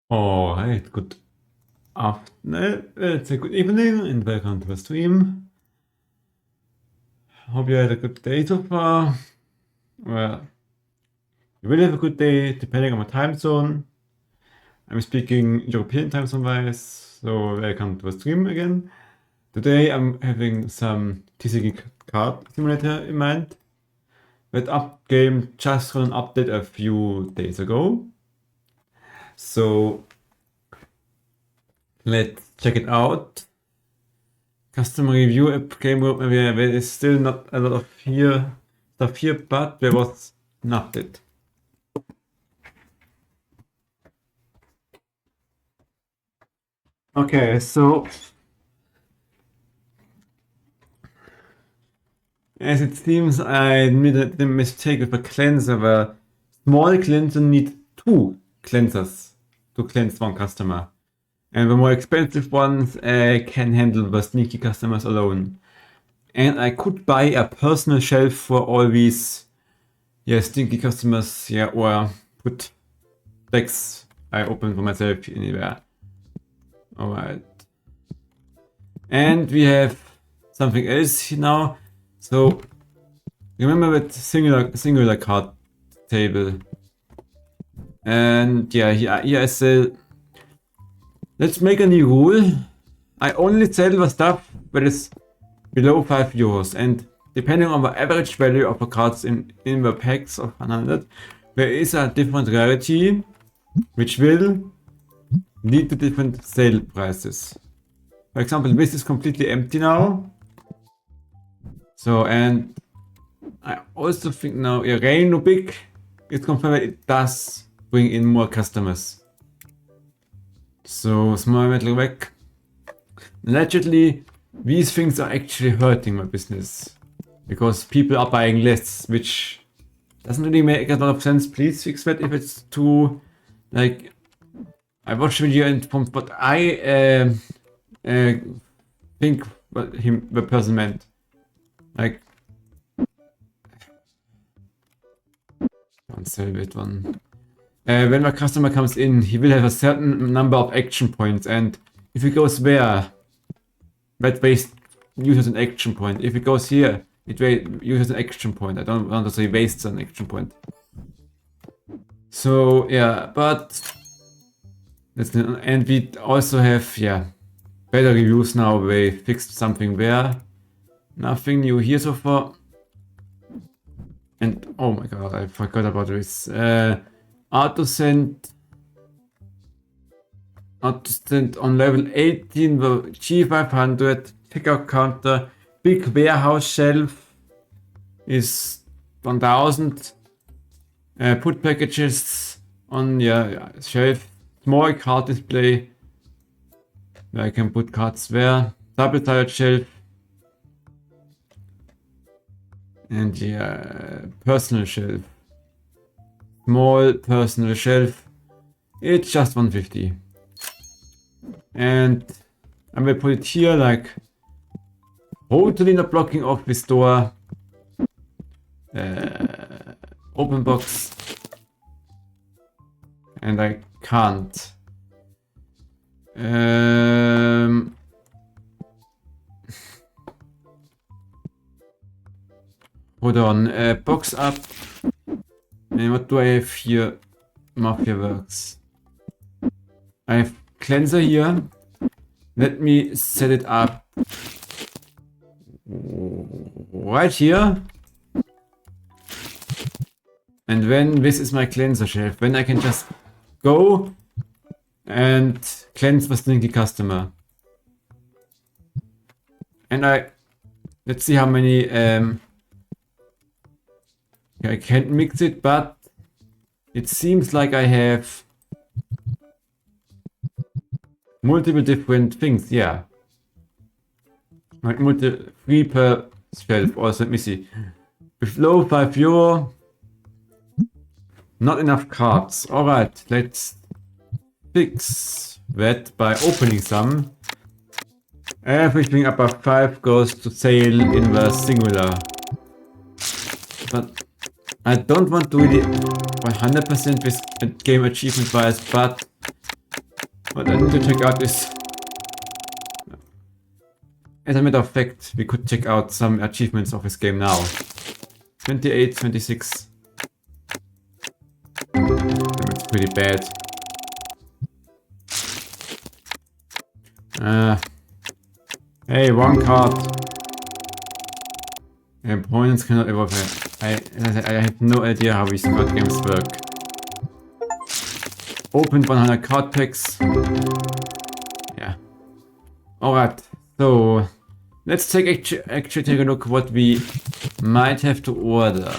Alright, good afternoon. It's a good evening and welcome to the stream. Hope you had a good day so far. Well, you will have a good day depending on my time zone. I'm speaking European time zone wise, so welcome to the stream again. Today I'm having some TCG Card Simulator in mind. That game just got an update a few days ago. So let's check it out. Custom review app game world, there is still not a lot of stuff here, but there was an update. Okay, so as it seems, I made the mistake with a cleanser where small cleanser need 2 cleansers to cleanse one customer. And the more expensive ones can handle the sneaky customers alone. And I could buy a personal shelf for all these stinky customers, or put decks I open for myself anywhere. Alright. And we have something else now. So remember that singular card table. And yeah, here I sell. Let's make a new rule. I only sell the stuff that is below 5 euros, and depending on the average value of the cards in the packs of 100, there is a different rarity, which will lead to different sale prices. For example, this is completely empty now. So, and I also think now, Reino Big, it's confirmed that it does bring in more customers. So, small metal back. Allegedly, these things are actually hurting my business. Because people are buying less, which doesn't really make a lot of sense. Please fix that if it's too, like, I watched the video and from what I think what the person meant. Like, can't sell that one. When a customer comes in, he will have a certain number of action points, and if he goes there, that uses an action point. If it goes here, it uses an action point. I don't want to say wastes an action point. So yeah, but and we also have better reviews now. They fixed something there. Nothing new here so far. And oh my god, I forgot about this. Auto-send on level 18, the G500 checkout counter, big warehouse shelf is 1000. Put packages on shelf, small card display, where I can put cards there, double tired shelf, and personal shelf. Small personal shelf, it's just 150. And I will put it here, like, totally not blocking off this door. Open box. And I can't. Hold on, box up. And what do I have here? Mafia works. I have cleanser here. Let me set it up right here. And then this is my cleanser shelf. Then I can just go and cleanse the stinky customer. And let's see how many I can't mix it, but it seems like I have multiple different things, yeah. Like 3 per shelf. Also, let me see. With low 5 euro, not enough cards. Alright, let's fix that by opening some. Everything above 5 goes to sale in the singular. But I don't want to really 100% this game achievement wise, but What I need to check out is, as a matter of fact, we could check out some achievements of this game now. 28, 26. That's pretty bad. Hey, one card. Opponents cannot evolve. I have no idea how these card games work. Opened 100 card packs. Yeah. Alright, so let's actually take a look what we might have to order.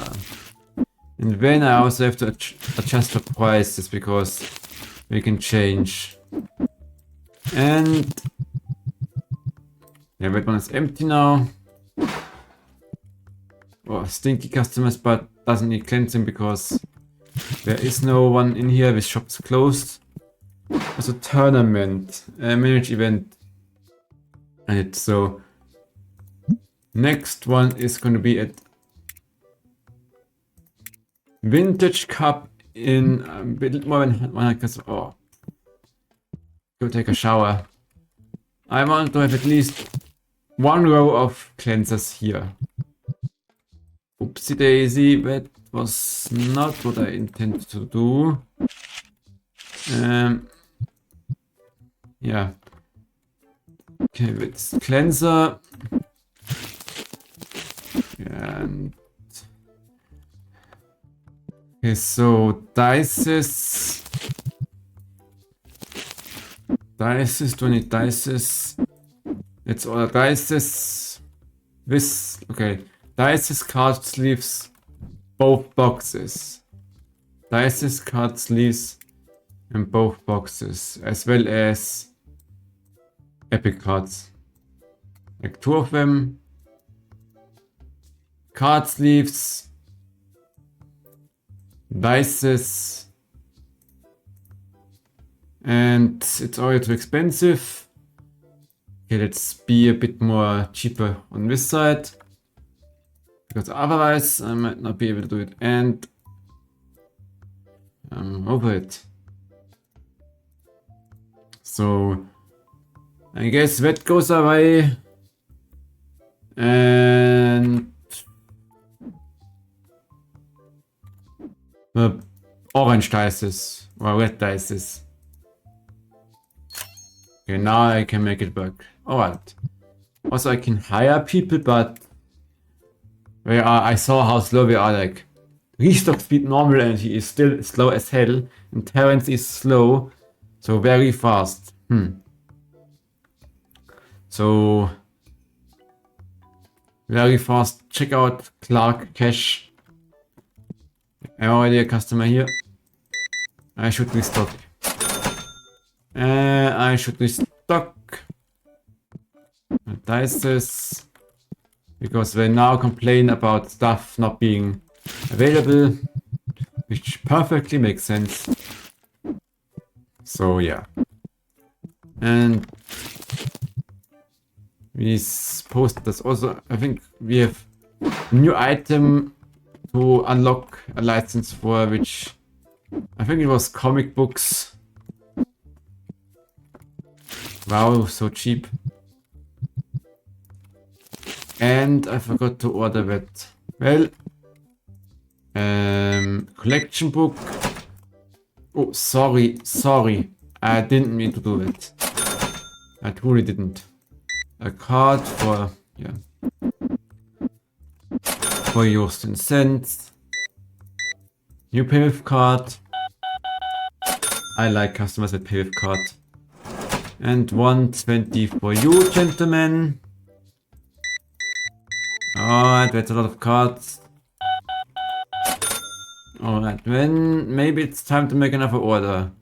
And then I also have to adjust the prices because we can change. And yeah, that one is empty now. Oh, stinky customers, but doesn't need cleansing because there is no one in here. This shop is closed. There's a tournament, a managed event. And so next one is going to be at Vintage Cup in a bit more than 100. Oh, go take a shower. I want to have at least one row of cleansers here. Oopsie daisy, that was not what I intended to do. Yeah. Okay, it's cleanser. And okay, so dices. Dices, do I need dices? Let's order dices. This, okay. Dices, card sleeves, both boxes. Dices, card sleeves, and both boxes, as well as epic cards. Like 2 of them. Card sleeves, dices, and it's already too expensive. Okay, let's be a bit more cheaper on this side. Because otherwise I might not be able to do it, and I'm over it. So I guess that goes away, and the orange dices or red dices. Okay, now I can make it work. Alright. Also I can hire people, but I saw how slow they are. Like restock speed normal energy is still slow as hell, and Terrence is slow, so very fast. So very fast. Check out Clark Cash. I'm already a customer here. I should restock. I should restock dices. Because they now complain about stuff not being available, which perfectly makes sense. So yeah. And we posted this also. I think we have a new item to unlock a license for, which I think it was comic books. Wow, so cheap. And I forgot to order that. Well, collection book. Oh, sorry. I didn't mean to do it. I truly didn't. A card for, yeah. For yours and cents. New pay with card. I like customers that pay with card. And 120 for you, gentlemen. Alright, that's a lot of cards. Alright, then maybe it's time to make another order.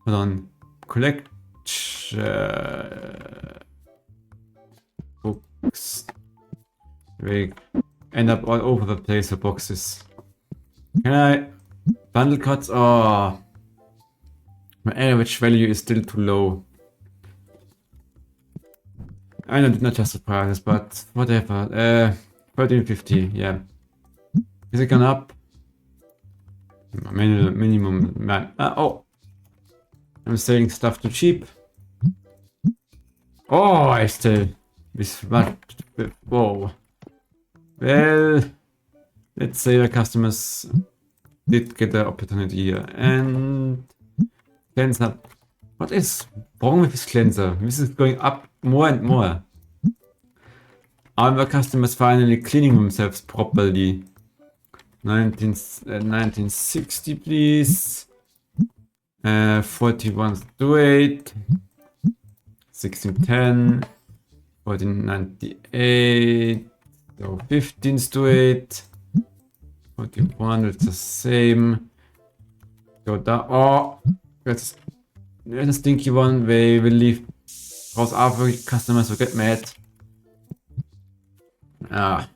Hold on. Collect books. We end up all over the place with boxes. Can I bundle cards? Oh, my average value is still too low. I know I did not just the prices, but whatever. 1350, yeah. Is it gone up? Minimum man. Oh, I'm selling stuff too cheap. Oh, I still this much. Whoa. Well, let's say the customers did get the opportunity here. And cleanser. What is wrong with this cleanser? This is going up more and more. Are the customers finally cleaning themselves properly? 1960, please. 4108. 1610. 1498. So 1508. 41, it's the same. Go down. Oh, there's a stinky one. They will leave house after customers will get mad. Ah,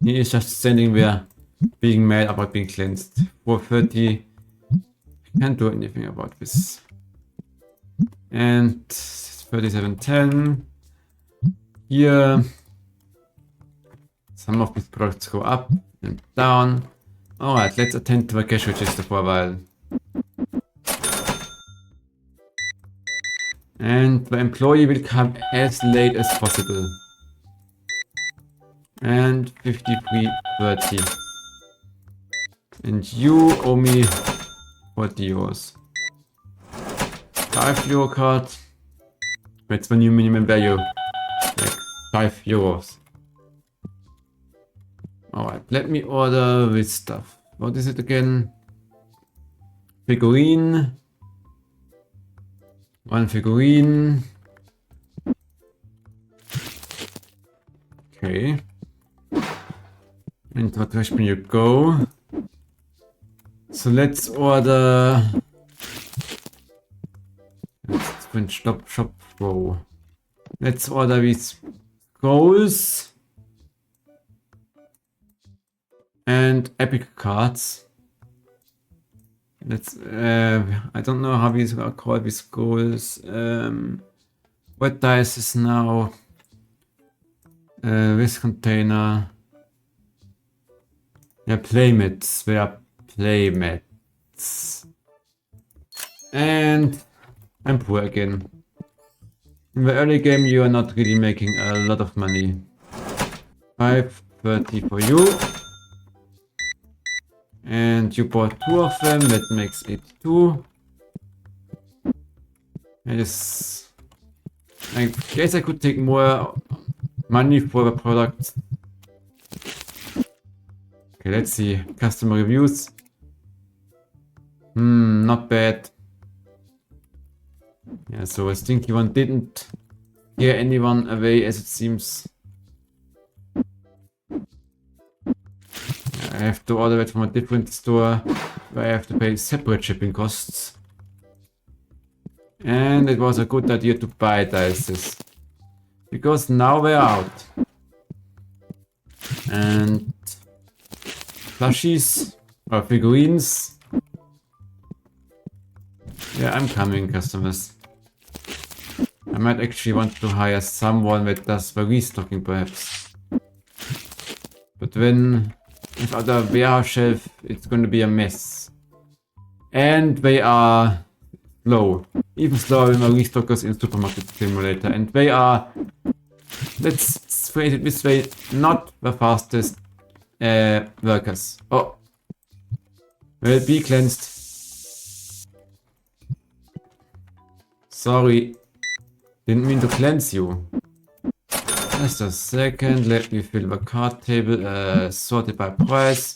he is just standing there, being mad about being cleansed. 430. Can't do anything about this. And 3710. Here, some of these products go up and down. Alright, let's attend to the cash register for a while. And the employee will come as late as possible. And 53.30. And you owe me 40 euros. 5 euro card. That's the new minimum value. Like 5 euros. Alright, let me order this stuff. What is it again? Figurine. 1 figurine. Okay. And what direction you go? So let's order. Let's print shop row. Let's order these goals and epic cards. Let's. I don't know how these are called. These goals. What dice is now? This container. Yeah, playmats. They are playmats. And I'm poor again. In the early game, you are not really making a lot of money. 530 for you. And you bought 2 of them, that makes 82. I guess I could take more money for the product. Okay, let's see. Customer reviews. Not bad. Yeah, so a stinky one didn't scare anyone away, as it seems. I have to order it from a different store where I have to pay separate shipping costs. And it was a good idea to buy dices, because now we're out. And plushies or figurines. Yeah, I'm coming, customers. I might actually want to hire someone that does the restocking, perhaps. But then, without a warehouse shelf, it's going to be a mess. And they are slow. Even slower than the restockers in Supermarket Simulator. And they are, let's phrase it this way, not the fastest workers. Oh. Well, be cleansed. Sorry. Didn't mean to cleanse you. Just a second, let me fill the card table, sorted by price.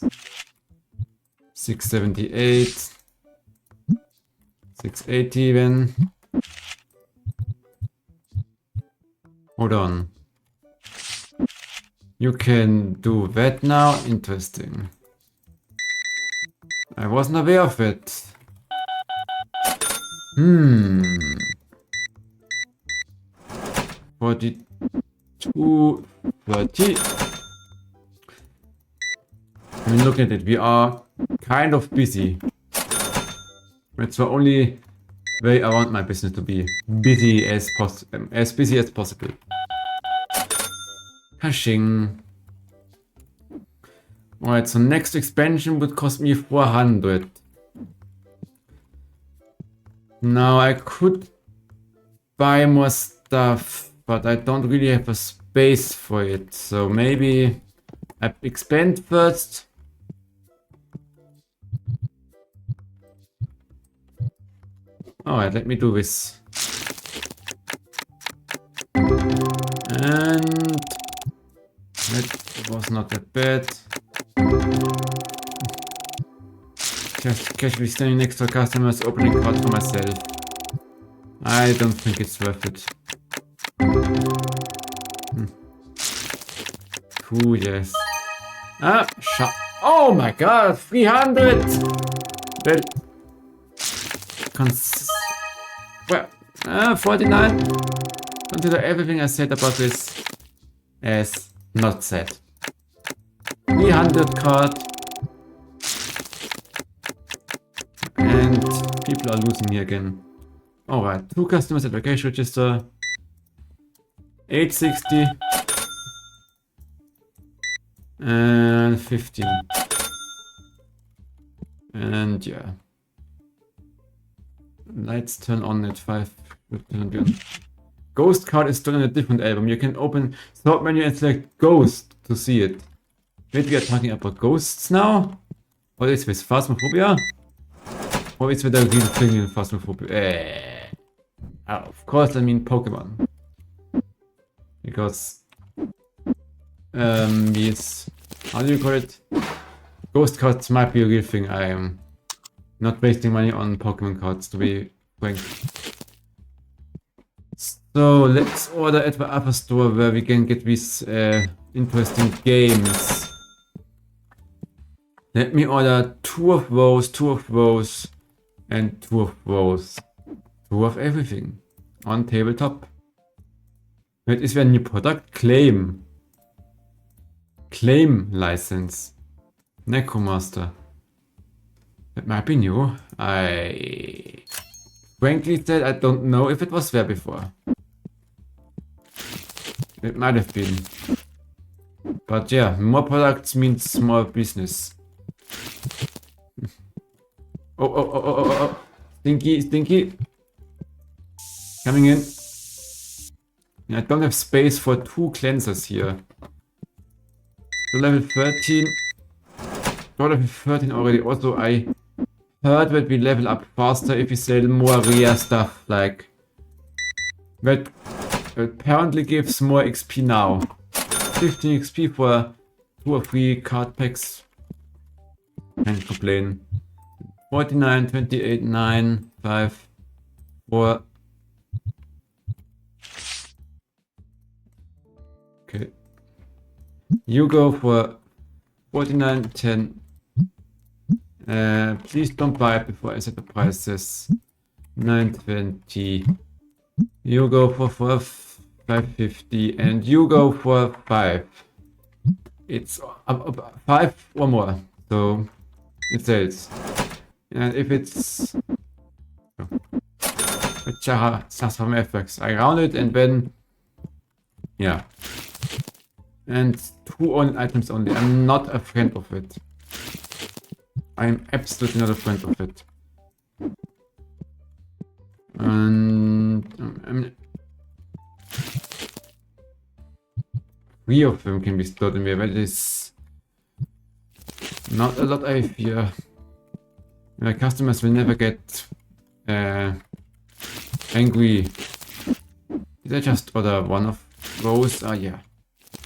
678. 680 even. Hold on. You can do that now? Interesting. I wasn't aware of it. 42, 30. I mean, look at it. We are kind of busy. It's the only way I want my business to be busy as possible. Caching. Alright, so next expansion would cost me 400. Now I could buy more stuff, but I don't really have a space for it. So maybe I expand first. Alright, let me do this. And that was not that bad. Just casually standing next to customers, opening cards for myself. I don't think it's worth it. Cool, yes. Ah, shut. Oh my god, 300! Well, well, 49. Consider everything I said about this as not said. 300 card. And people are losing here again. Alright, 2 customers at the cash register. 860. And 15. And yeah. Lights turn on at 5. Ghost card is still in a different album. You can open sort menu and select Ghost to see it. Wait, we are talking about ghosts now? What is this? Phasmophobia? Or is it the real thing in Phasmophobia? Of course, I mean Pokemon. Because yes, how do you call it? Ghost cards might be a real thing. I am not wasting money on Pokemon cards, to be frank. So let's order at the other store where we can get these interesting games. Let me order 2 of those, 2 of those, and 2 of those. 2 of everything on tabletop. Wait, is there a new product? Claim. Claim license. Necromaster. That might be new. I frankly said I don't know if it was there before. It might have been. But yeah, more products means more business. Oh. Stinky, stinky. Coming in. I don't have space for 2 cleansers here. So level 13. Level 13 already. Also, I heard that we level up faster if we sell more rare stuff. Like, that apparently gives more XP now. 15 XP for 2 or 3 card packs. Can't complain. 49, 28, 9, 5, 4. Okay. You go for 49, 10. Please don't buy it before I set the prices. 920. You go for 550 and you go for 5. It's 5 or more, so it sells. And if it's some effects, I round it and then yeah. And 2 on items only. I'm not a friend of it. I'm absolutely not a friend of it. And 3 of them can be stored in there. That is not a lot, I fear. My customers will never get angry. Did I just order 1 of those? Yeah.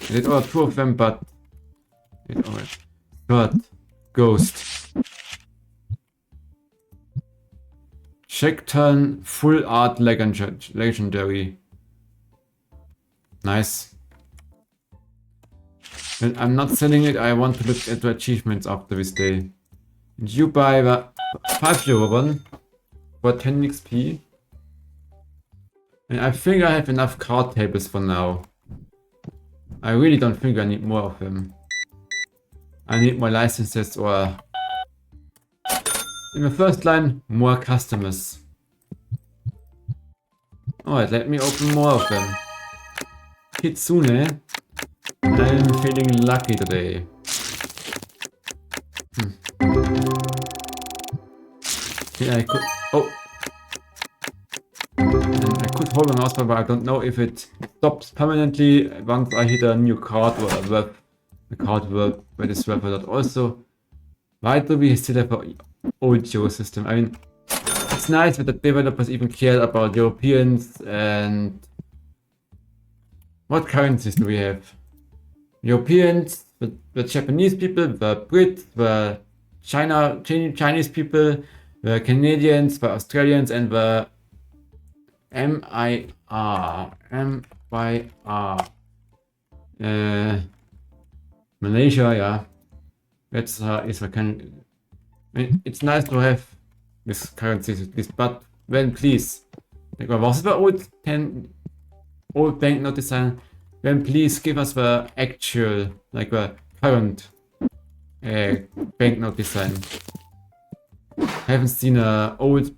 I did order 2 of them, but alright. But Ghost. Check turn full art legendary. Nice. And I'm not selling it. I want to look at the achievements after this day. And you buy the 5 euro one for 10 XP. And I think I have enough card tables for now. I really don't think I need more of them. I need more licenses or... In the first line, more customers. Alright, let me open more of them. Kitsune. I'm feeling lucky today. Yeah, I could... Oh! hold my mouse button, but I don't know if it stops permanently once I hit a new card or a card verb where this verb a lot. Also, why do we still have an old Euro system? I mean, it's nice that the developers even care about Europeans and what currencies do we have? Europeans, the Japanese people, the Brits, the Chinese people, the Canadians, the Australians, and the MYR. Malaysia, yeah. That's is a kind. I mean, it's nice to have this currencies, but when please, like, was the old banknote design? Then please give us the actual, like the current banknote design. I haven't seen an old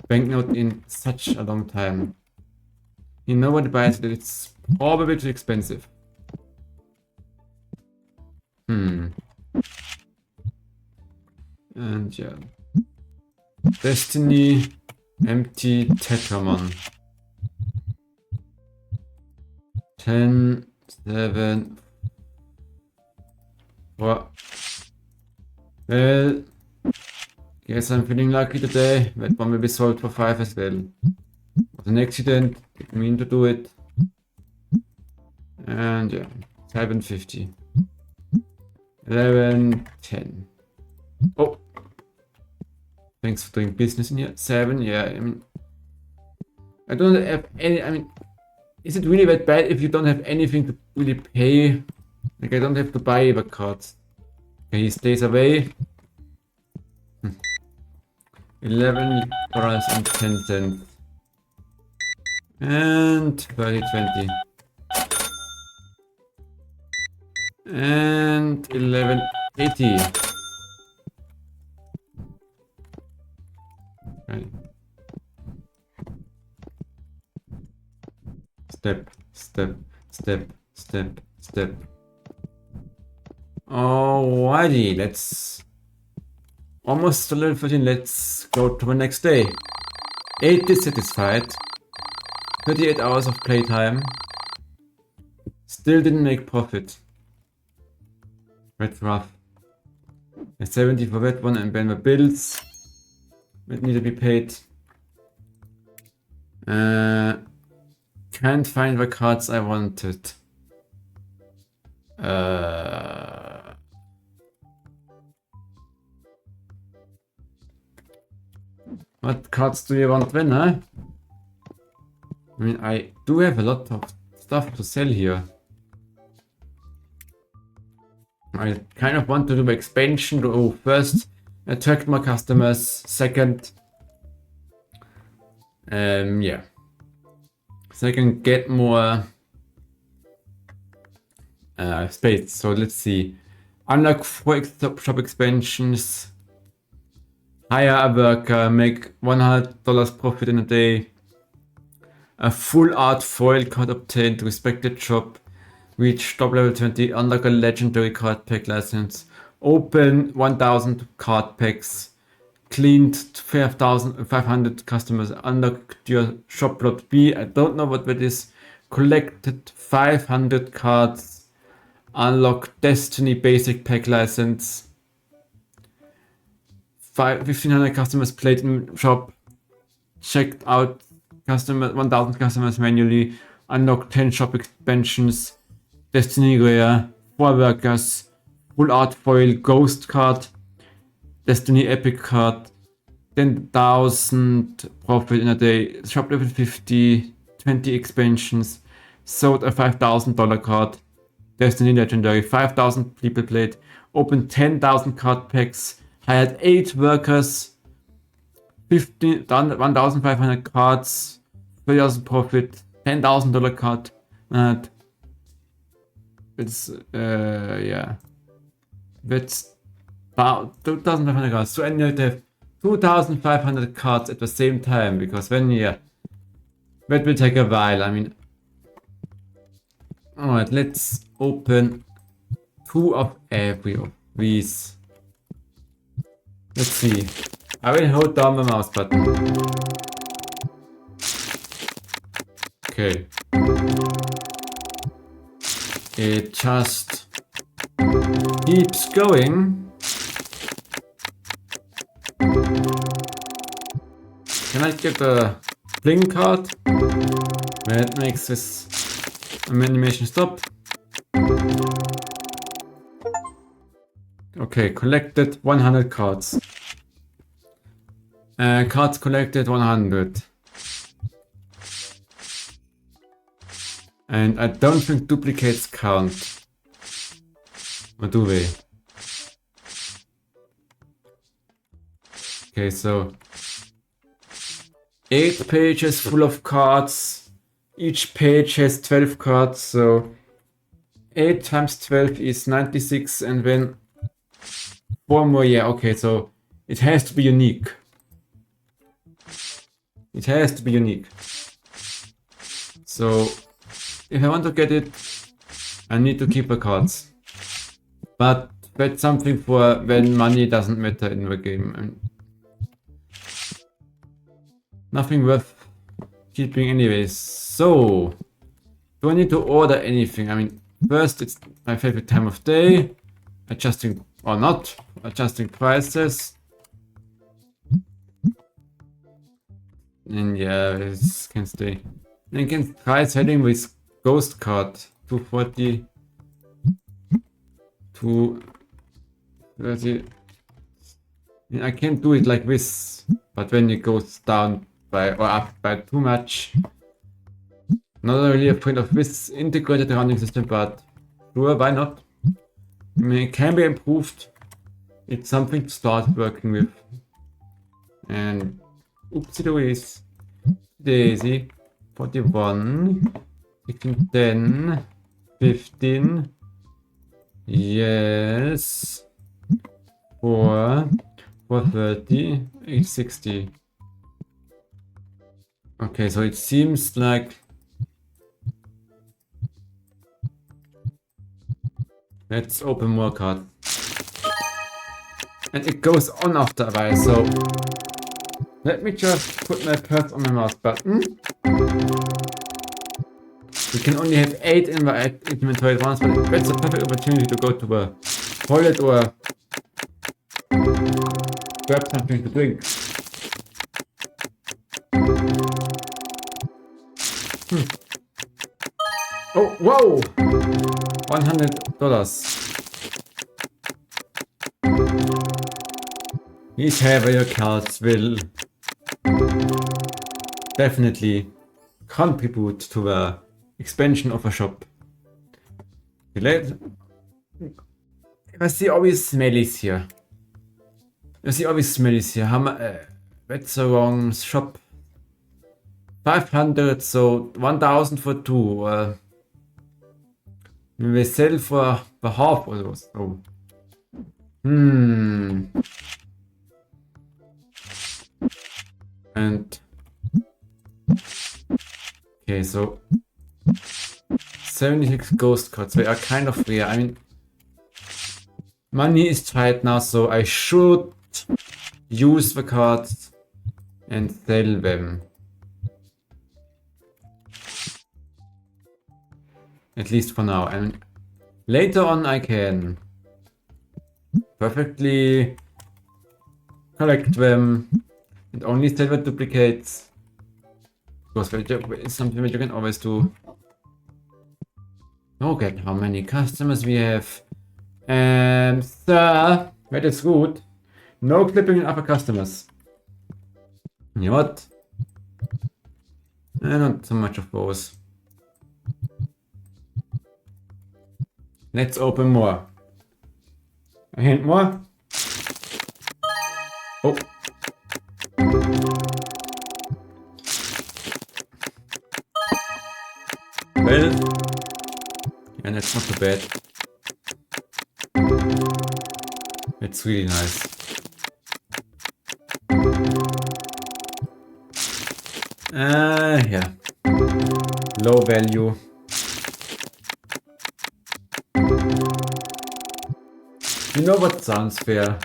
banknote in such a long time. You know what buys it? It's probably too expensive. And yeah. Destiny empty Tetramon. 10, 7, 4. Well, guess I'm feeling lucky today. That one will be sold for 5 as well. Was an accident, didn't mean to do it. And yeah, 750. 11, 10. Oh! Thanks for doing business in here. 7, yeah, I mean, I don't have any, I mean, is it really that bad if you don't have anything to really pay? Like, I don't have to buy the cards. Okay, he stays away. $11.10. And 30.20. And 11.80. Right. Step, step, step, step, step. Alrighty, let's almost a level 13. Let's go to the next day. 8 dissatisfied. 38 hours of playtime. Still didn't make profit. That's rough. A 70 for that one, and then the bills that need to be paid. Can't find the cards I wanted. What cards do you want then, huh? I mean, I do have a lot of stuff to sell here. I kind of want to do the expansion to first attract more customers, second, yeah. So I can get more space. So let's see. Unlock 4 shop expansions. Hire a worker. Make $100 profit in a day. A full art foil card obtained. Respected shop. Reach top level 20. Unlock a legendary card pack license. Open 1000 card packs. Cleaned 5,500 customers. Unlocked your shop lot B. I don't know what that is. Collected 500 cards. Unlock Destiny basic pack license. 1,500 customers played in shop. Checked out 1,000 customers manually. Unlocked 10 shop expansions. Destiny rare. 4 workers. Full art foil ghost card. Destiny epic card. 10,000 profit in a day. Shop level 50. 20 expansions. Sold a $5,000 card. Destiny legendary. 5,000 people played. Opened 10,000 card packs. Hired 8 workers. 1,500 cards. 3,000 profit. $10,000 card. And it's yeah. That's about 2,500 cards. So I need to have 2,500 cards at the same time, because when, yeah, that will take a while. I mean, alright, let's open 2 of every of these. Let's see. I will hold down the mouse button. Okay. It just keeps going. Can I get a playing card where it makes this animation stop? Okay, collected 100 cards. Cards collected 100. And I don't think duplicates count. Or do they? Okay, so 8 pages full of cards. Each page has 12 cards, so 8 times 12 is 96, and then 4 more, yeah, okay, so it has to be unique. It has to be unique. So, if I want to get it, I need to keep the cards. But that's something for when money doesn't matter in the game. And nothing worth keeping anyways. So, do I need to order anything? I mean, first it's my favorite time of day. Adjusting or not, adjusting prices. And yeah, this can stay. Then can try selling with ghost card. 240. 230. I can't do it like this, but when it goes down by or up by too much. Not really a friend of this integrated rounding system, but sure, why not? I mean, it can be improved. It's something to start working with. And oopsie doodies. Daisy. 41. 16, 10. 15. Yes. 4. 430. 860. Okay, so it seems like let's open more cards. And it goes on after a while, so let me just put my purse on my mouse button. We can only have 8 in the inventory at once, but that's a perfect opportunity to go to the toilet or grab something to drink. Oh, whoa! $100. These heavier cards will definitely contribute to the expansion of a shop. I see all these smellies here. How much? That's the wrong shop. 500, so 1000 for 2. We sell for the half or so. And okay, so 76 ghost cards. They are kind of rare. I mean, money is tight now, so I should use the cards and sell them. At least for now. And later on I can perfectly collect them and only sell the duplicates. Because it's something that you can always do. Look at how many customers we have. Sir, that is good. No clipping in other customers. You know what? Not so much of those. Let's open more. A hint more. Oh. Well, yeah, that's not too bad. It's really nice. Yeah. Low value. You know what sounds fair?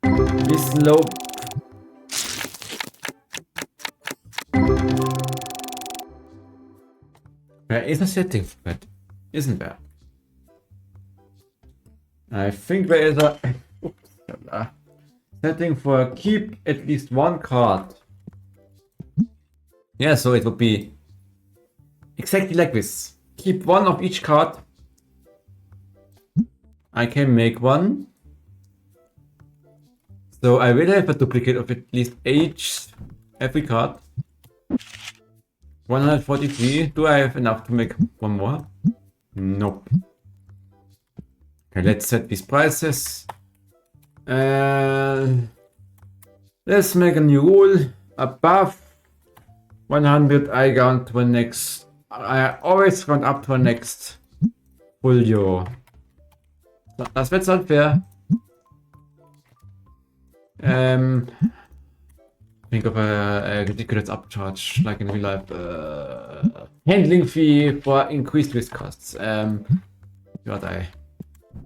This low... There is a setting for that, isn't there? I think there is a setting for keep at least one card. Yeah, so it would be exactly like this. Keep one of each card. I can make one. So I will have a duplicate of at least every card. 143. Do I have enough to make one more? Nope. Okay, let's set these prices. Let's make a new rule. Above 100, I count to the next. I always count up to the next full euro. Das wird unfair. Think of a ridiculous upcharge, like in real life. Handling fee for increased risk costs. God, I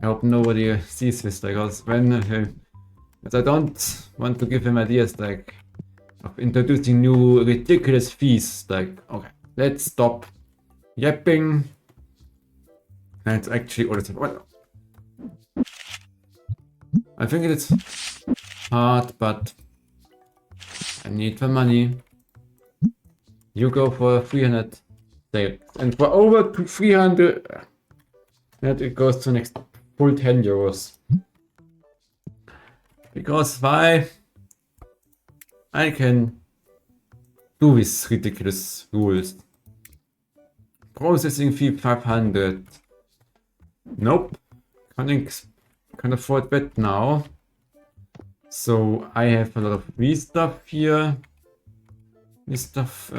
hope nobody sees this, because when I don't want to give him ideas like of introducing new ridiculous fees. Like, okay, let's stop yapping. Let's actually order some. Well, I think it's hard, but I need the money. You go for 300 sales, and for over to 300, that it goes to next full 10 euros. Because why? I can do these ridiculous rules. Processing fee 500. Nope. Can't afford that now. So I have a lot of this stuff here. This stuff.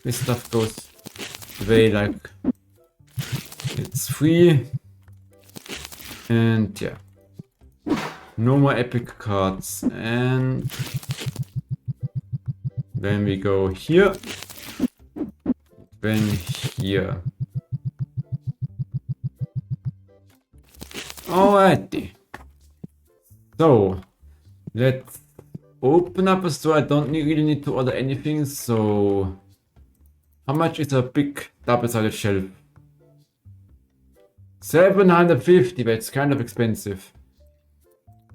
This stuff goes away like it's free. And yeah. No more epic cards. And then we go here. Then here. Alrighty. So let's open up a store. I don't really need to order anything. So how much is a big double-sided shelf? 750. That's kind of expensive.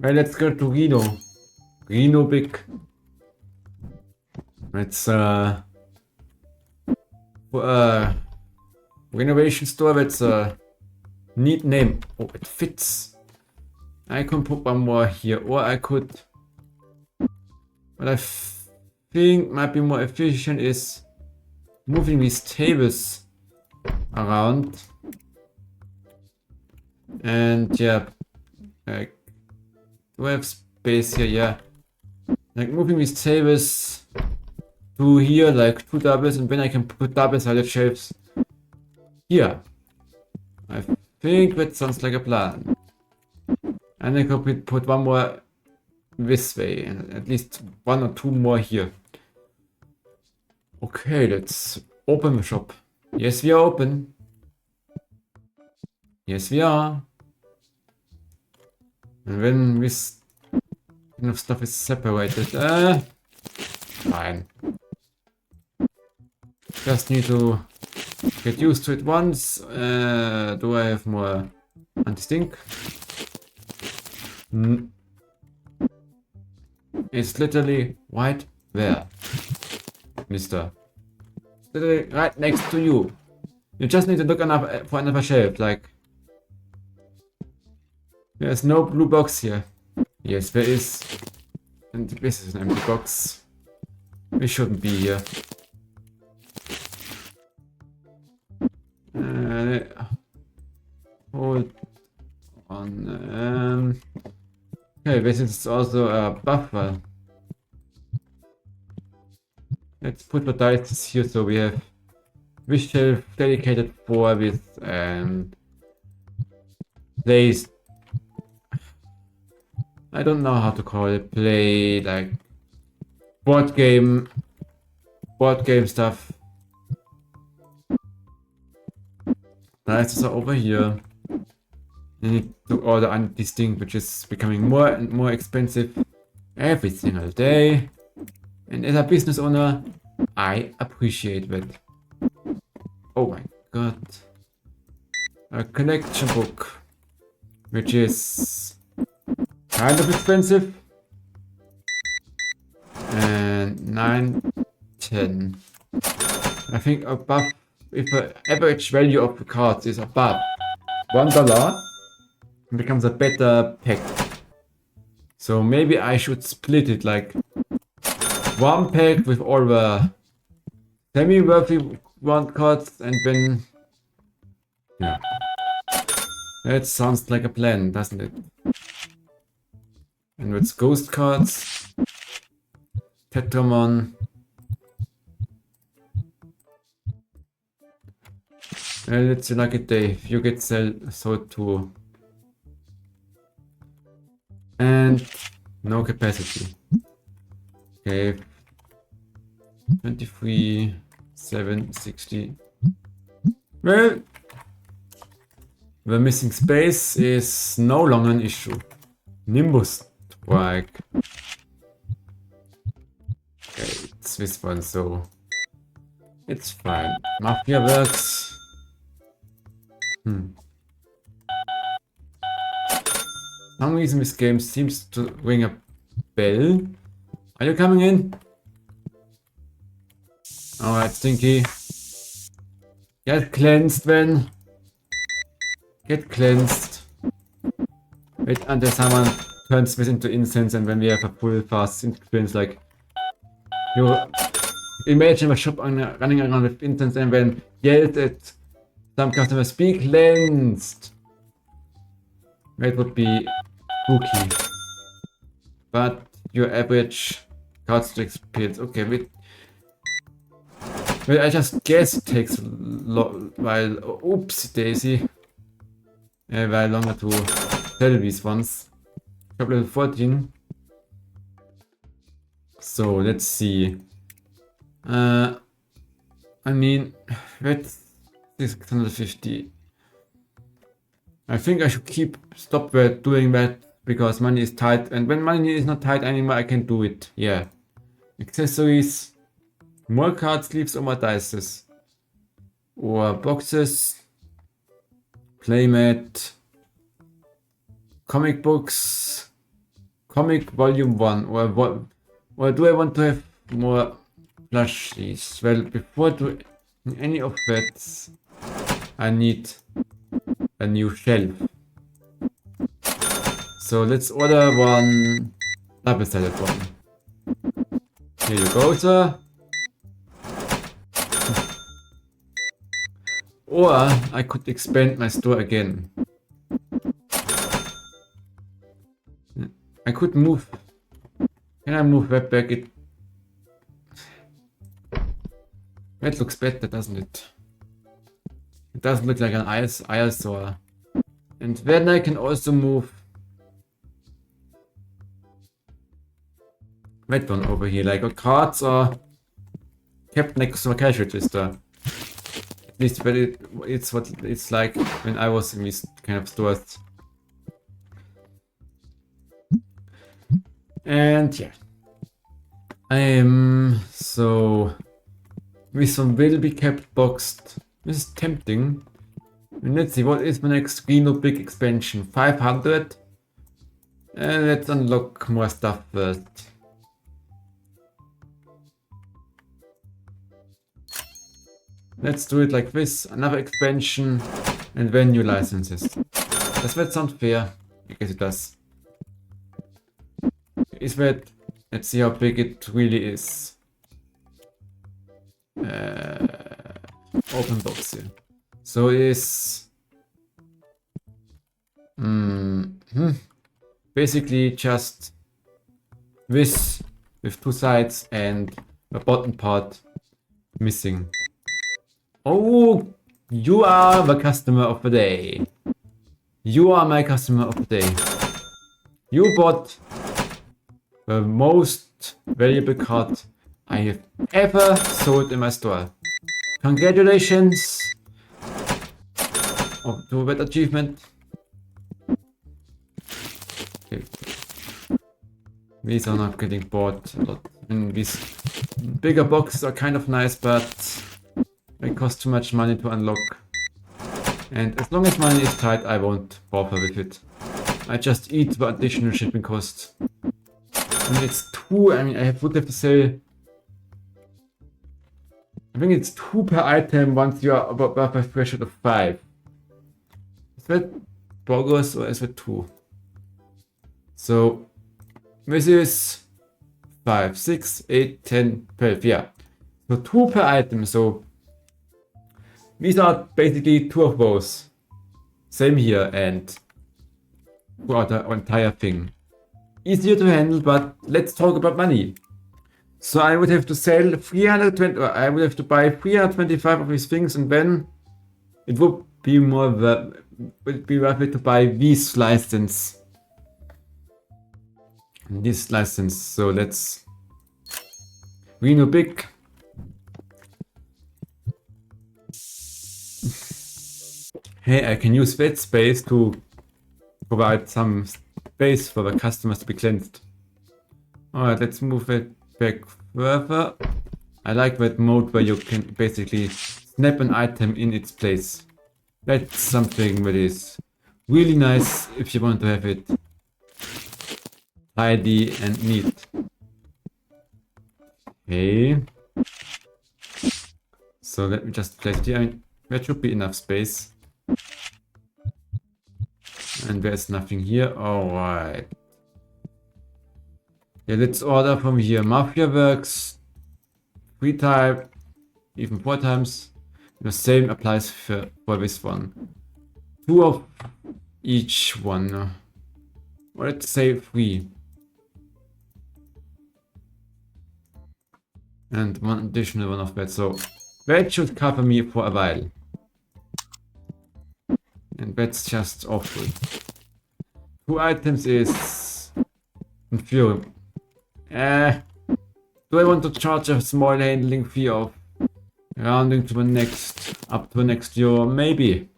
Well, let's go to Reno. Reno big. It's renovation store. That's a neat name. Oh, it fits. I can put one more here, or I could. What I think might be more efficient is moving these tables around. And yeah, like, do I have space here? Yeah. Like moving these tables to here, like 2 doubles, and then I can put double-sided shelves here. I think that sounds like a plan. And I could put one more this way, and at least 1 or 2 more here. Okay, let's open the shop. Yes, we are open. Yes, we are. And when this kind of stuff is separated, fine. Just need to get used to it once. Do I have more anti-stink? It's literally right there, mister. It's literally right next to you. You just need to look for another shelf, like... There's no blue box here. Yes, there is. And this is an empty box. We shouldn't be here. Hold on. Okay, this is also a buffer. Let's put the dice here so we have this shelf dedicated for this place. I don't know how to call it. Play like board game stuff. Dice are over here. I need to order anti-stink, which is becoming more and more expensive every single day. And as a business owner, I appreciate that. Oh my god. A collection book, which is kind of expensive. And 9, 10. I think above, if the average value of the cards is above $1, it becomes a better pack. So maybe I should split it, like one pack with all the semi-worthy one cards, and then yeah. That sounds like a plan, doesn't it? And with ghost cards, Tetramon. Well, it's a lucky day if you get sold too. And no capacity. Okay. 23, 760. Well, the missing space is no longer an issue. Nimbus Strike. Okay, it's this one, so it's fine. Mafia works. Some reason this game seems to ring a bell. Are you coming in? Alright, Stinky. Get cleansed then. Get cleansed. Wait until someone turns this into incense, and when we have a full fast experience, like you imagine a shop running around with incense and then yelled at some customers, "Be cleansed!" That would be spooky. But your average cards to experience. Okay, wait. Well, I just guess it takes a while. Oops, Daisy. A while longer to sell these ones. Level 14. So let's see. I mean, that's 650. I think I should stop doing that because money is tight, and when money is not tight anymore, I can do it. Yeah. Accessories, more card sleeves or more dices, or boxes, playmat, comic books, comic volume 1, or do I want to have more plushies? Well, before doing any of that, I need a new shelf. So let's order one double-sided one. Here you go, sir. Or I could expand my store again. I could move. Can I move that back? That looks better, doesn't it? It doesn't look like an eyesore. And then I can also move that one over here. Like our cards are kept next to a cash register. At least it's what it's like when I was in these kind of stores. And yeah. So this one will be kept boxed. This is tempting. And let's see, what is my next Reno big expansion? 500? And let's unlock more stuff first. Let's do it like this, another expansion, and then new licenses. Does that sound fair? I guess it does. Is that... Let's see how big it really is. Open box here. So it is... basically just this with two sides and the bottom part missing. Oh, you are the customer of the day. You are my customer of the day. You bought the most valuable card I have ever sold in my store. Congratulations to that achievement. Okay. These are not getting bought a lot. And these Bigger boxes are kind of nice, but they cost too much money to unlock. And as long as money is tight, I won't bother with it. I just eat the additional shipping cost. And it's 2, I mean, would have to say... I think it's 2 per item once you are above a threshold of 5. Is that bogus or is it 2? So, this is 5, 6, 8, 10, 12, yeah. So 2 per item, so these are basically 2 of those. Same here and throughout the entire thing. Easier to handle, but let's talk about money. So I would have to sell 320, or I would have to buy 325 of these things, and then it would be worth it to buy this license. This license. So let's Reno big. Hey, I can use that space to provide some space for the customers to be cleansed. Alright, let's move it back further. I like that mode where you can basically snap an item in its place. That's something that is really nice if you want to have it tidy and neat. Okay. So let me just place it here. I mean, there should be enough space. And there's nothing here. Alright. Yeah, let's order from here. Mafia works 3 times, even 4 times. The same applies for this one. 2 of each one. Or let's say 3. And 1 additional one of that. So that should cover me for a while. And that's just awful. 2 items is infuriating. Do I want to charge a small handling fee of rounding to the next, up to the next euro? Maybe.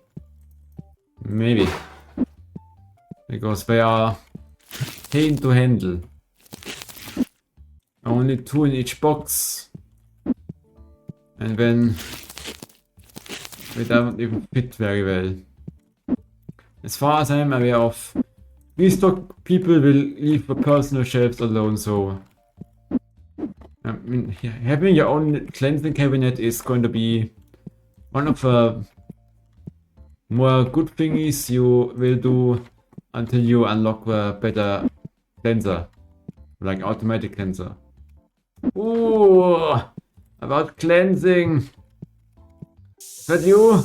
Maybe. Because they are pain to handle. Only 2 in each box. And then they don't even fit very well. As far as I am aware of, restock people will leave the personal shelves alone, so I mean, having your own cleansing cabinet is going to be one of the more good thingies you will do until you unlock the better cleanser, like automatic cleanser. Ooh, about cleansing. Is that you?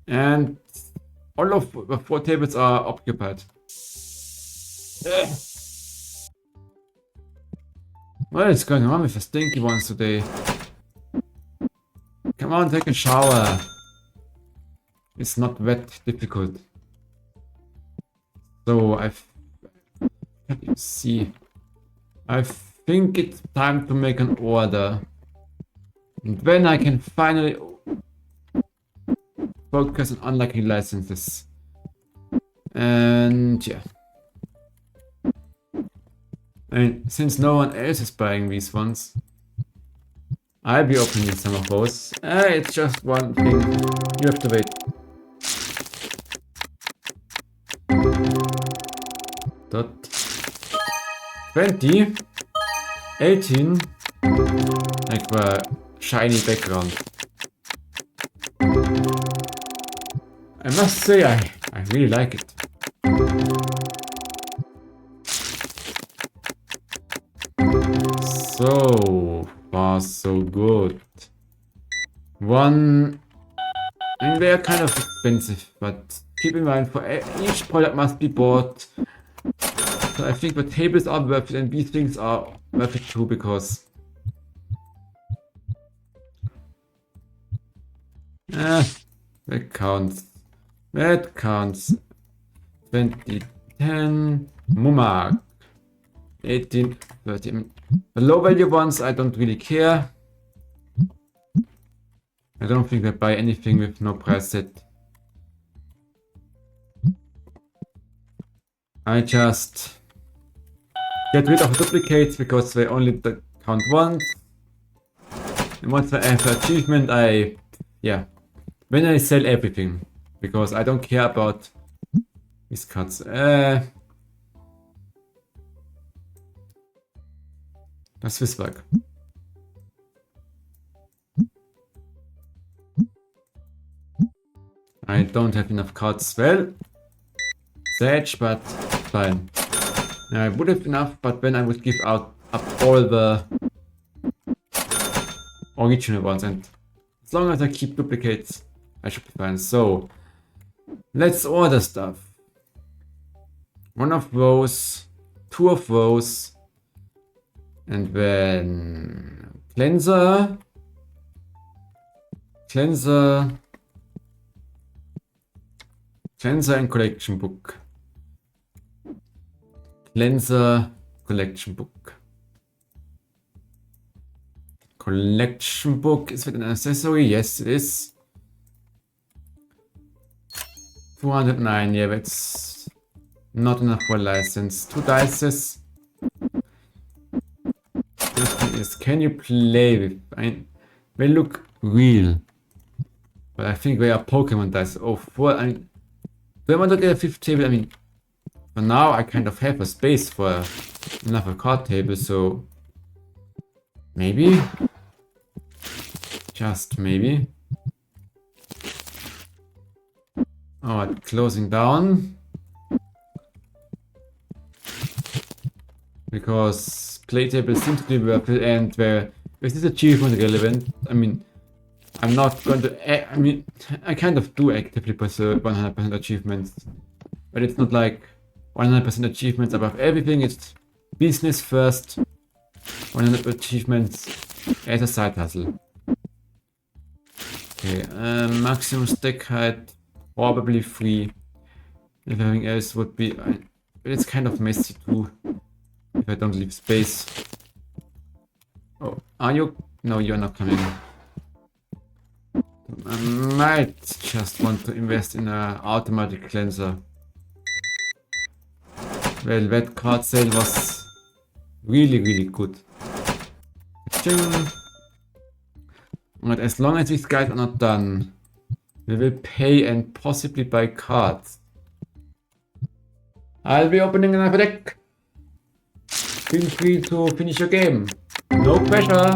And all of the 4 tables are occupied. What is going on with the stinky ones today? Come on, take a shower. It's not that difficult. So let me see. I think it's time to make an order. And then I can finally focus on unlocking licenses. And yeah. And since no one else is buying these ones, I'll be opening some of those. It's just one thing. You have to wait. Dot 20, 18, like the shiny background. I must say I really like it. So far so good. One, I mean, they are kind of expensive, but keep in mind for each product must be bought. So I think the tables are worth it and these things are worth it too, because that counts. That counts. 20, 10, Mumak. 18, 30. The low value ones I don't really care. I don't think I buy anything with no price set. I just get rid of duplicates because they only count once. And once I have achievement, when I sell everything, because I don't care about these cards. Das Swiss Work. I don't have enough cards. Well, sad, but fine. I would have enough, but then I would give up all the original ones, and as long as I keep duplicates, I should be fine. So, let's order stuff. One of those, two of those, and then cleanser, and collection book. Cleanser, collection book. Collection book, is it an accessory? Yes, it is. 209, yeah, that's not enough for a license. 2 dices. Is, can you play with? They look real, but I think they are Pokemon dice. Oh, do I want to get a 5th table? I mean, for now I kind of have a space for another card table, so maybe, just maybe. Oh, closing down. Because play tables seem to be worth it, and where is this achievement relevant? I mean, I'm not going to. I mean, I kind of do actively pursue 100% achievements, but it's not like 100% achievements above everything. It's business first, 100 achievements as a side hustle. Okay, maximum stack height, probably 3. Everything else would be. But it's kind of messy too, if I don't leave space. Oh, are you? No, you're not coming. I might just want to invest in an automatic cleanser. Well, that card sale was really good. But as long as these guys are not done, we will pay and possibly buy cards. I'll be opening another deck. Feel free to finish your game. No pressure.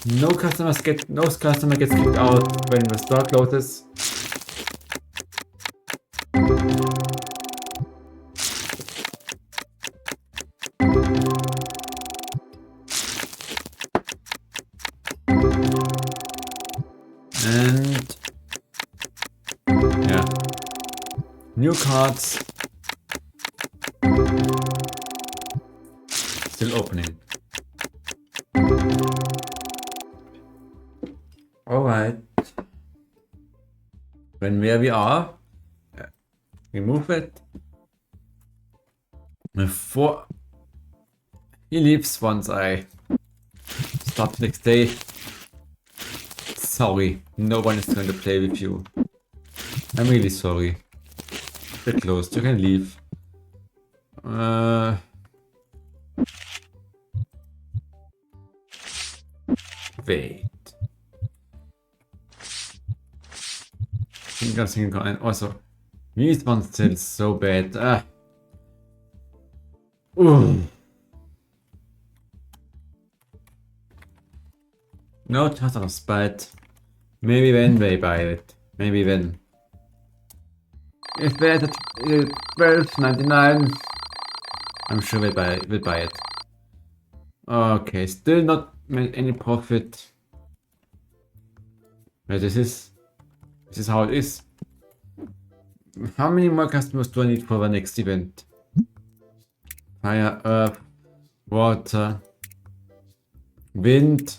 No customer gets kicked out when the store closes. And yeah, new cards. Still opening. Alright. When where we are, remove it. Before he leaves once I start next day. Sorry, no one is going to play with you. I'm really sorry. Get closed, you can leave. Wait. And also, these ones still so bad. No chance of spite. Maybe when they buy it. Maybe when. If they're at $12.99, I'm sure we'll buy it. Okay, still not made any profit. But this is how it is. How many more customers do I need for the next event? Fire, earth, water, wind.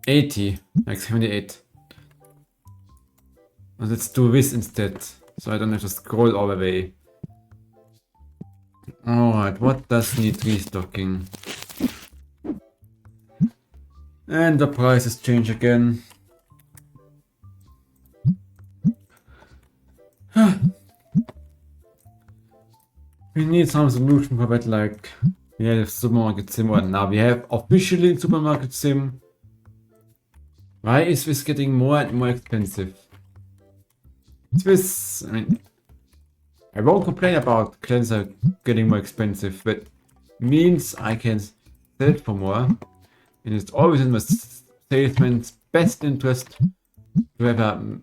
80, like 78. Let's do this instead, so I don't have to scroll all the way. Alright, what does need restocking? And the prices change again. We need some solution for that, like We have supermarket sim, or now we have officially supermarket sim. Why is this getting more and more expensive? This, I mean, I won't complain about cleanser getting more expensive, but means I can sell it for more. And it's always in the salesman's best interest to have a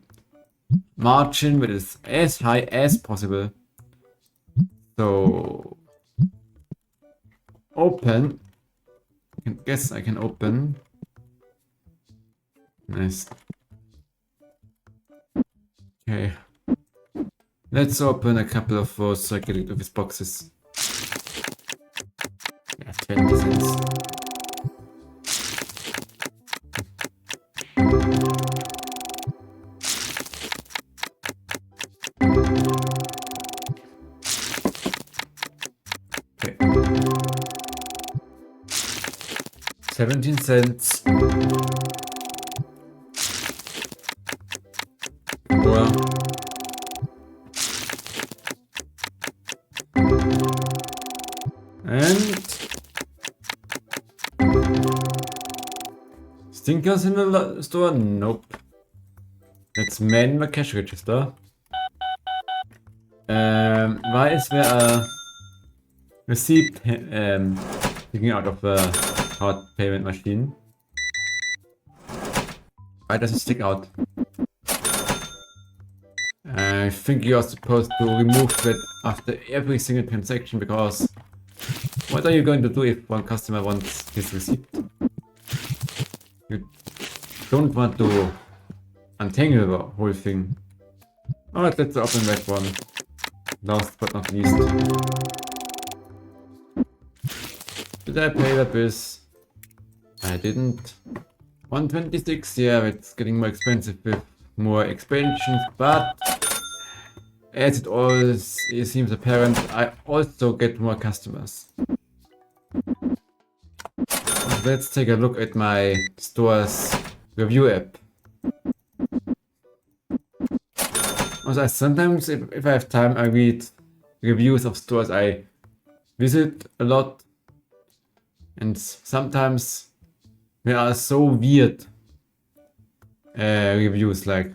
margin that is as high as possible. So open. I guess I can open. Nice. Okay. Let's open a couple of those so I get rid of these boxes. Yeah, 20 cents. Okay. 17 cents. More. And stinkers in the store? Nope. Let's man the cash register. Why is there a receipt sticking out of the card payment machine? Why does it stick out? I think you are supposed to remove that after every single transaction, because what are you going to do if one customer wants his receipt? You don't want to untangle the whole thing. Alright, let's open that one. Last but not least. Did I pay the bills? I didn't. 126, yeah, it's getting more expensive with more expansions, but as it always seems apparent, I also get more customers. Let's take a look at my store's review app. Also, sometimes if I have time, I read reviews of stores I visit a lot, and sometimes they are so weird reviews, like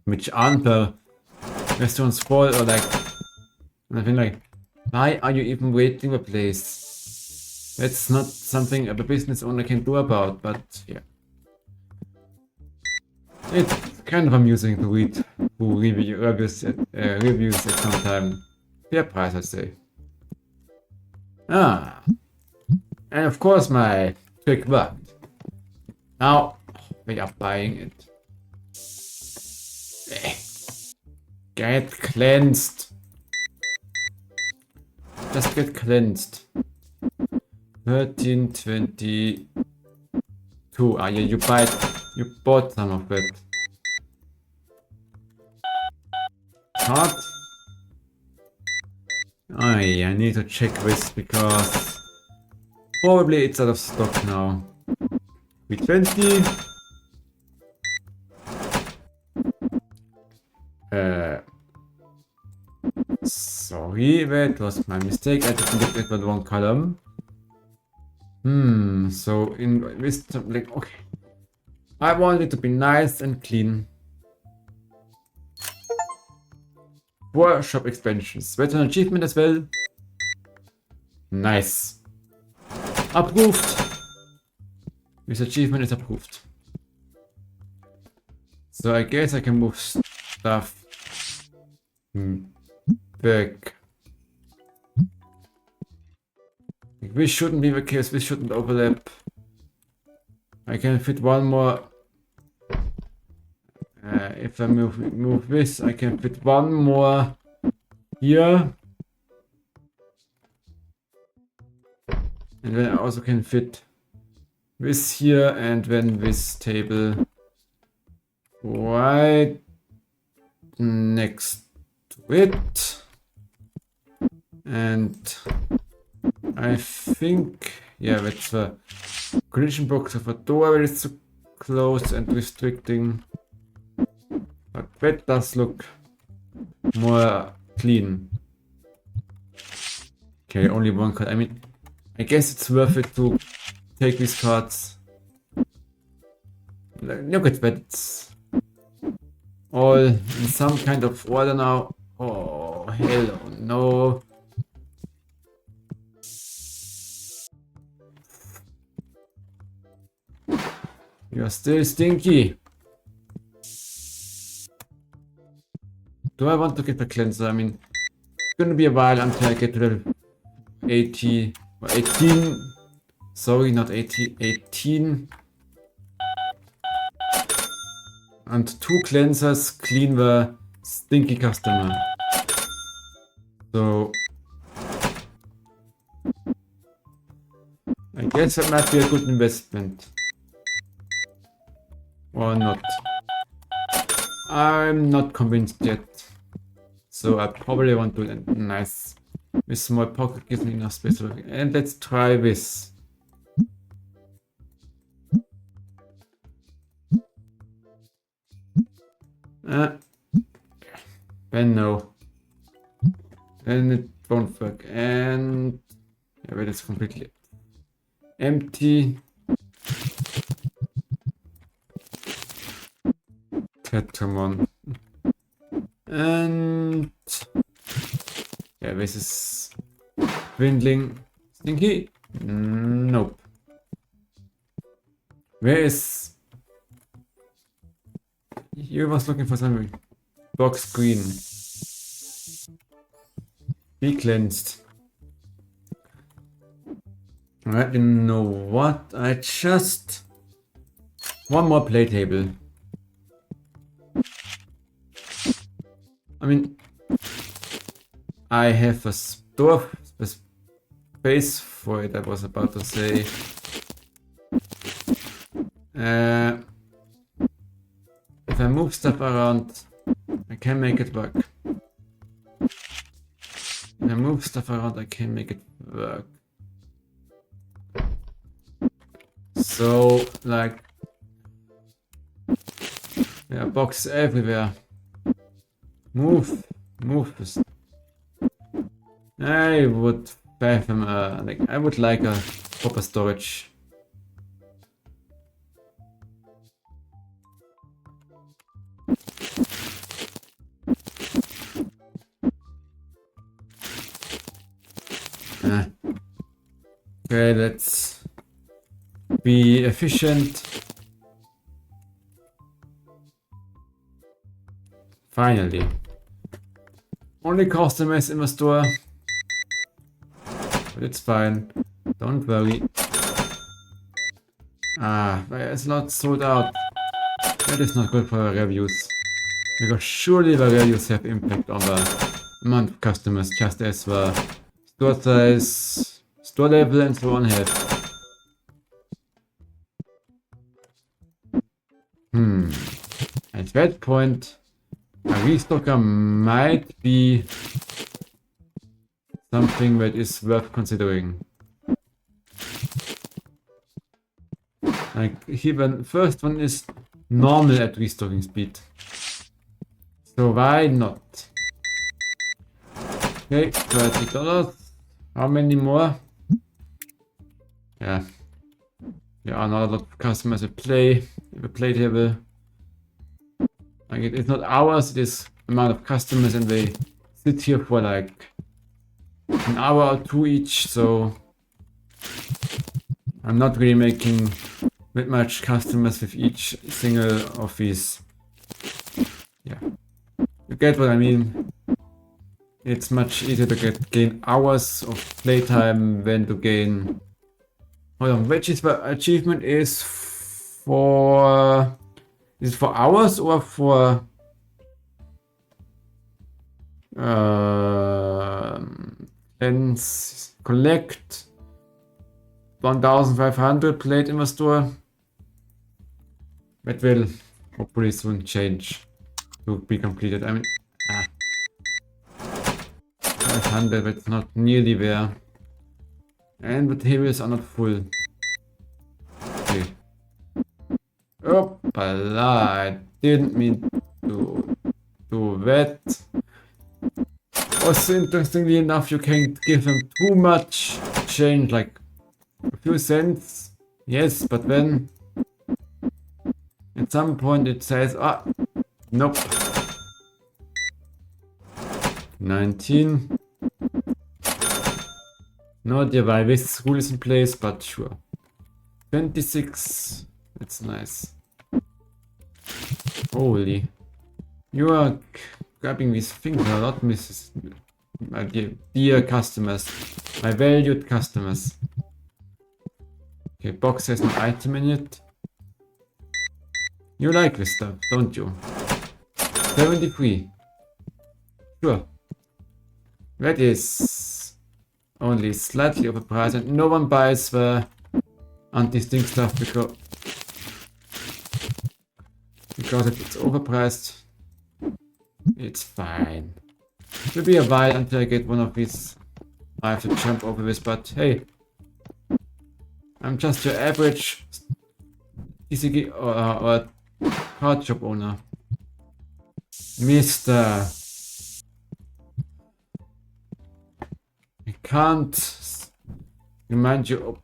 which aren't the restaurant's fault, or like, and I think like, why are you even rating the place? That's not something a business owner can do about, but yeah. It's kind of amusing to read reviews at some time. Fair price, I say. Ah, and of course my trick worked. Now we are buying it. Get cleansed. Just get cleansed. 1322. Ah, yeah, you bought some of it. Card. Oh yeah, I need to check this because probably it's out of stock now. B20. Sorry, that was my mistake. I didn't look at the wrong column. So in this, like, okay. I want it to be nice and clean. 4 shop expansions. That's an achievement as well. Nice. Approved. This achievement is approved. So I guess I can move stuff back. This shouldn't be the case, this shouldn't overlap. I can fit one more. If I move this, I can fit one more here. And then I also can fit this here, and then this table right next to it. And I think, yeah, that's the collision box of a door that is too close and restricting. But that does look more clean. Okay, only one card. I mean, I guess it's worth it to take these cards. Look at that, it's all in some kind of order now. Oh, hell no. You're still stinky. Do I want to get the cleanser? I mean, it's gonna be a while until I get to level 80 or 18. Sorry, not 80, 18. And 2 cleansers clean the stinky customer. So I guess that might be a good investment. Or not. I'm not convinced yet. So I probably want to do it nice. This small pocket gives me enough space. And let's try this. Then no. Then it won't work. And yeah, it is completely empty. Tetamon. And yeah, this is dwindling. Stinky? Nope. Where is... You was looking for something. Box green. Be cleansed. Alright, you know what? I just... One more play table. I mean... I have a store space for it, I was about to say. If I move stuff around, I can make it work. If I move stuff around, I can make it work. So, like, there are boxes everywhere. Move this. I would have him, I would like a proper storage. Okay, let's be efficient. Finally. Only customers in the store. But it's fine. Don't worry. It's not sold out. That is not good for the reviews. Because surely the reviews have impact on the amount of customers, just as the store size, store level and so on have. At that point, a restocker might be something that is worth considering. Like here, the first one is normal at restocking speed. So why not? Okay, $30. How many more? Yeah. There are not a lot of customers at play. The play table. Like it's not hours, it is amount of customers, and they sit here for like an hour or two each, so I'm not really making that much customers with each single of these. Yeah. You get what I mean? It's much easier to gain hours of playtime than to gain... Hold on, which is the achievement is for... Is it for hours or for... And collect 1500 played in the store. That will hopefully soon change to be completed. I mean, 500, that's not nearly there. And the tables are not full. Okay. Oopala, I didn't mean to do that. Also, interestingly enough, you can't give him too much change, like a few cents. Yes, but then at some point it says, ah, nope. 19. No idea why this rule is in place, but sure. 26. That's nice. Holy. You are grabbing these things a lot, my dear customers. My valued customers. Okay, box has an item in it. You like this stuff, don't you? 73. Sure. That is only slightly overpriced and no one buys the anti-stink stuff because if it's overpriced. It's fine. It will be a while until I get one of these. I have to jump over this, but hey. I'm just your average TCG or card shop owner. Mister. I can't remind you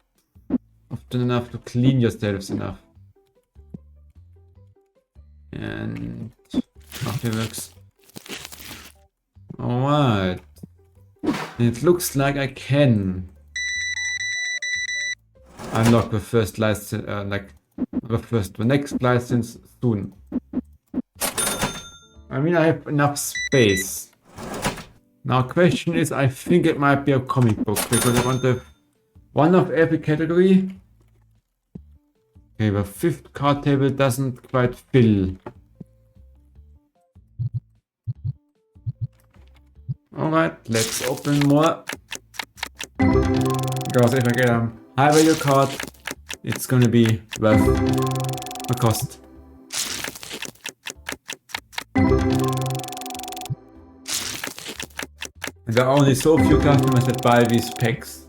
often enough to clean yourselves enough. And after works. Alright. It looks like I can unlock the first license, the next license soon. I mean, I have enough space. Now, question is, I think it might be a comic book because I want one of every category. Okay, the 5th card table doesn't quite fill. Alright, let's open more. Because if I get a high value card, it's gonna be worth the cost. And there are only so few customers that buy these packs.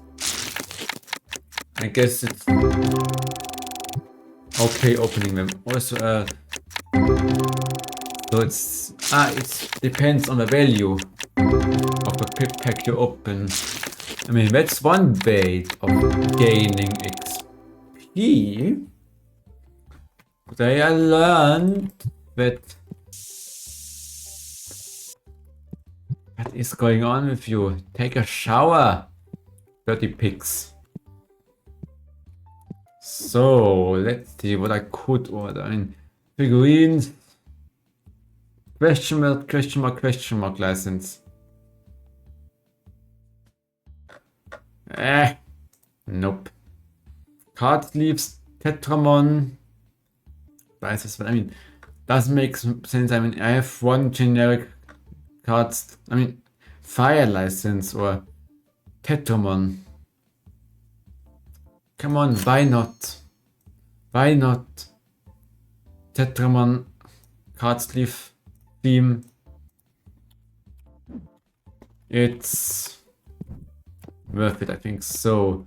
I guess it's okay opening them. Also, so it depends on the value of the pack you open. I mean, that's one way of gaining XP. Today I learned that. What is going on with you? Take a shower, dirty pigs. So, let's see what I could order. I mean, figurines. Question mark license. Nope. Card sleeves, Tetramon. I mean, doesn't make sense. I mean, I have one generic cards. I mean, fire license or Tetramon. Come on, why not? Why not? Tetramon card sleeve theme. It's worth it, I think. So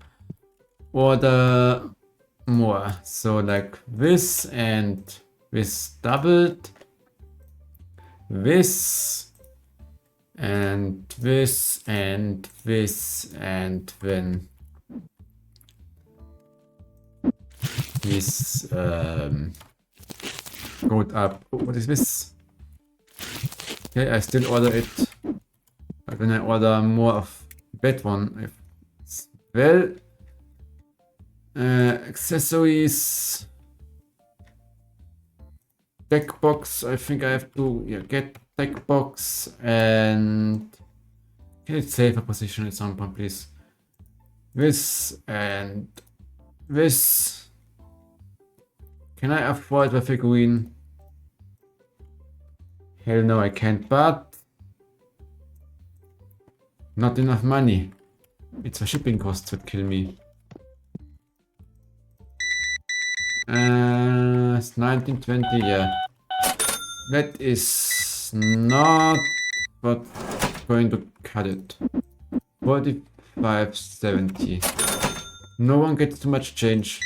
order more. So like this and this doubled. This and this and this and then this goes up. Oh, what is this? Okay, I still order it. But when I order more of that one, well, accessories, deck box. I think I have to get deck box and can it save a position at some point, please? This and this. Can I afford the figurine? Hell no, I can't, but not enough money. It's the shipping costs that kill me. It's 1920, yeah. That is not what's going to cut it. 45.70. No one gets too much change.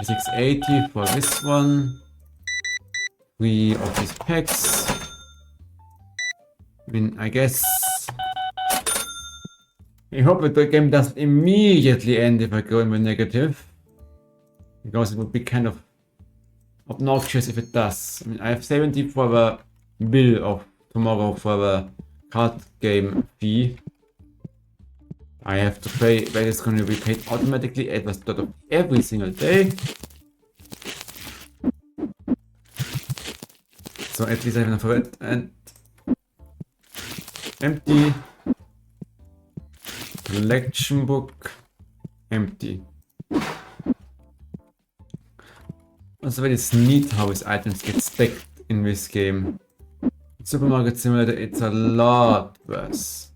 36.80 for this one. 3 of these packs. I mean, I guess... I hope that the game doesn't immediately end if I go in the negative. Because it would be kind of obnoxious if it does. I mean, I have 70 for the bill of tomorrow for the card game fee. I have to pay, that is going to be paid automatically at the start of every single day. So at least I have enough for it. And empty. Collection book. Empty. Also very neat how his items get stacked in this game. Supermarket Simulator, it's a lot worse.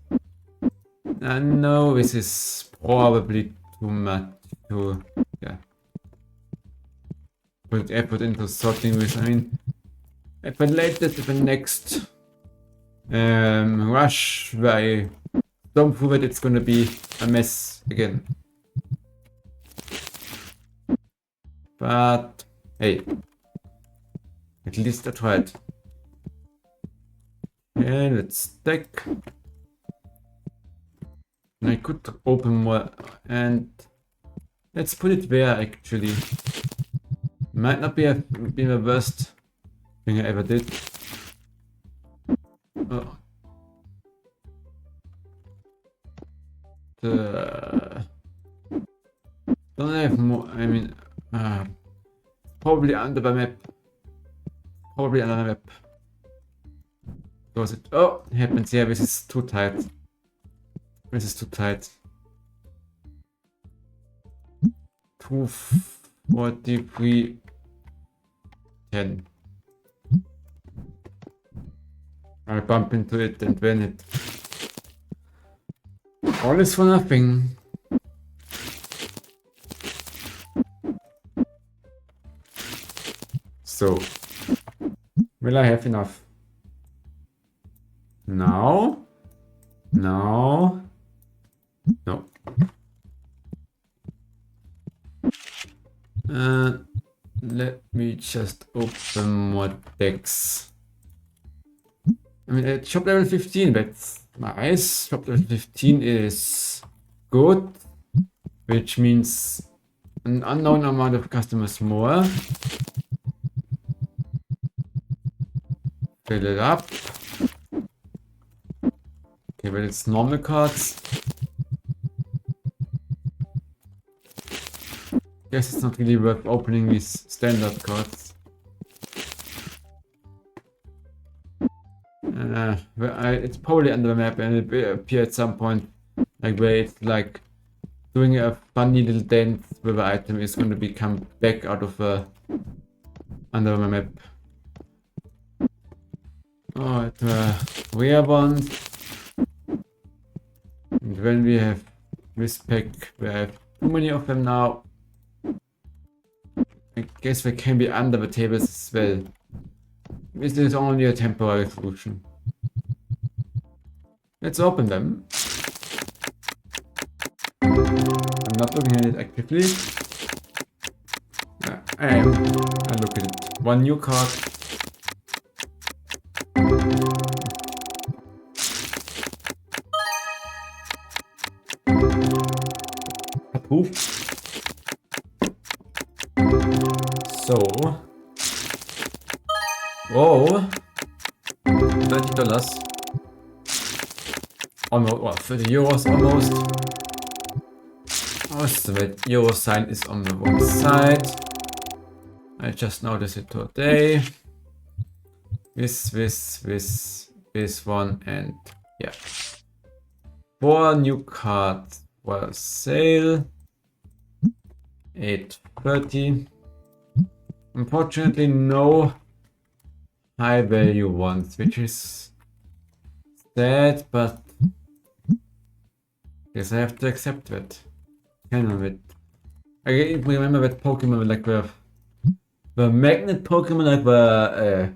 I know this is probably too much to put effort into sorting this. I mean, if I let it to the next rush where I don't prove it, it's gonna be a mess again. But hey, at least I tried. And let's stack. I could open more, and let's put it there actually. Might not be been the worst thing I ever did. Oh. Don't have more, I mean, probably under the map. Probably under the map. Was it? Oh, it happens. Yeah, this is too tight. This is too tight. 243 10. I bump into it and win it. All is for nothing. So, will I have enough? No. No. No. Let me just open more decks. I mean, at shop level 15, that's nice. Shop level 15 is good, which means an unknown amount of customers more. Fill it up. Okay, but it's normal cards. Guess it's not really worth opening these standard cards. It's probably under the map and it will appear at some point, like where it's like doing a funny little dance where the item is going to become back out of the under the map. Oh, it's rare ones. And when we have this pack, we have too many of them now. I guess they can be under the tables as well. This is only a temporary solution. Let's open them. I'm not looking at it actively. I am. I look at it. One new card. Approved. So. Whoa. $30. Almost, well, €30 almost. Oh, so the euro sign is on the wrong side. I just noticed it today. This one, and yeah. 4 new cards for sale. 830. Unfortunately, no high value ones, which is sad, but guess I have to accept that. Kind of it. I remember that Pokemon, like the magnet Pokemon, like the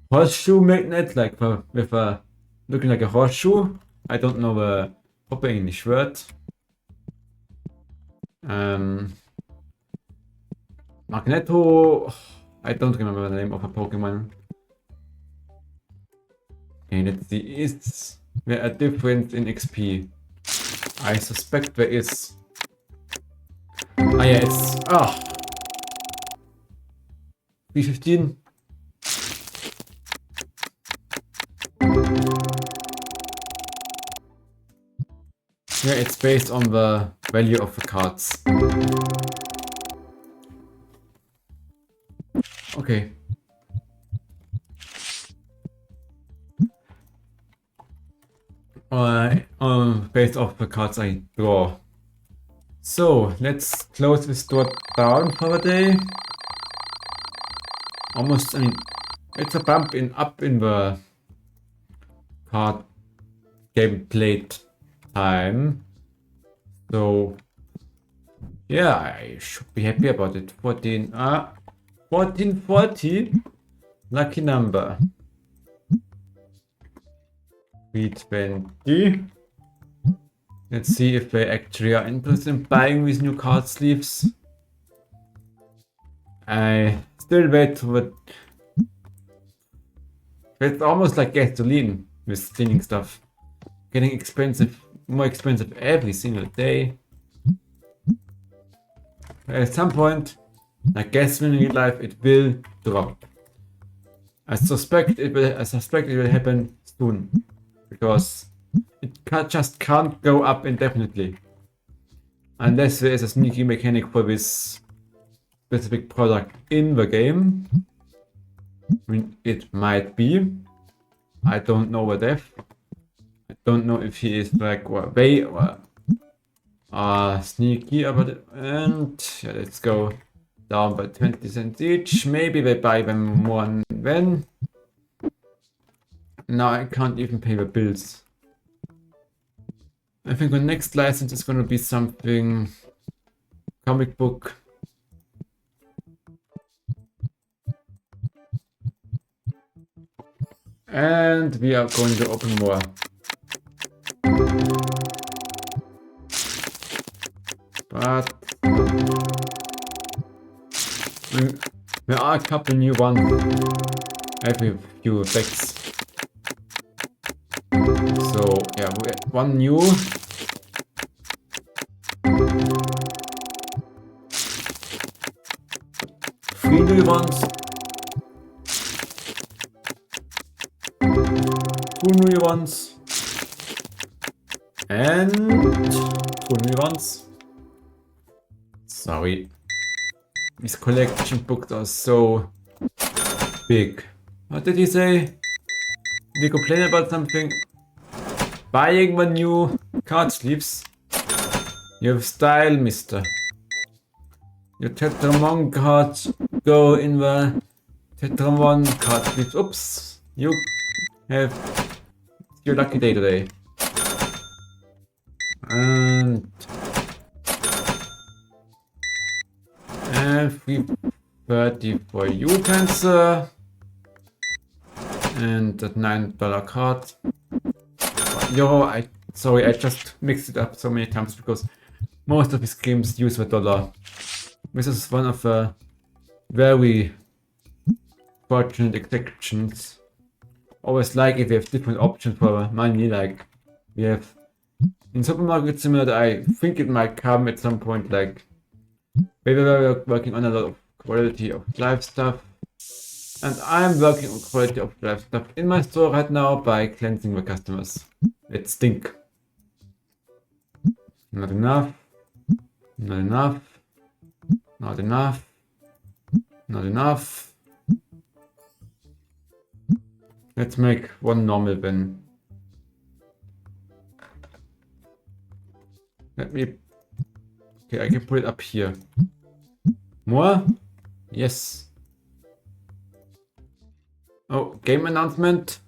horseshoe magnet, like with a looking like a horseshoe. I don't know the proper English word. Magneto. I don't remember the name of a Pokemon. Okay, let's see. Is there a difference in XP? I suspect there is. Ah, yeah, it's. 315. Yeah, it's based on the value of the cards. Okay. Based off the cards I draw. So, let's close this door down for the day. Almost, I mean, it's a bump up in the card gameplay time. So, yeah, I should be happy about it. 1440. Lucky number. 320. Let's see if they actually are interested in buying these new card sleeves. I still wait for it. It's almost like gasoline with cleaning stuff. Getting expensive, more expensive every single day. At some point, I guess in real life it will drop. I suspect it will happen soon. Because it just can't go up indefinitely. Unless there is a sneaky mechanic for this specific product in the game. I mean, it might be. I don't know what if. I don't know if he is like way or sneaky about it. And yeah, let's go down by 20 cents each. Maybe they buy them more than. Now I can't even pay the bills. I think the next license is gonna be something comic book. And we are going to open more. But there are a couple new ones every few packs. So yeah, one new. Three new ones. Two new ones. And two new ones. Sorry. These collection books are so big. What did he say? Did he complain about something? Buying the new card sleeves. You have style, mister. Your Tetramon cards go in the Tetramon card sleeves. Oops. You have your lucky day today. And 330 for you, Cancer. And that $9 card. Yo, sorry, I just mixed it up so many times because most of these games use the dollar. This is one of the very fortunate exceptions. Always like if we have different options for money, like we have in Supermarket Simulator. I think it might come at some point, like we were working on a lot of quality of life stuff. And I'm working on quality of life stuff in my store right now by cleansing the customers. It stink. Not enough. Not enough. Not enough. Not enough. Let's make one normal bin. Let me... Okay, I can put it up here. More? Yes. Oh, game announcement.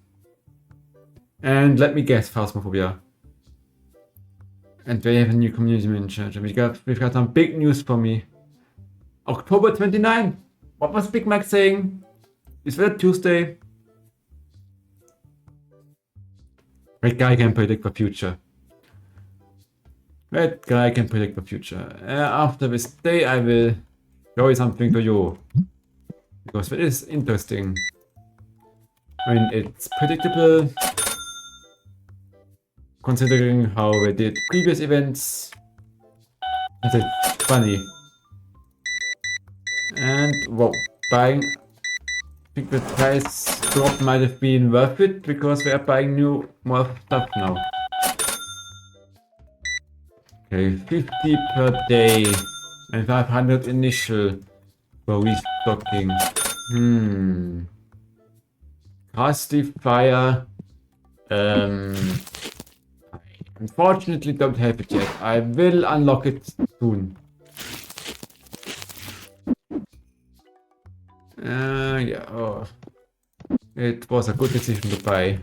And let me guess, Phasmophobia. And they have a new community manager. We've got some big news for me. October 29. What was Big Mac saying? Is that Tuesday? That guy can predict the future. That guy can predict the future. After this day, I will show you something to you. Because it is interesting. I mean, it's predictable, considering how we did previous events. And it's funny. And, whoa, buying... I think the price drop might have been worth it, because we are buying more stuff now. Okay, 50 per day, and 500 initial for restocking. Casty Fire. I unfortunately don't have it yet. I will unlock it soon. Yeah, oh. It was a good decision to buy.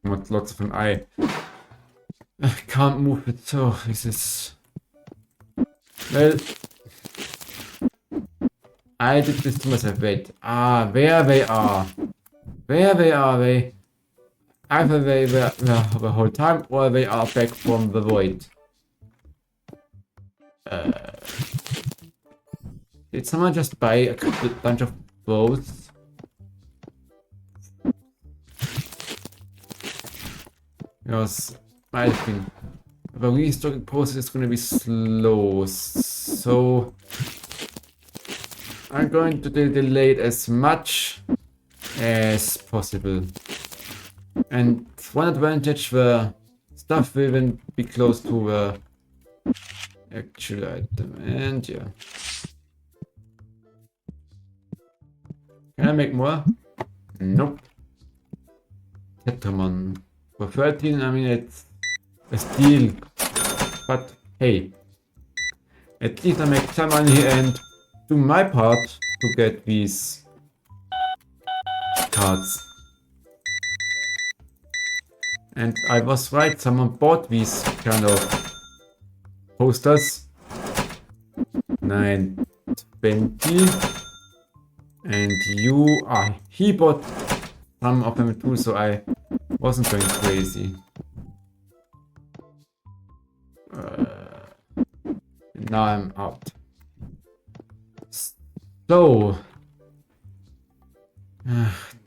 With lots of an eye. I can't move it, so this is... Well... I did this to myself. Wait. Where they are. Where they are they? Either they were the whole time, or they are back from the void. Did someone just buy a bunch of bows? Because I think the restocking process is going to be slow, so I'm going to delay it as much as possible. And one advantage, the stuff will even be close to the actual item. And yeah. Can I make more? Nope. Tetramon. For 13, I mean, it's a steal. But hey, at least I make some money and do my part to get these cards. And I was right, someone bought these kind of posters. 920. And he bought some of them too, so I wasn't going crazy. Now I'm out. So,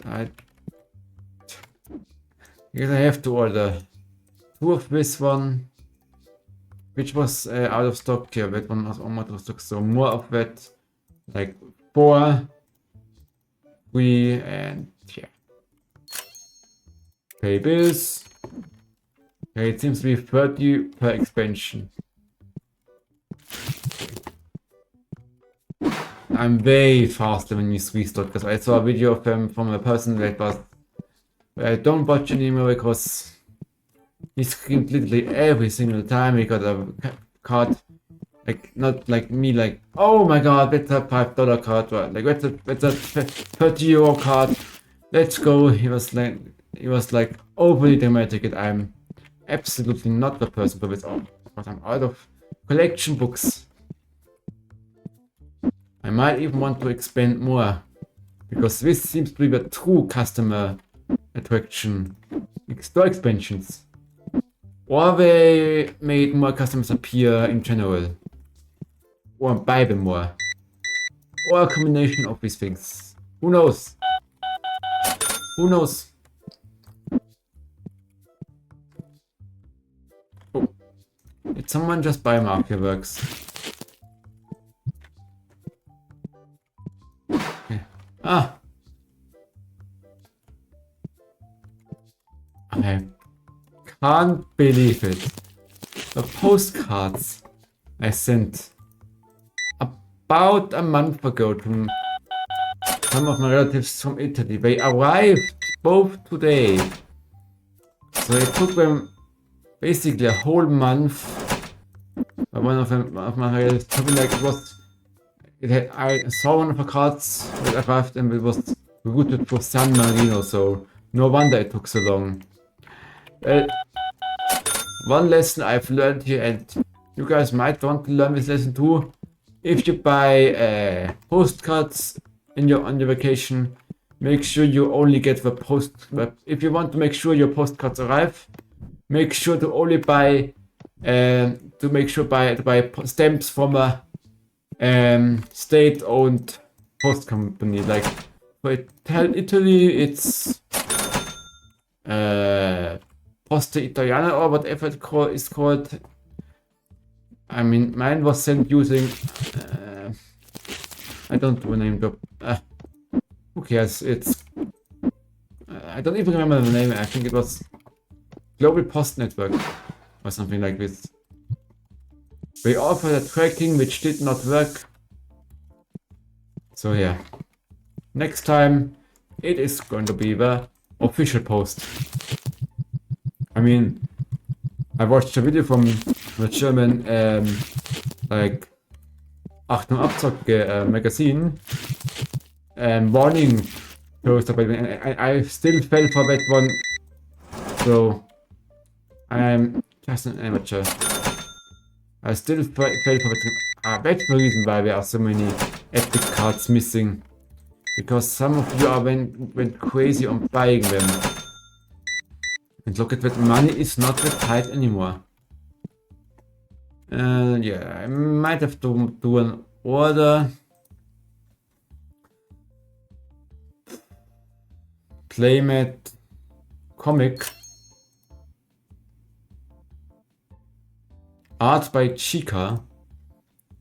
I guess I have to order 2 of this one, which was out of stock. Yeah, that one was almost out of stock, so more of that, like 4, 3, and yeah. Pay bills. Okay, it seems to be 30 per expansion. I'm way faster when you restock, because I saw a video of them from a person that was... I don't watch anymore because he screamed literally every single time he got a card. Like, not like me, like, oh my god, that's a $5 card, or like, that's a 30 euro card, let's go. He was like overly dramatic, and I'm absolutely not the person for this, but I'm out of collection books. I might even want to expand more, because this seems to be the true customer attraction. Store expansions. Or they made more customers appear in general. Or buy them more. Or a combination of these things. Who knows? Who knows? Oh. Did someone just buy Markerworks? Okay. Ah! I can't believe it. The postcards I sent about a month ago to some of my relatives from Italy. They arrived both today. So it took them basically a whole month. One of my relatives told me, like, I saw one of the cards that arrived and it was routed for San Marino, so no wonder it took so long. Well, one lesson I've learned here, and you guys might want to learn this lesson too. If you buy postcards on your vacation, make sure you only get the if you want to make sure your postcards arrive, make sure to only buy buy stamps from a state-owned post company. Like, For Italy, it's Poste Italiana or whatever is called. I mean, mine was sent using. I don't know the name. Who cares? It's. I don't even remember the name. I think it was Global Post Network or something like this. We offered a tracking which did not work. So yeah. Next time it is going to be the official post. I mean, I watched a video from the German like Achtung Abzocke magazine warning poster, but I still fell for that one. So I'm just an amateur. I still fell for that. That's the reason why there are so many epic cards missing. Because some of you went crazy on buying them. And look at that, money is not that tight anymore. Yeah, I might have to do an order. Playmat comic. Art by Chica.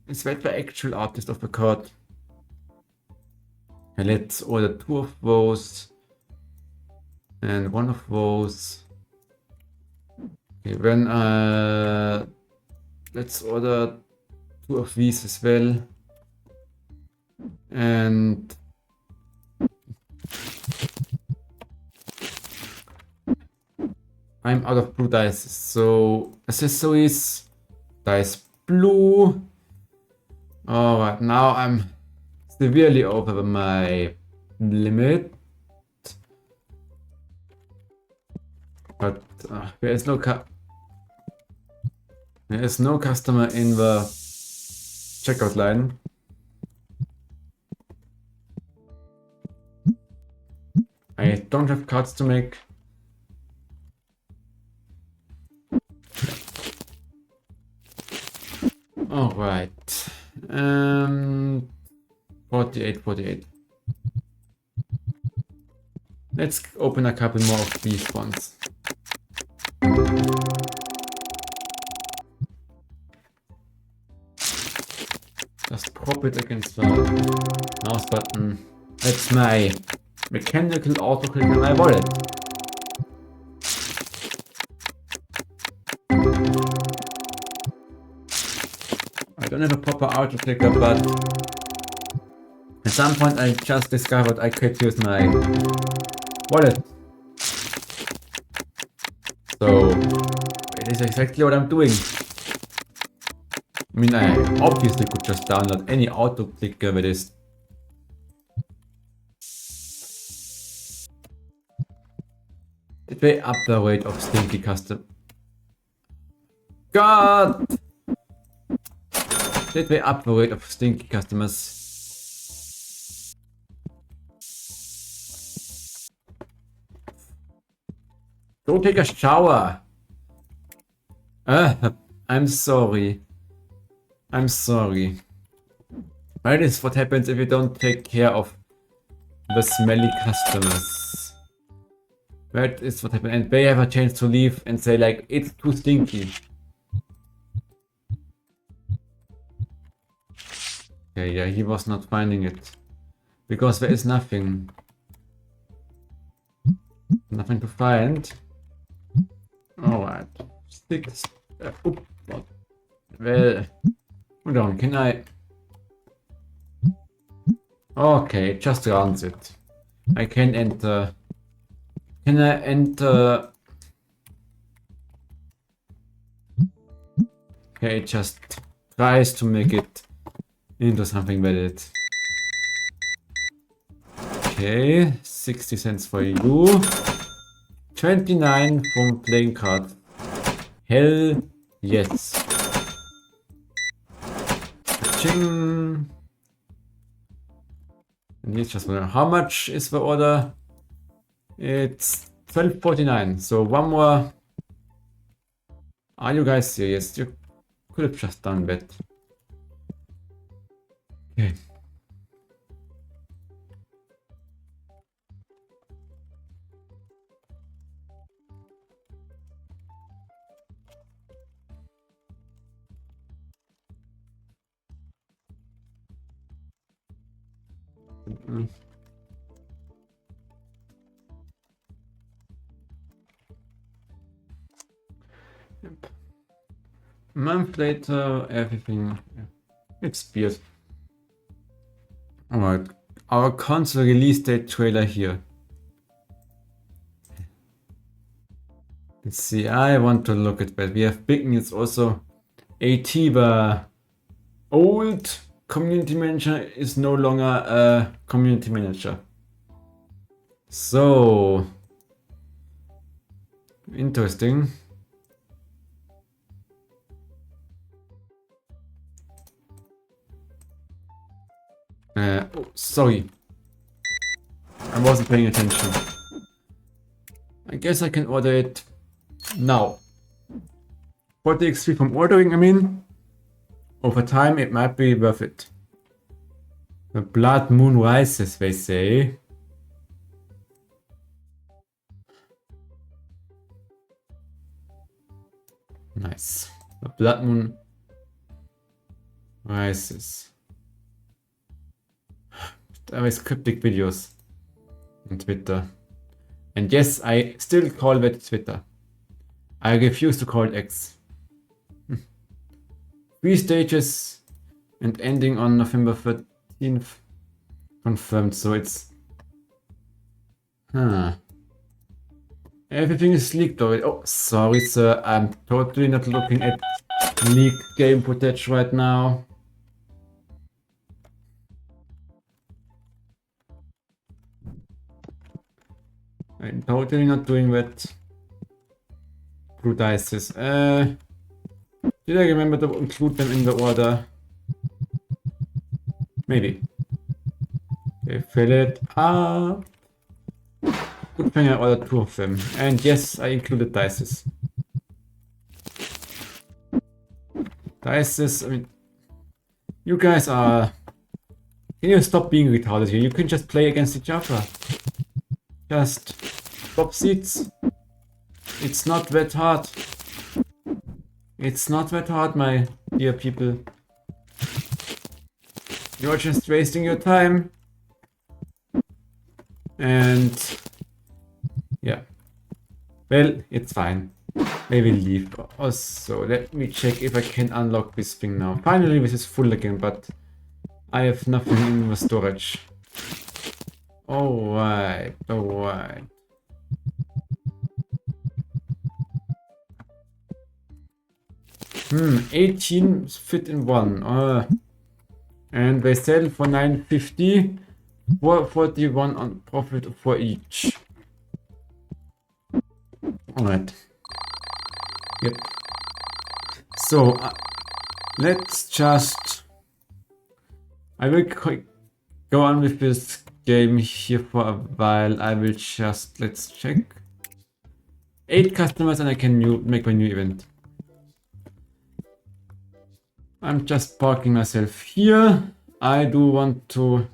Is that the actual artist of the card? Let's order 2 of those and 1 of those. Okay, then let's order 2 of these as well. And I'm out of blue dice, so accessories, dice blue. Alright, now I'm severely over my limit, but there is no customer in the checkout line. I don't have cards to make. All right. 48. Let's open a couple more of these ones. Just prop it against the mouse button. That's my mechanical autoclick in my wallet. I don't have a proper autoclicker, but at some point I just discovered I could use my wallet. So it is exactly what I'm doing. I mean, I obviously could just download any autoclicker that is way up the rate of stinky custom. God! That way up the rate of stinky customers. Go take a shower. I'm sorry. I'm sorry. That is what happens if you don't take care of the smelly customers. That is what happens. And they have a chance to leave and say like, it's too stinky. Okay, yeah, he was not finding it. Because there is nothing. Nothing to find. Alright. 6. Well, hold on, can I? Okay, it just rounds it. I can enter. Can I enter? Okay, it just tries to make it into something valid. Okay, 60 cents for you. 29 from playing card. Hell yes. Ching. And here's just one. How much is the order? It's 12.49. So one more. Are you guys serious? You could have just done that. Okay. Yep. A month later, everything expired. Alright, our console release date trailer here. Let's see, I want to look at that. We have big news also. Atiba, old community manager, is no longer a community manager. So, interesting. Oh, sorry. I wasn't paying attention. I guess I can order it now. 40 XP from ordering, I mean. Over time, it might be worth it. The blood moon rises, they say. Nice. The blood moon rises. Always cryptic videos on Twitter. And yes, I still call that Twitter. I refuse to call it X. 3 stages and ending on November 13th. Confirmed, so it's... Everything is leaked already. Oh, sorry sir, I'm totally not looking at leaked game footage right now. I'm totally not doing that. Blue dices. Did I remember to include them in the order? Maybe. Okay, fill it up. Good thing I ordered 2 of them. And yes, I included dices. Dices, I mean... You guys are... Can you stop being retarded here? You can just play against each other. Just... swap seats. It's not that hard. It's not that hard, my dear people. You're just wasting your time. And... yeah. Well, it's fine. I will leave. Also, let me check if I can unlock this thing now. Finally, this is full again, but I have nothing in the storage. Alright, alright. 18 fit in one. And they sell for 950. 441 on profit for each. Alright. Yep. So, let's just... I will go on with this game here for a while. I will just... let's check. 8 customers and I can make my new event. I'm just parking myself here. I do want to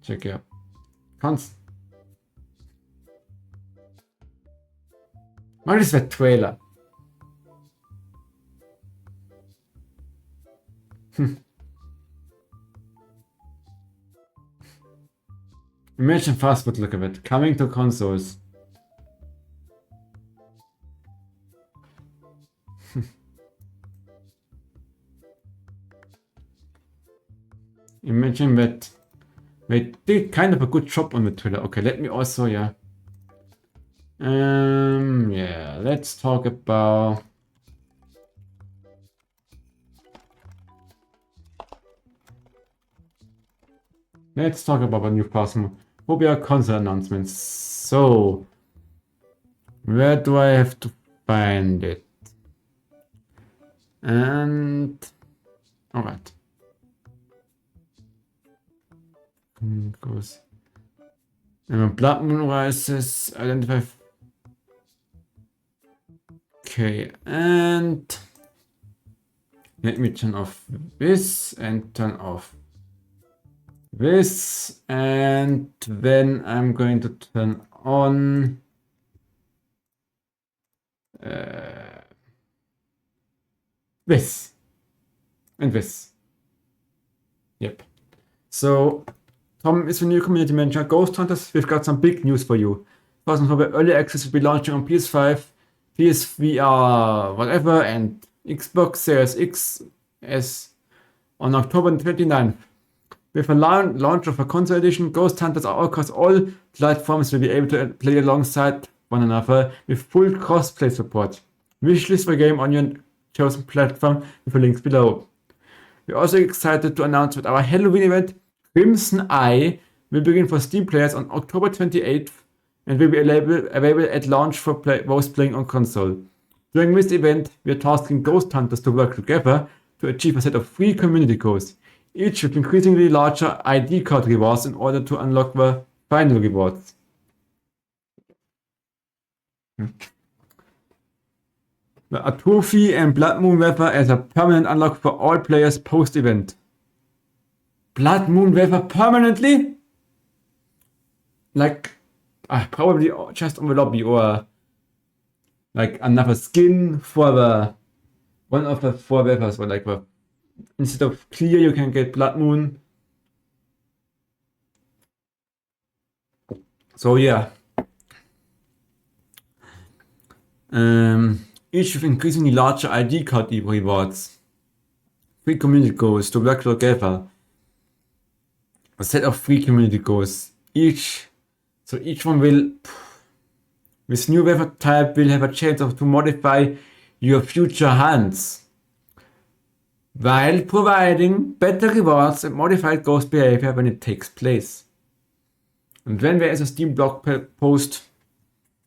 check out. What is that trailer? Imagine fast food, look at it. Coming to consoles. Imagine that they did kind of a good job on the trailer. Okay, let me also, yeah. Yeah, let's talk about... Let's talk about a new Phasmophobia console announcements. So, where do I have to find it? And... alright. Goes. Blood moon rises, identify. Okay, and let me turn off this and turn off this, and then I'm going to turn on this and this. Yep. So Tom is a new community manager. Ghost Hunters, we've got some big news for you. Phasmophobia Early Access will be launching on PS5, PSVR, whatever, and Xbox Series X S on October 29th. With a launch of a console edition, Ghost Hunters are across all platforms will be able to play alongside one another with full cross-play support. Wishlist the game on your chosen platform with the links below. We're also excited to announce that our Halloween event, Crimson Eye, will begin for Steam players on October 28th and will be available at launch for those playing on console. During this event, we are tasking Ghost Hunters to work together to achieve a set of 3 community goals, each with increasingly larger ID card rewards in order to unlock the final rewards. A trophy and Blood Moon Weather as a permanent unlock for all players post-event. Blood Moon Weather permanently? Like, probably just on the lobby, or like another skin for the one of the 4 weathers, or like the instead of clear you can get Blood Moon. So yeah. Each with increasingly larger ID card rewards. 3 community goals to work together. A set of 3 community goals. Each one will, with new weather type, will have a chance to modify your future hands, while providing better rewards and modified ghost behavior when it takes place. And then there is a Steam blog post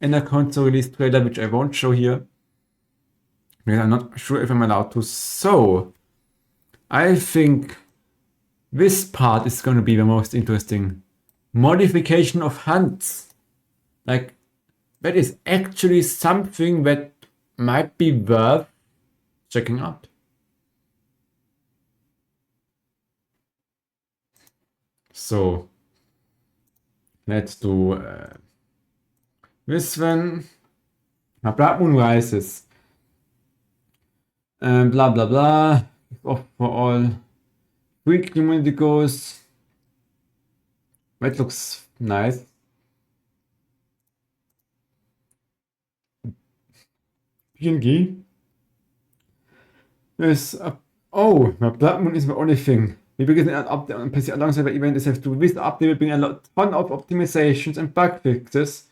and a console release trailer, which I won't show here, because I'm not sure if I'm allowed to. So, I think this part is going to be the most interesting. Modification of hands. Like, that is actually something that might be worth checking out. So, let's do this one. Blood Moon Rises. Blah blah blah. Off for all. 3 community goals. That looks nice. PNG. There's a, oh, Blood Moon is the only thing. We begin an update on PC alongside the event is have to this update will bring a ton of optimizations and bug fixes,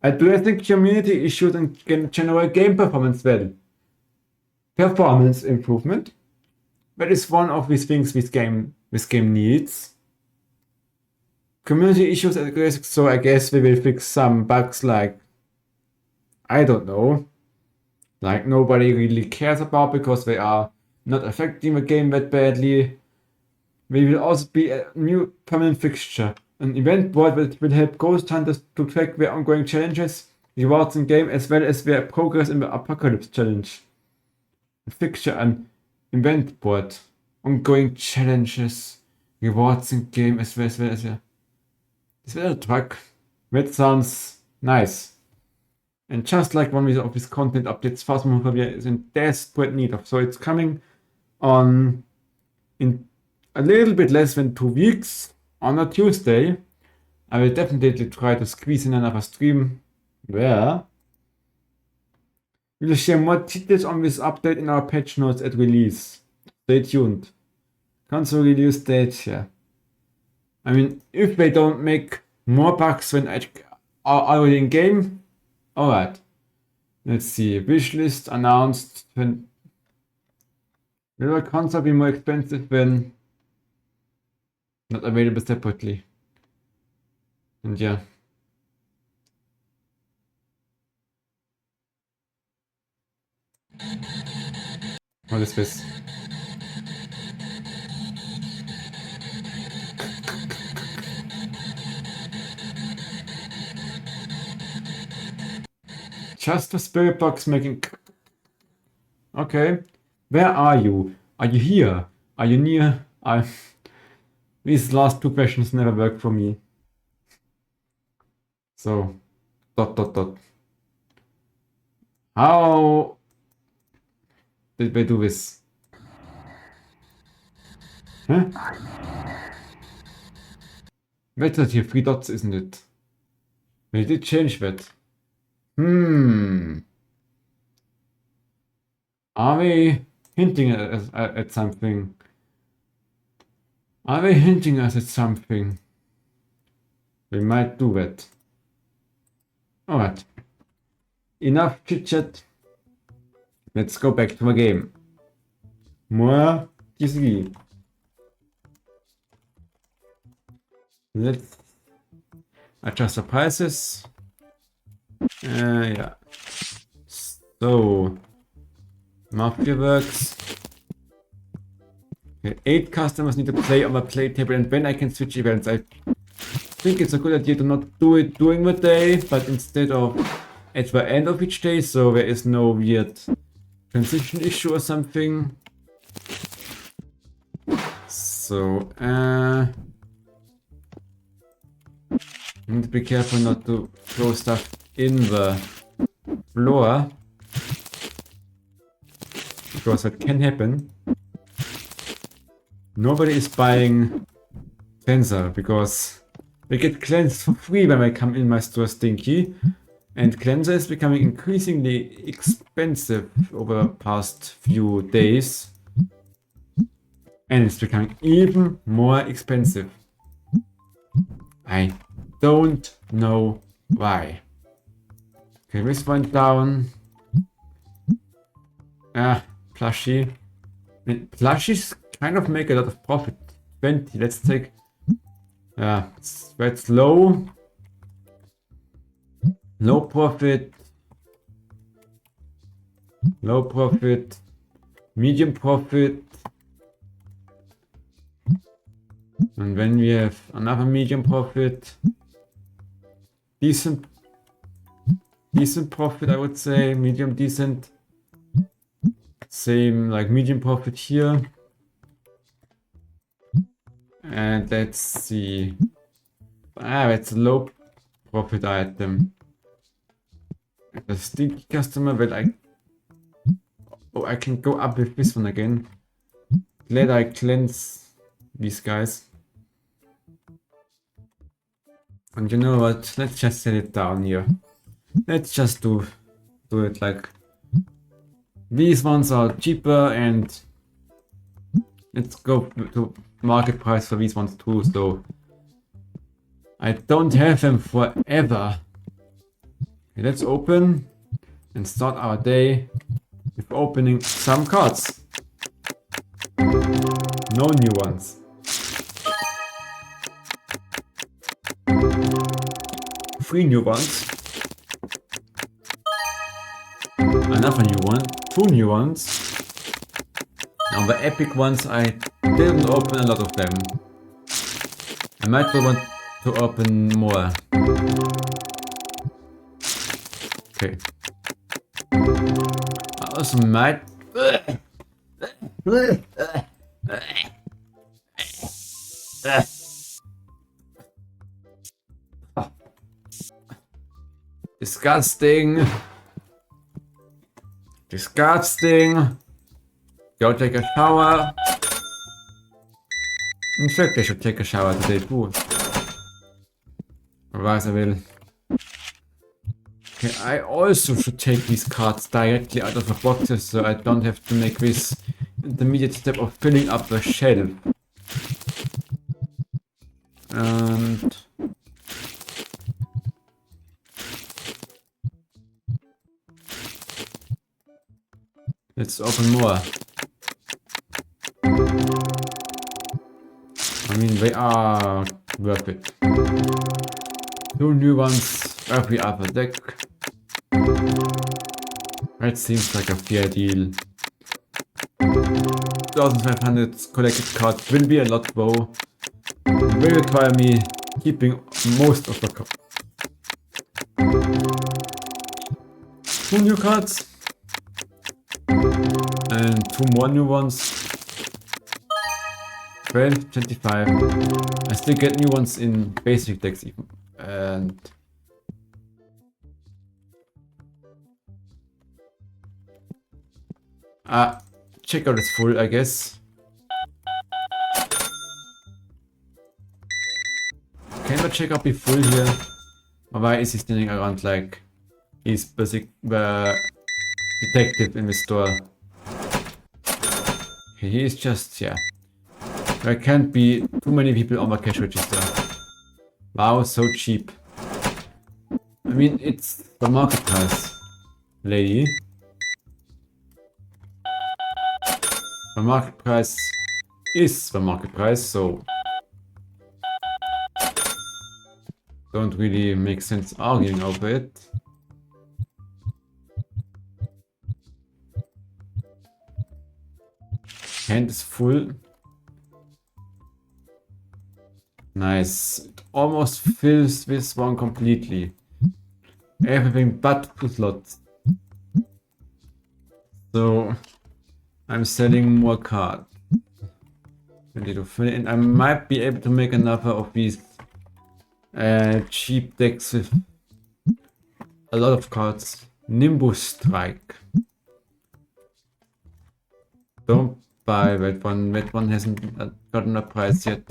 addressing community issues and general game performance well. Performance improvement. That is one of these things this game needs. Community issues, so I guess we will fix some bugs like, I don't know, like nobody really cares about because they are not affecting the game that badly. There will also be a new permanent fixture, an event board that will help Ghost Hunters to track their ongoing challenges, rewards in game, as well as their progress in the Apocalypse Challenge. A fixture, an event board, ongoing challenges, rewards in game, as well as their. This little truck. That sounds nice. And just like one of his content updates, Phasmophobia is in desperate need of. So it's coming on in a little bit less than 2 weeks on a Tuesday. I will definitely try to squeeze in another stream where we will share more details on this update in our patch notes at release. Stay tuned. Console release date, yeah. I mean, if they don't make more bugs when are already in game, alright. Let's see. Wishlist announced when will a console be more expensive when not available separately? And yeah. What is this? Just the spirit box making. Okay. Where are you? Are you here? Are you near? These last 2 questions never work for me. So, ... How did they do this? Huh? That's here 3 dots, isn't it? We did change that. Are we hinting at something? Are they hinting us at something? We might do that. Alright. Enough chit chat. Let's go back to the game. More TCG. Let's adjust the prices. Yeah. So, Mafia works. Okay, 8 customers need to play on the play table, and when I can switch events. I think it's a good idea to not do it during the day, but instead of at the end of each day, so there is no weird transition issue or something. So, you need to be careful not to throw stuff in the floor, because that can happen. Nobody is buying cleanser because they get cleansed for free when they come in my store, Stinky. And cleanser is becoming increasingly expensive over the past few days. And it's becoming even more expensive. I don't know why. Okay, this went down. Plushie. And plushies kind of make a lot of profit. 20, let's take... that's low. Low profit. Low profit. Medium profit. And then we have another medium profit. Decent profit, I would say. Medium decent. Same like medium profit here. And let's see. That's a low profit item. The stinky customer, well, I can go up with this one again. Glad I cleanse these guys. And you know what? Let's just set it down here. Let's just do it like these ones are cheaper, and let's go to market price for these ones too. So I don't have them forever. Okay, let's open and start our day with opening some cards. No new ones. Three new ones. Another new one. Two new ones. Now the epic ones, I didn't open a lot of them. I might want to open more. Okay. I also might... Disgusting. Disgusting. Go take a shower. In fact, I should take a shower today too. Otherwise I will. Okay, I also should take these cards directly out of the boxes, so I don't have to make this intermediate step of filling up the shelf. And let's open more. I mean, they are worth it. Two new ones every other deck. That seems like a fair deal. 1500 collected cards will be a lot though. It will require me keeping most of the cards. Two new cards. And two more new ones. 12, 25. I still get new ones in basic decks even. And checkout is full, I guess. Can the checkout be full here? Or why is he standing around like he's basic the detective in the store? Okay, he is just, yeah. There can't be too many people on the cash register. Wow, so cheap. I mean, it's the market price, lady. The market price is the market price, so don't really make sense arguing over it. Hand is full. Nice. It almost fills this one completely. Everything but two slots. So I'm selling more cards. Ready to fill in. I might be able to make another of these cheap decks with a lot of cards. Nimbus Strike. Don't buy that one. That one hasn't gotten a price yet.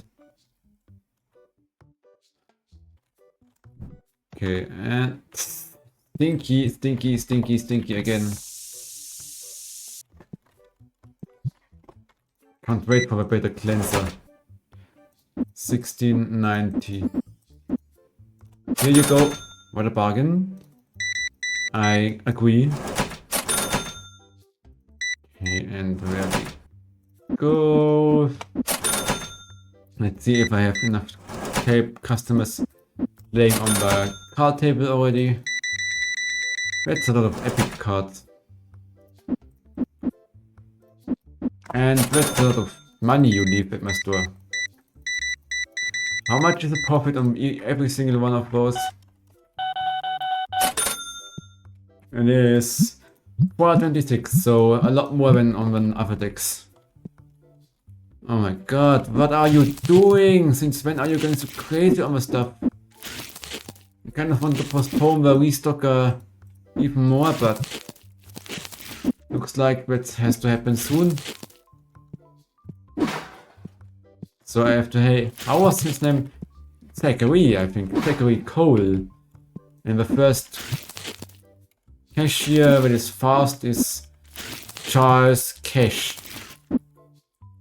Okay, and stinky, stinky, stinky, stinky again. Can't wait for a better cleanser. 1690. Here you go. What a bargain. I agree. Okay, and where we go. Let's see if I have enough customers laying on the card table already. That's a lot of epic cards. And that's a lot of money you leave at my store. How much is the profit on every single one of those? It is 426, so a lot more than on other decks. Oh my god, what are you doing? Since when are you going so crazy on the stuff? I kind of want to postpone the restocker even more, but looks like that has to happen soon. So I have to, hey, how was his name? Zachary, I think. Zachary Cole. And the first cashier that is fast is Charles Cash.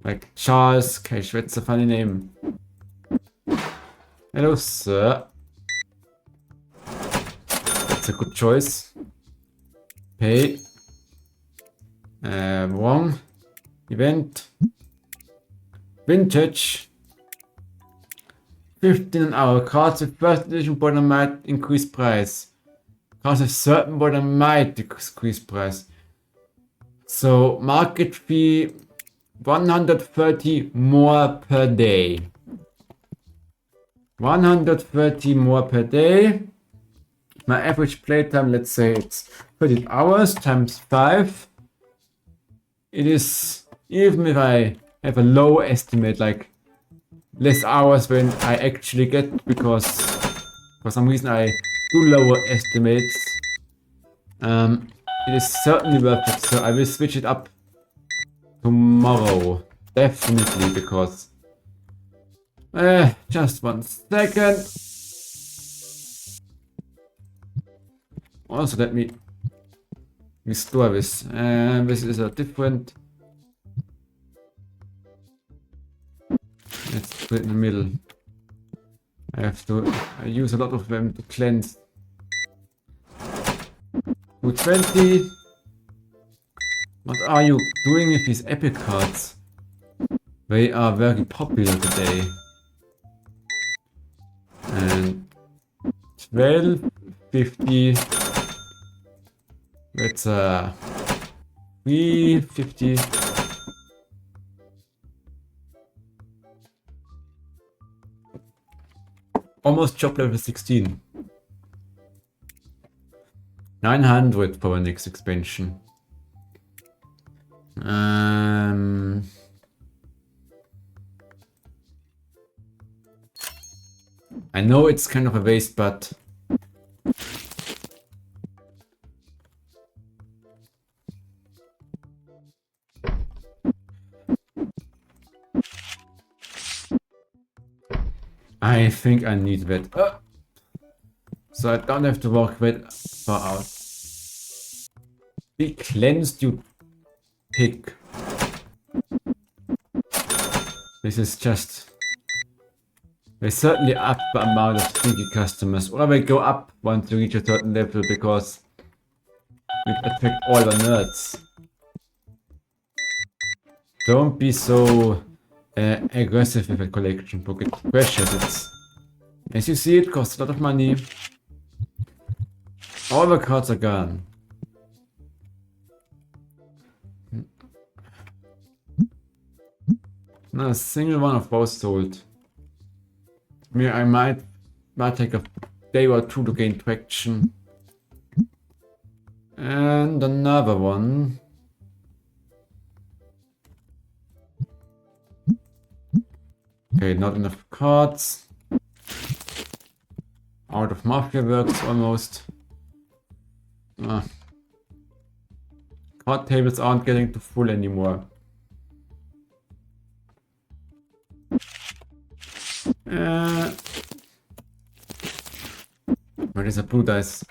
Like Charles Cash, that's a funny name. Hello, sir. That's a good choice. Pay. Wrong. Event. Vintage. 15 an hour. Cards with first edition border might increase price. Cards with certain border might decrease price. So market fee 130 more per day. 130 more per day. My average playtime, let's say it's 30 hours times 5. It is, even if I have a low estimate, like less hours than I actually get, because for some reason I do lower estimates, it is certainly worth it. So I will switch it up tomorrow, definitely, because just 1 second. Also let me restore this. This is a different. Let's put it in the middle. I use a lot of them to cleanse. 220. What are you doing with these epic cards? They are very popular today. And 1250. That's 350. Almost job level 16. 900 for our next expansion. I know it's kind of a waste, but I think I need that. So I don't have to walk that far out. Be cleansed, you pig. This is just... They certainly up the amount of stinky customers. Or they go up once you reach a certain level because it affects all the nerds. Don't be so aggressive with a collection book. It's precious. It's, as you see, it costs a lot of money. All the cards are gone. Not a single one of those sold. I might take a day or two to gain traction. And another one. Okay, not enough cards. Out of Mafia works almost. Card tables aren't getting too full anymore. Where is a blue dice?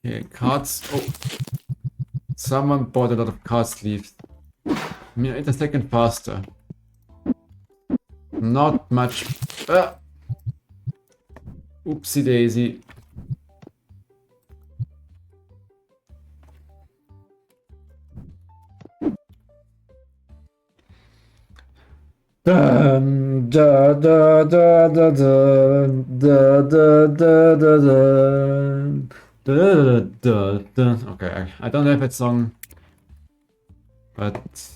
Okay, cards. Oh, someone bought a lot of card sleeves. It's a second faster. Not much. Oopsie daisy. Dun, da, da, da, da, da, da, da, da, da, da, da, da. Okay, I don't have that song, but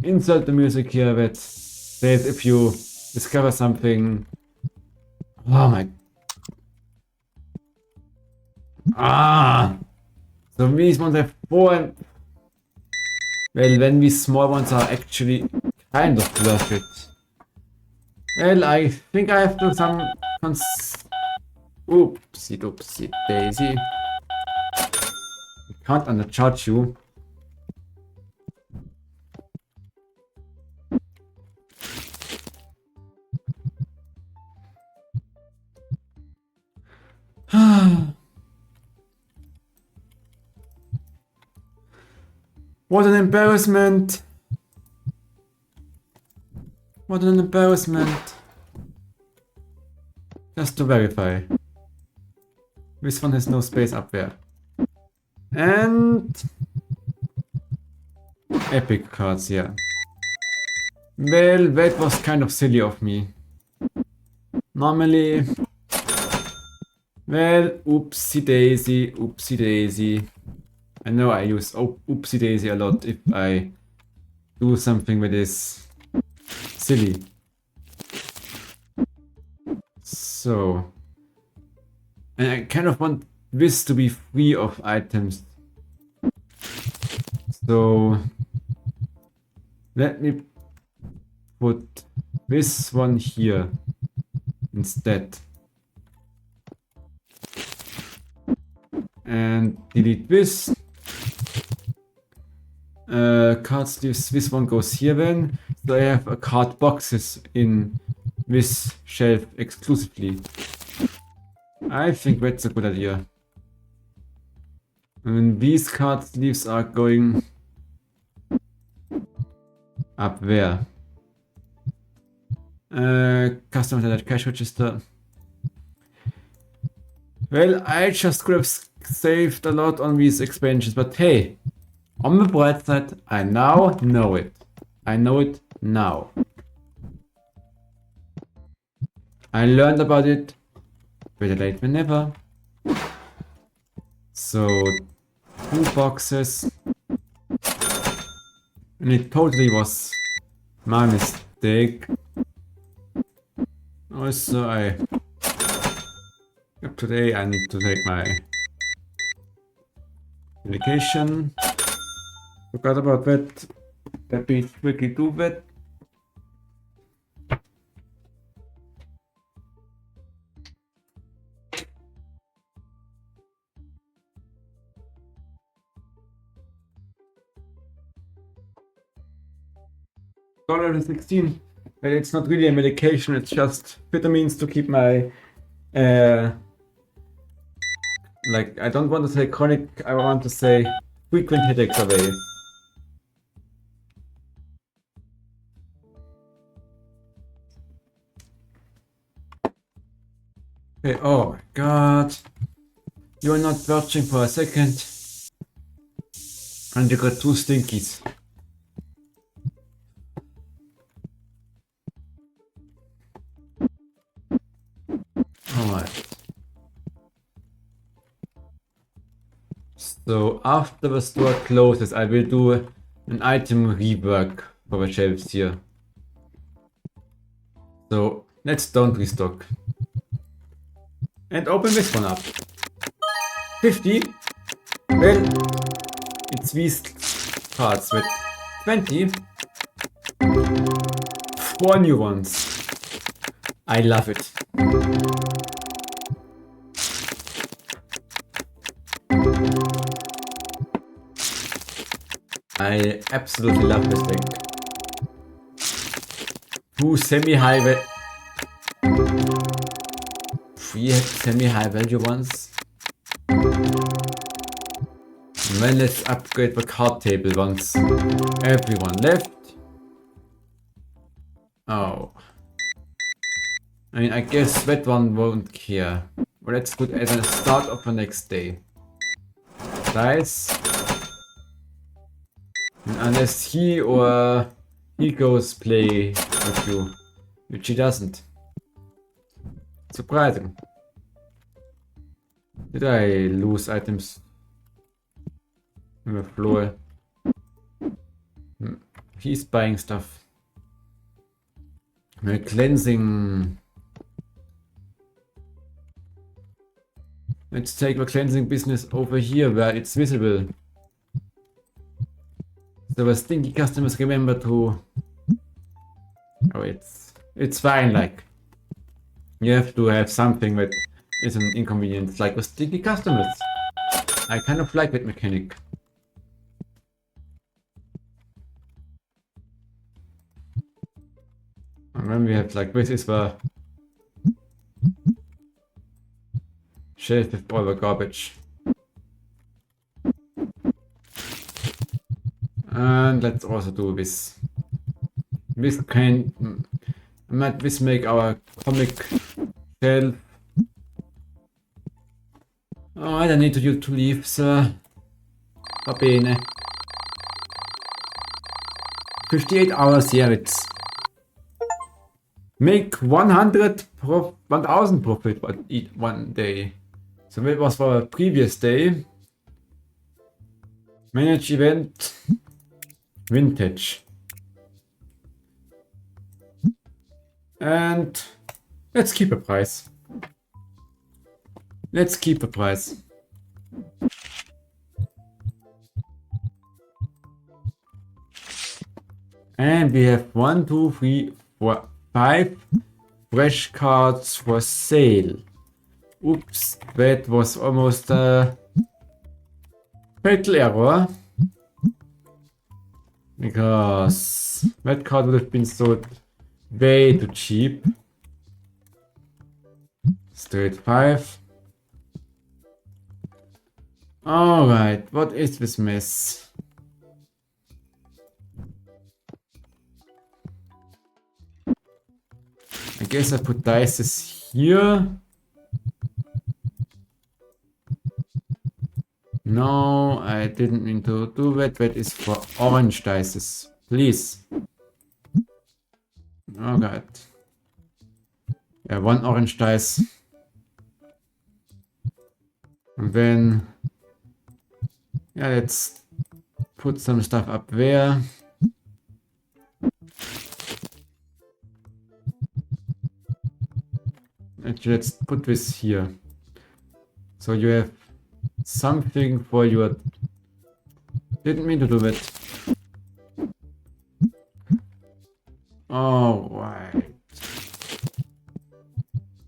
insert the music here that says if you discover something. Oh my. So these ones have 4 and... Well, then these small ones are actually kind of worth it. Well, I think I have to do some oopsie doopsie daisy. I can't undercharge you. What an embarrassment! What an embarrassment! Just to verify. This one has no space up there. And... epic cards, yeah. Well, that was kind of silly of me. Normally... Well, oopsie daisy, oopsie daisy. I know I use oopsie daisy a lot if I do something that is silly. So, and I kind of want this to be free of items. So, let me put this one here instead. And delete this. Card sleeves, this one goes here then. So I have a card boxes in this shelf exclusively. I think that's a good idea. And these card sleeves are going up there. Customer cash register. Well, I just could have saved a lot on these expansions, but hey, on the bright side, I now know it. I know it now. I learned about it. Better late than never. So, 2 boxes. And it totally was my mistake. Also, today I need to take my medication. Forgot about that. Let me quickly do that. $16. Well, it's not really a medication, it's just vitamins to keep my like, I don't want to say chronic, I want to say frequent headaches away. Okay, oh my god. You're not watching for a second. And you got 2 stinkies. Alright. So after the store closes, I will do an item rework for the shelves here. So let's don't restock. And open this one up. 50? Well, it's these cards with 20. 4 new ones. I love it. I absolutely love this deck. 2 semi-high 3 semi-high value ones. And then let's upgrade the card table once everyone left. Oh. I mean, I guess that one won't care. But let's put it as a start of the next day. Dice. And unless he or he goes play with you, which he doesn't. Surprising. Did I lose items on the floor? He's buying stuff. We're cleansing. Let's take the cleansing business over here where it's visible. So the stinky customers remember to... Oh, it's fine, like... You have to have something that is an inconvenience, like the stinky customers. I kind of like that mechanic. And then we have like, this is the shelf with all the garbage. And let's also do this. This can... Might this make our comic shelf? Oh, I don't need you to leave, sir. Va bene. 58 hours, yeah, it's... Make 1000 profit one day. So that was for a previous day. Manage event. Vintage. And let's keep a price. Let's keep the price. And we have 1, 2, 3, 4, 5 fresh cards for sale. Oops, that was almost a fatal error. Because that card would have been sold way too cheap. Straight 5. Alright, what is this mess? I guess I put dices here. No, I didn't mean to do that. That is for orange dices. Please. Alright. Yeah, 1 orange dice. And then... Yeah, let's put some stuff up there. Actually, let's put this here. So you have something for your... Didn't mean to do that. Alright.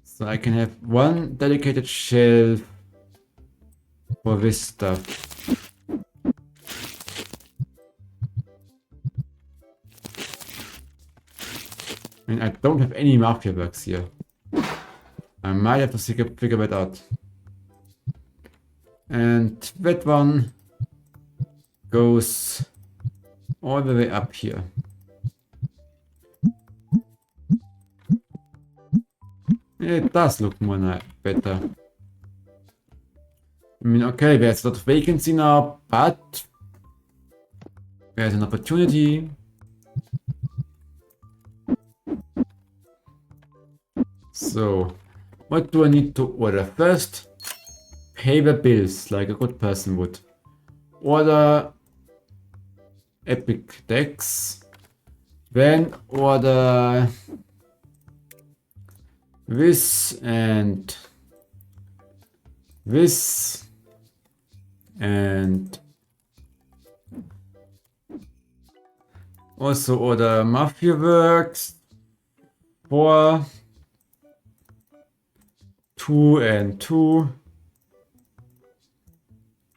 So I can have 1 dedicated shelf for this stuff. I mean, I don't have any mafia works here. I might have to figure that out. And that one goes all the way up here. It does look more better. I mean, okay, there's a lot of vacancy now, but there's an opportunity. So, what do I need to order? First, pay the bills like a good person would. Order epic decks. Then order this and this and also order Mafia Works for 2 and 2.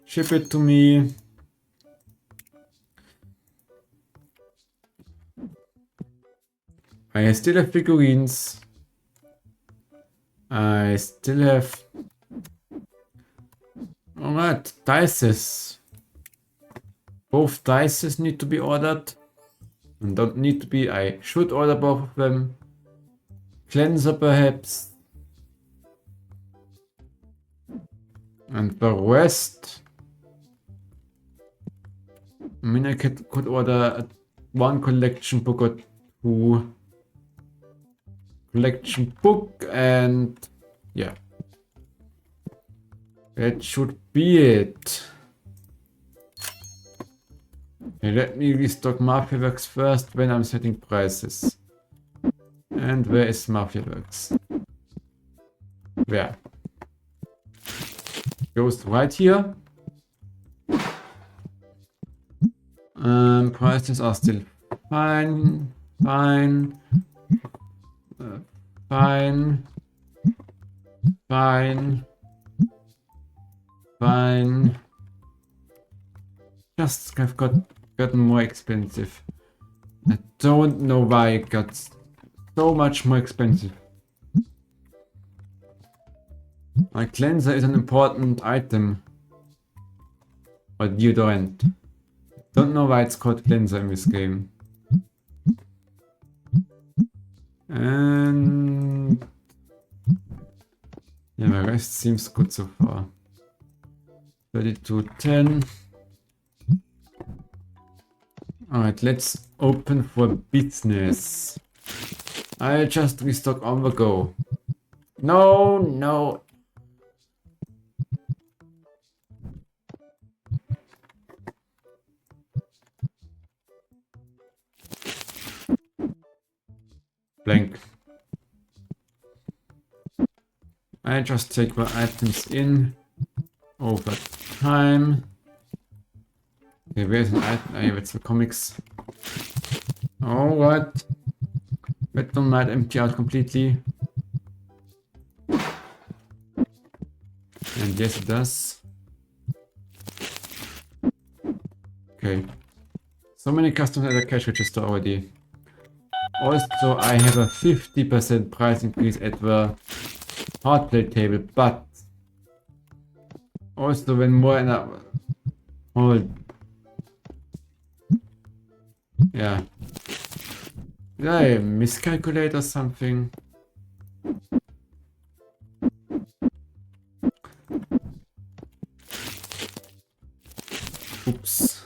Ship it to me. I still have figurines. I still have... Alright, dices. Both dices need to be ordered. And don't need to be. I should order both of them. Cleanser perhaps. And the rest... I mean, I could order one collection book or two. Collection book and yeah. That should be it. Okay, let me restock Mafia Works first when I'm setting prices. And where is Mafia Works? Where? Goes right here. Prices are still fine, fine, fine, fine, fine. Just have gotten more expensive. I don't know why it got so much more expensive. My cleanser is an important item. Or deodorant. Don't know why it's called cleanser in this game. And yeah, the rest seems good so far. 3210. Alright, let's open for business. I just restock on the go. No, no. Blank. I just take the items in over time. Okay, where's an item? I have it's the comics. Alright. That one might empty out completely. And yes, it does. Okay. So many customers at the cash register already. Also, I have a 50% price increase at the hard plate table, but also when more in a hold. Yeah. Did I miscalculate or something? Oops.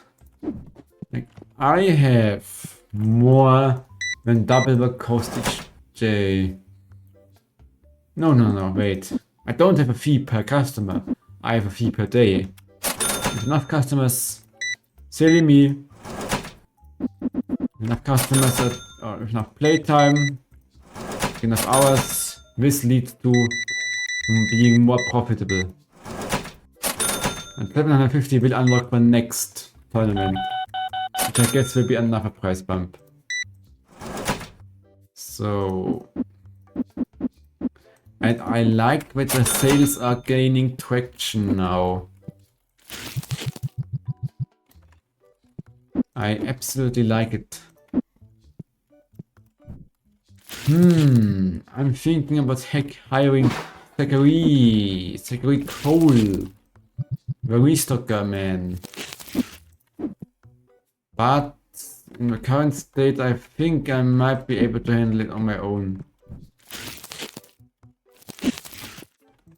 Like, I have more than double the postage J. No, wait. I don't have a fee per customer. I have a fee per day. With enough customers, silly me. Enough customers or enough playtime, enough hours, this leads to being more profitable. And 750 will unlock the next tournament, which I guess will be another price bump. So... And I like that the sales are gaining traction now. I absolutely like it. I'm thinking about hiring Zachary Cole, the restocker man. But in the current state, I think I might be able to handle it on my own.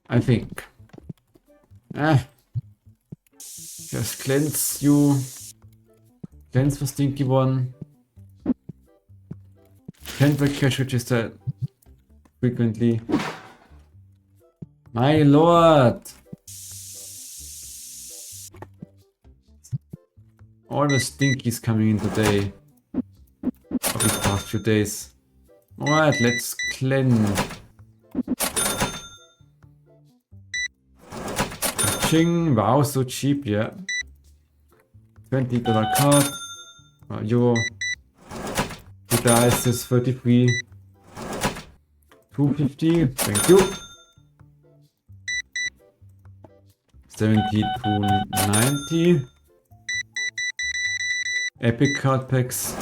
I think. Just cleanse you. Cleanse the stinky one. Can't the cash register frequently. My lord! All the stinkies coming in today. Of the past few days. Alright, let's cleanse. Ching, wow, so cheap, yeah. $20 card. Euro. The dice is 33. 250, thank you. 70 to 90. Epic card packs.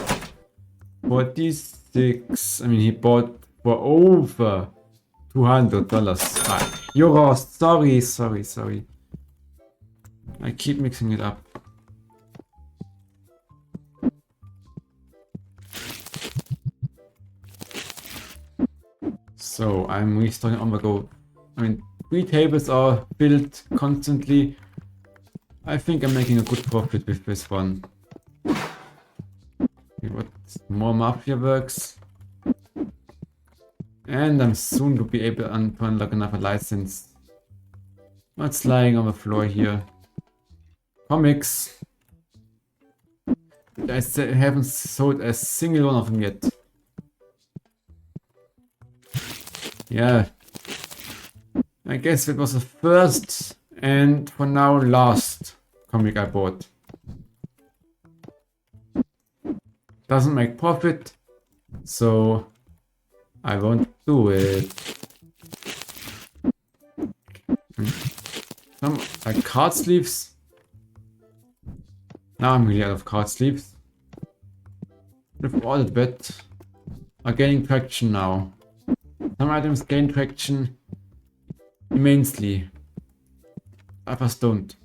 46. I mean, he bought for over $200. Euros. Sorry. I keep mixing it up. So I'm restarting on the go. I mean, 3 tables are built constantly. I think I'm making a good profit with this one. What more mafia works. And I'm soon to be able to unlock another license. What's lying on the floor here? Comics. I haven't sold a single one of them yet. Yeah. I guess it was the first and for now last comic I bought. Doesn't make profit, so I won't do it. Some like card sleeves. Now I'm really out of card sleeves. With all the bet are gaining traction now. Some items gain traction immensely. Others don't.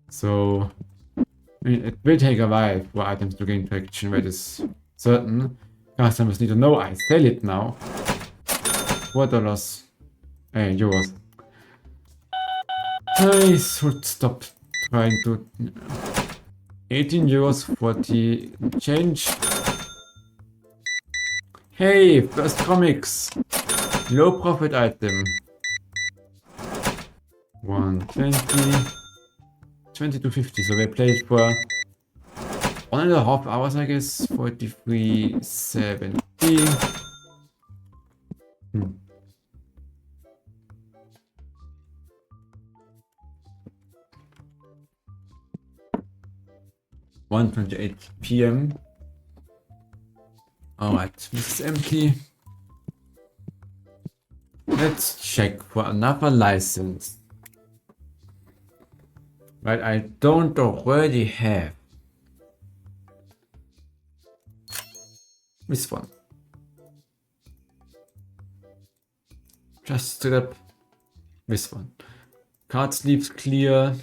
So I mean, it will take a while for items to gain traction, that is certain. Customers need to know I sell it now. $4. Euros. I should stop trying to... 18 euros for the change. Hey, first comics. Low profit item. 120. 22.50, so they played for 1.5 hours, I guess. 43.70. Hmm. $1:28 p.m. Alright, this is empty. Let's check for another license. But I don't already have this one. Just straight up this one. Card sleeves clear.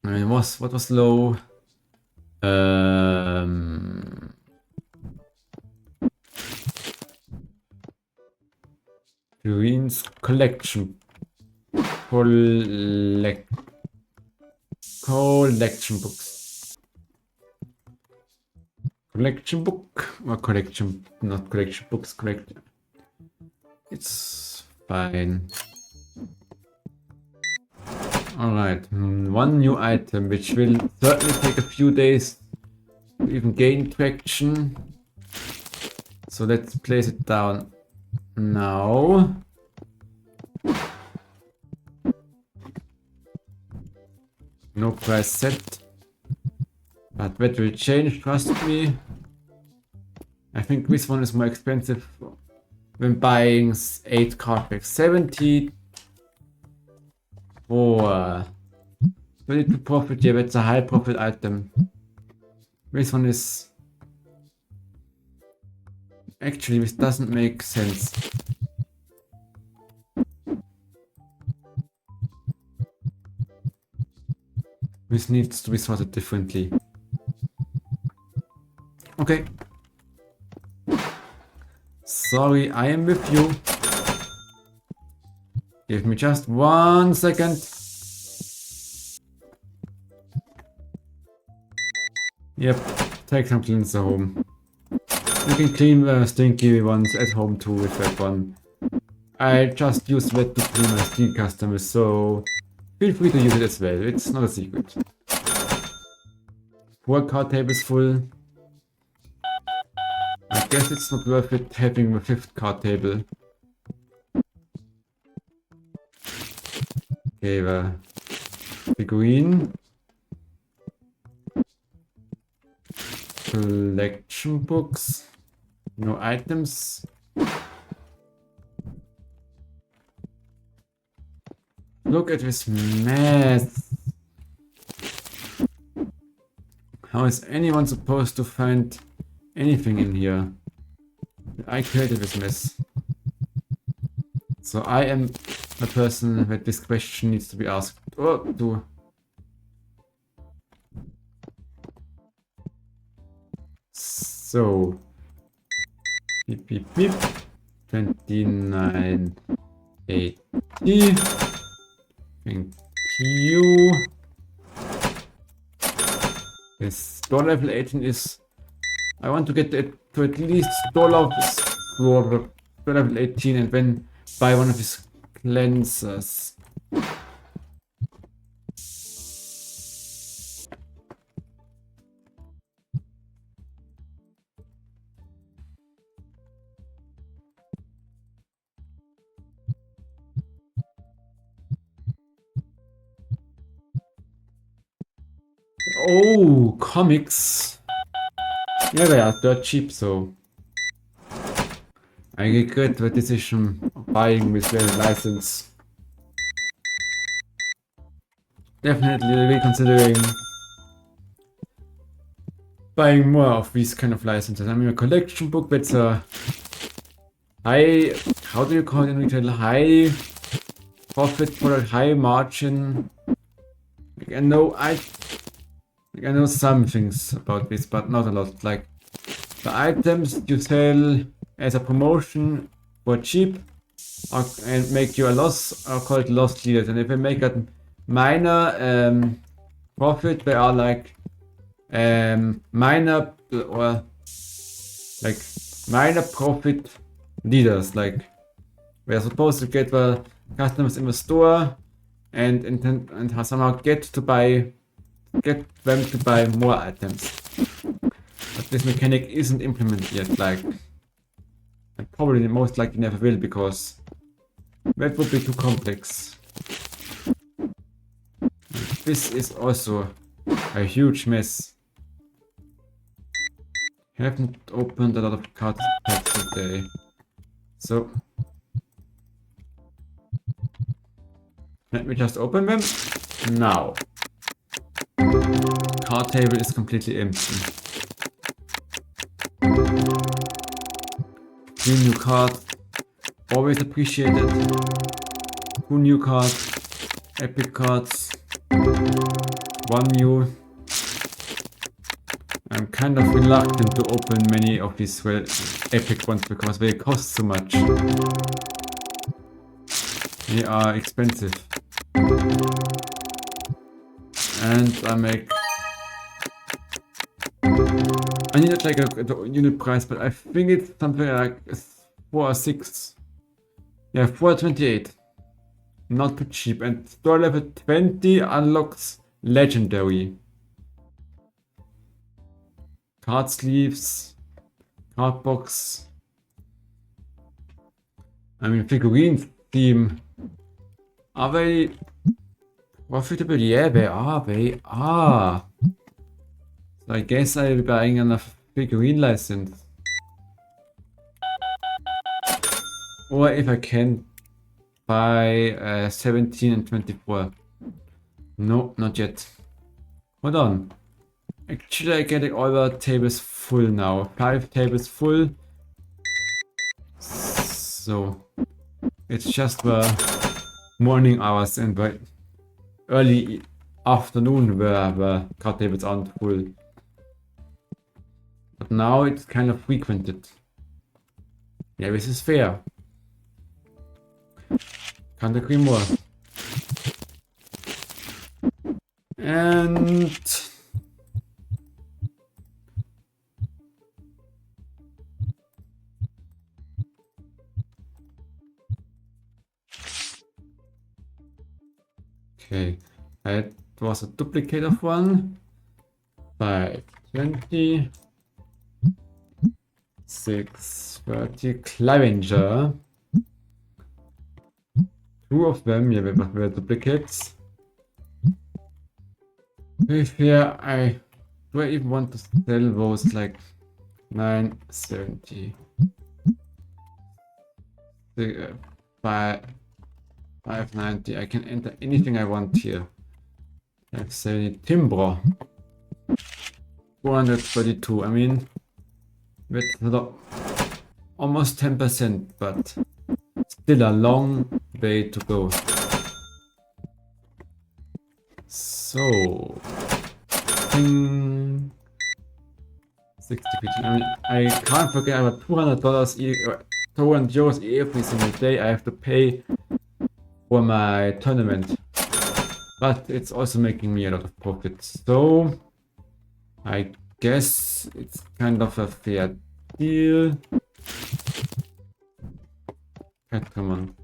I mean, what was low? Green's collection. Collection books. Collection book or collection, not collection books, correct. It's fine. Alright, one new item which will certainly take a few days to even gain traction. So let's place it down now. No price set. But that will change, trust me. I think this one is more expensive when buying 8 card packs. 70 for 32 profit, yeah, that's a high profit item. This one is Actually, this doesn't make sense. This needs to be sorted differently. Okay. Sorry, I am with you. Give me just 1 second. Yep, take some cleanser home. You can clean the stinky ones at home too with that one. I just use that to clean my steel customers, so feel free to use it as well, it's not a secret. 4 card tables full. I guess it's not worth it having the 5th card table. Okay, the figurine. Collection books. No items. Look at this mess. How is anyone supposed to find anything in here? I created this mess. So I am a person that this question needs to be asked. Oh, du. So. Beep, beep, beep. 2980. Thank you. This store level 18 is. I want to get it to at least store level 18 and then buy one of his cleansers. Oh, comics. Yeah, they are dirt cheap, so I regret the decision of buying with their license. Definitely reconsidering buying more of these kind of licenses. I mean, a collection book that's a high, how do you call it in retail? High profit product, high margin. I know some things about this, but not a lot. Like the items you sell as a promotion for cheap and make you a loss are called loss leaders. And if they make a minor profit, they are like minor profit leaders. Like we are supposed to get the customers in the store and somehow get them to buy more items. But this mechanic isn't implemented yet, like, and probably most likely never will, because that would be too complex. This is also a huge mess. Haven't opened a lot of card packs today, so let me just open them now. Card table is completely empty. 3 new cards, always appreciated. 2 new cards, epic cards, 1 new. I'm kind of reluctant to open many of these epic ones because they cost so much. They are expensive. And I need like a unit price, but I think it's something like 4 or 6. Yeah, 428. Not too cheap. And store level 20 unlocks legendary. Card sleeves. Card box. I mean, figurine theme. Are they profitable? Yeah, they are. So I guess I'll be buying a figurine license. Or if I can buy 17 and 24. No, not yet. Hold on. Actually, I'm getting all the tables full now. 5 tables full. so it's just the morning hours and the early afternoon where the card tables aren't full. But now it's kind of frequented. Yeah, this is fair. Can't agree more. And okay, that was a duplicate of one. 520, 630 Clevenger. Two of them, yeah, but were duplicates. If yeah, do I even want to sell those like 970? 590. I can enter anything I want here. 570 Timbro. 432. I mean, that's almost 10%, but still a long way to go. So, 60 feet. I mean, I can't forget about $200 €200 every single day I have to pay for my tournament. But it's also making me a lot of profit. So, I guess it's kind of a fair deal. Come on.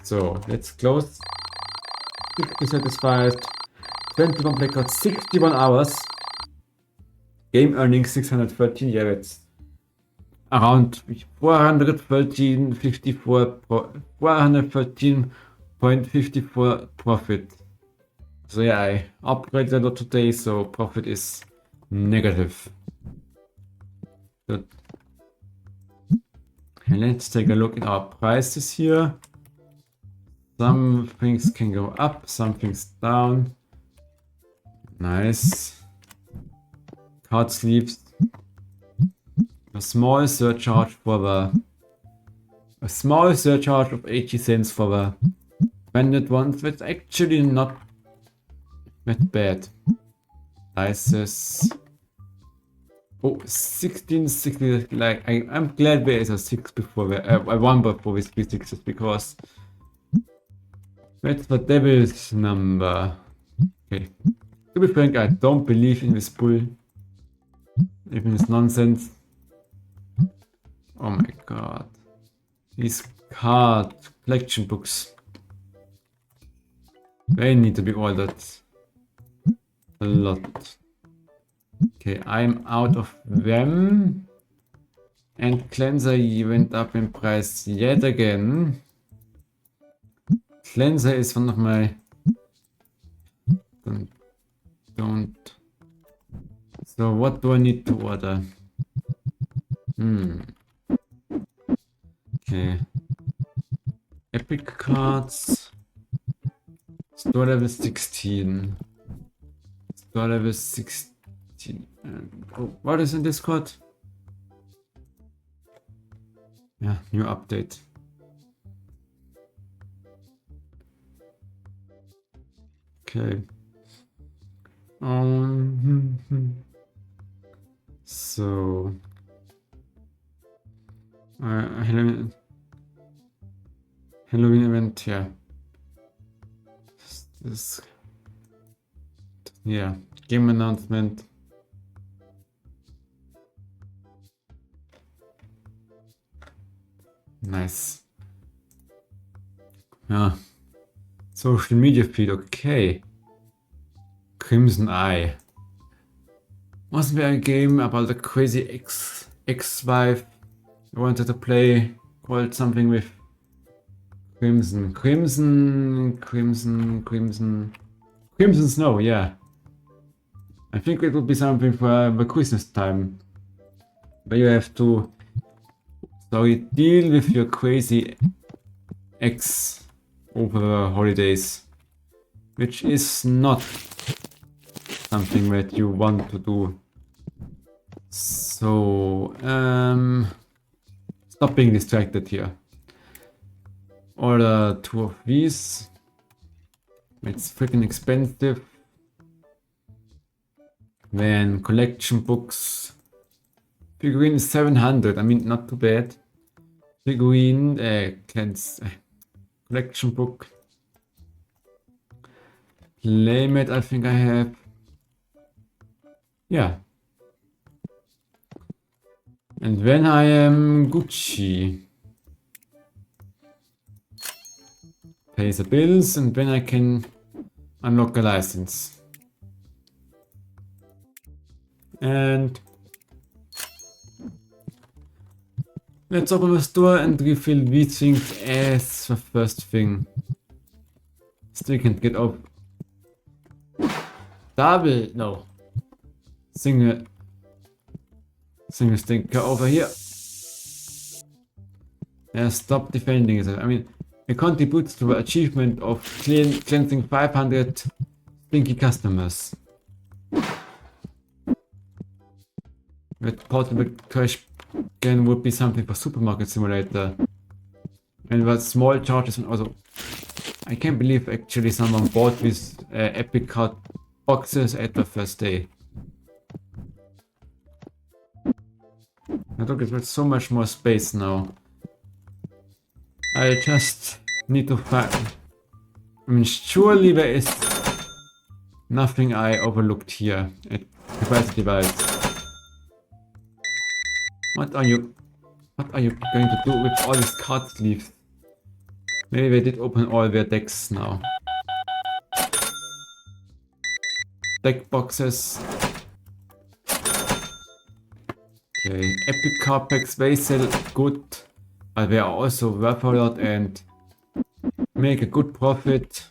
So, let's close. 60 satisfied. 21 blackouts, 61 hours. Game earnings 613. Yeah, that's around 413.54 profit. So yeah, I upgraded a lot today, so profit is negative. Good. And let's take a look at our prices here. Some things can go up, some things down. Nice. Card sleeves. A small surcharge of 80 cents for the branded ones. That's actually not that bad. Dices. Oh, 1660. Like I'm glad there is a 6 before a 1 before with 3 6s, because that's the devil's number. Okay. To be frank, I don't believe in this bull. Even this nonsense. Oh my god. These card collection books. They need to be ordered. A lot. Okay, I'm out of them. And Cleanser went up in price yet again. Cleanser is one of my... Don't. So what do I need to order? Okay. Epic cards. Store level 16. Store level 16. Oh, what is in Discord? Yeah, new update. Okay. So Halloween event, yeah. This, yeah, game announcement. Nice. Yeah. Social media feed, okay. Crimson Eye. Wasn't there a game about a crazy ex-wife I wanted to play called something with Crimson Snow, yeah. I think it would be something for the Christmas time. Where you have to deal with your crazy ex over the holidays. Which is not something that you want to do. So, stop being distracted here. Order 2 of these. It's freaking expensive. Then collection books. Figurine is 700. I mean, not too bad. Figurine, collection book. Playmate, I think I have. Yeah. And then I am Gucci. Pay the bills and then I can unlock a license. And let's open the store and refill these things as the first thing. Still can't get up. Double, no. Single stinker over here. Yeah, stop defending it. I mean, it contributes to the achievement of cleansing 500 stinky customers. That portable trash can would be something for Supermarket Simulator. And what small charges and also... I can't believe actually someone bought these Epic Card boxes at the first day. I think it's got so much more space now. I just need to find... I mean, surely there is nothing I overlooked here at Capacity Device. What are you going to do with all these card sleeves? Maybe they did open all their decks now. Deck boxes. Okay, Epic card packs, they sell good, but they are also worth a lot and make a good profit.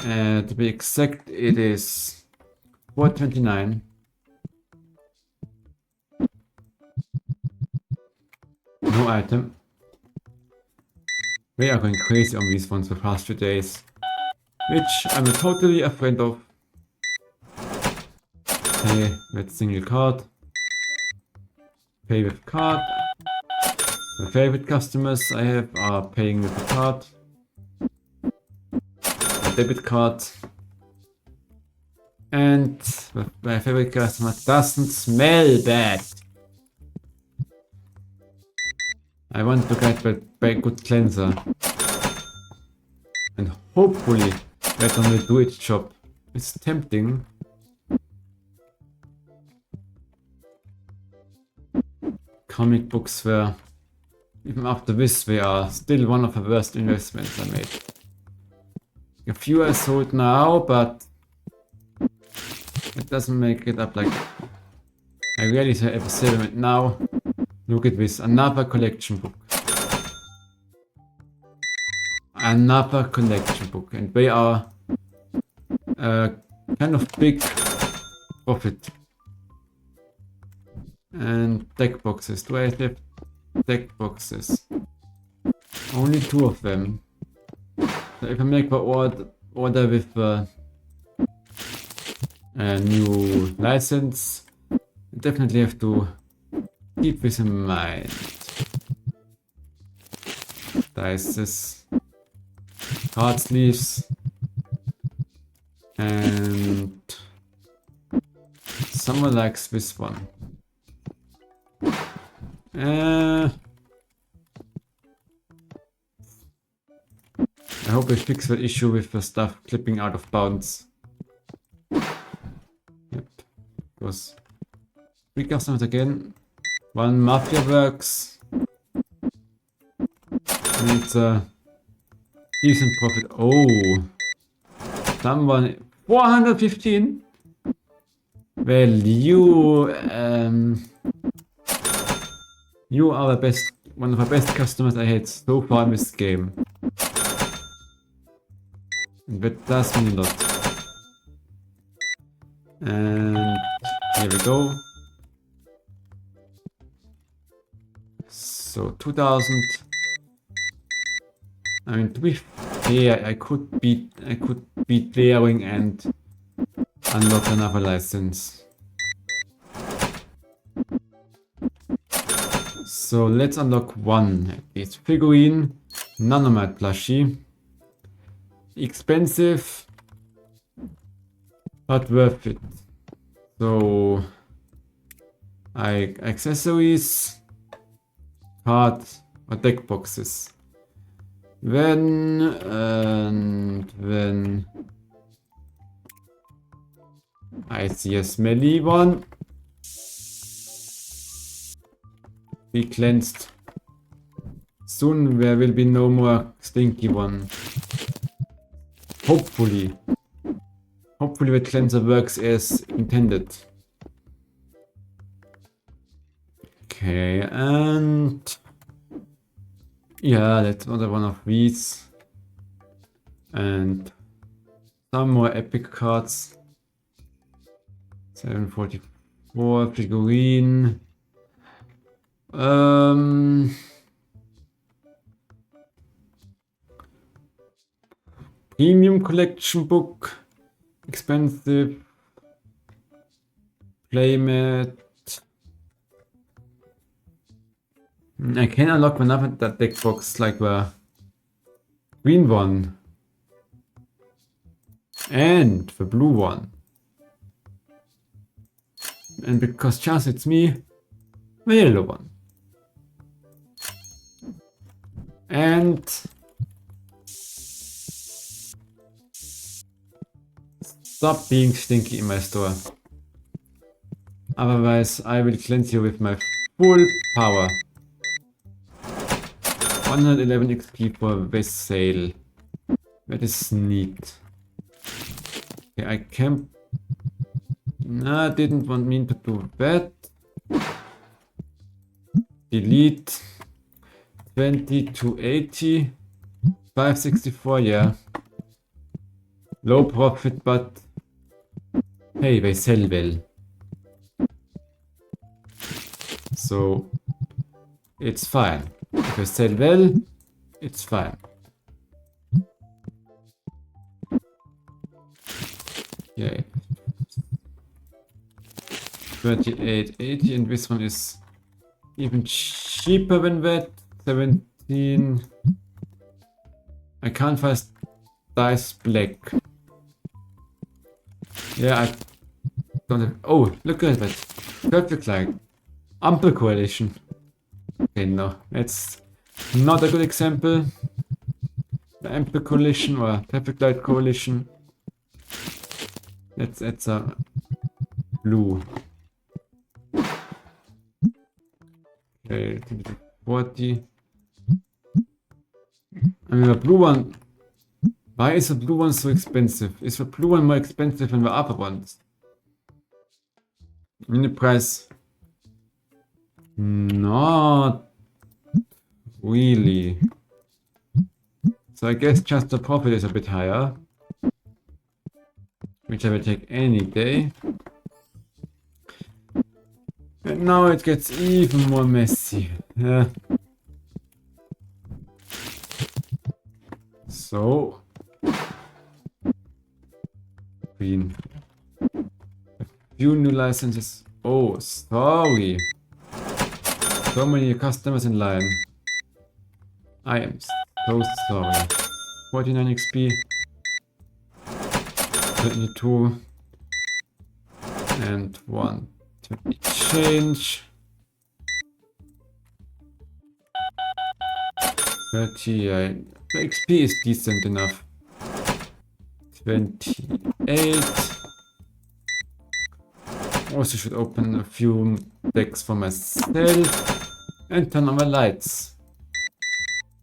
And to be exact, it is 429. No item. We are going crazy on these ones the past few days, which I'm totally afraid of. Okay, let's single card. Pay with card. My favorite customers I have are paying with a card. A debit card. And my favorite customer doesn't smell bad. I want to get a very good cleanser. And hopefully that one will do its job. It's tempting. Comic books were, even after this, they are still one of the worst investments I made. A few I sold now, but it doesn't make it up like... I rarely ever sell them now. Look at this, another collection book. Another collection book, and they are kind of big profit. And deck boxes. Do I have deck boxes? Only 2 of them. So if I make the order with the new license, I definitely have to keep this in mind. Dices, card sleeves, and someone likes this one. I hope we fix that issue with the stuff clipping out of bounds. Yep. Because 3 customers again. 1 Mafia works. And it's a decent profit. Oh, someone 415. Well, you are the best, one of the best customers I had so far in this game. And that does mean a lot. And here we go. So 2000. I mean, to be fair, I could beat daring and unlock another license. So let's unlock one. It's figurine, Nanomite plushie. Expensive, but worth it. So, accessories, cards, or deck boxes. When I see a smelly one, be cleansed. Soon there will be no more stinky one. Hopefully. Hopefully the cleanser works as intended. Okay, and yeah, let's order one of these. And some more epic cards. 744 figurine. Premium collection book. Expensive. Playmat. I can unlock another that deck box like the green one. And the blue one. And because chance it's me, the yellow one. And stop being stinky in my store. Otherwise I will cleanse you with my full power. 111 XP for this sale. That is neat. Okay, I can. No, I didn't want me to do that. Delete 20 to 80. 564, yeah. Low profit, but hey, they sell well. So it's fine. If they sell well, it's fine. Yeah. 38.80, and this one is even cheaper than that. 17. I can't find dice black. Yeah, I don't have. Oh, look at that. Perfect, like Ample Coalition. Okay, no, that's not a good example. The Ample Coalition or Perfect Light Coalition. That's a blue. Okay, 40. I mean, the blue one. Why is the blue one so expensive? Is the blue one more expensive than the other ones? I mean, the price. Not really. So I guess just the profit is a bit higher. Which I will take any day. And now it gets even more messy. Yeah. So. Green. A few new licenses. Oh, sorry. So many customers in line. I am so sorry. 49 XP. 22. And 1 to change. 38. The XP is decent enough. 28. Also should open a few decks for myself and turn on my lights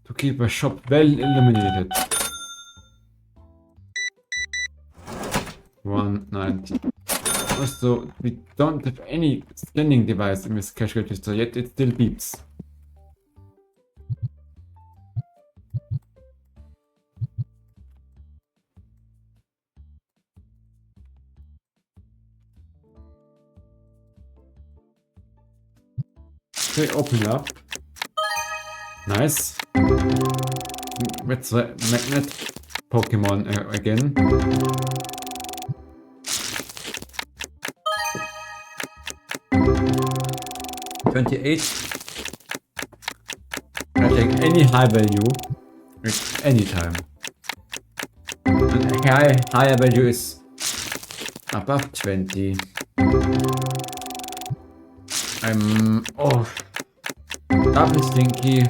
to keep the shop well illuminated. 190. Also, we don't have any scanning device in this cash register yet, it still beeps. Okay, open up. Nice. That's the magnet Pokemon again. $28. take any high value at any time. And higher value is above 20. I'm double stinky.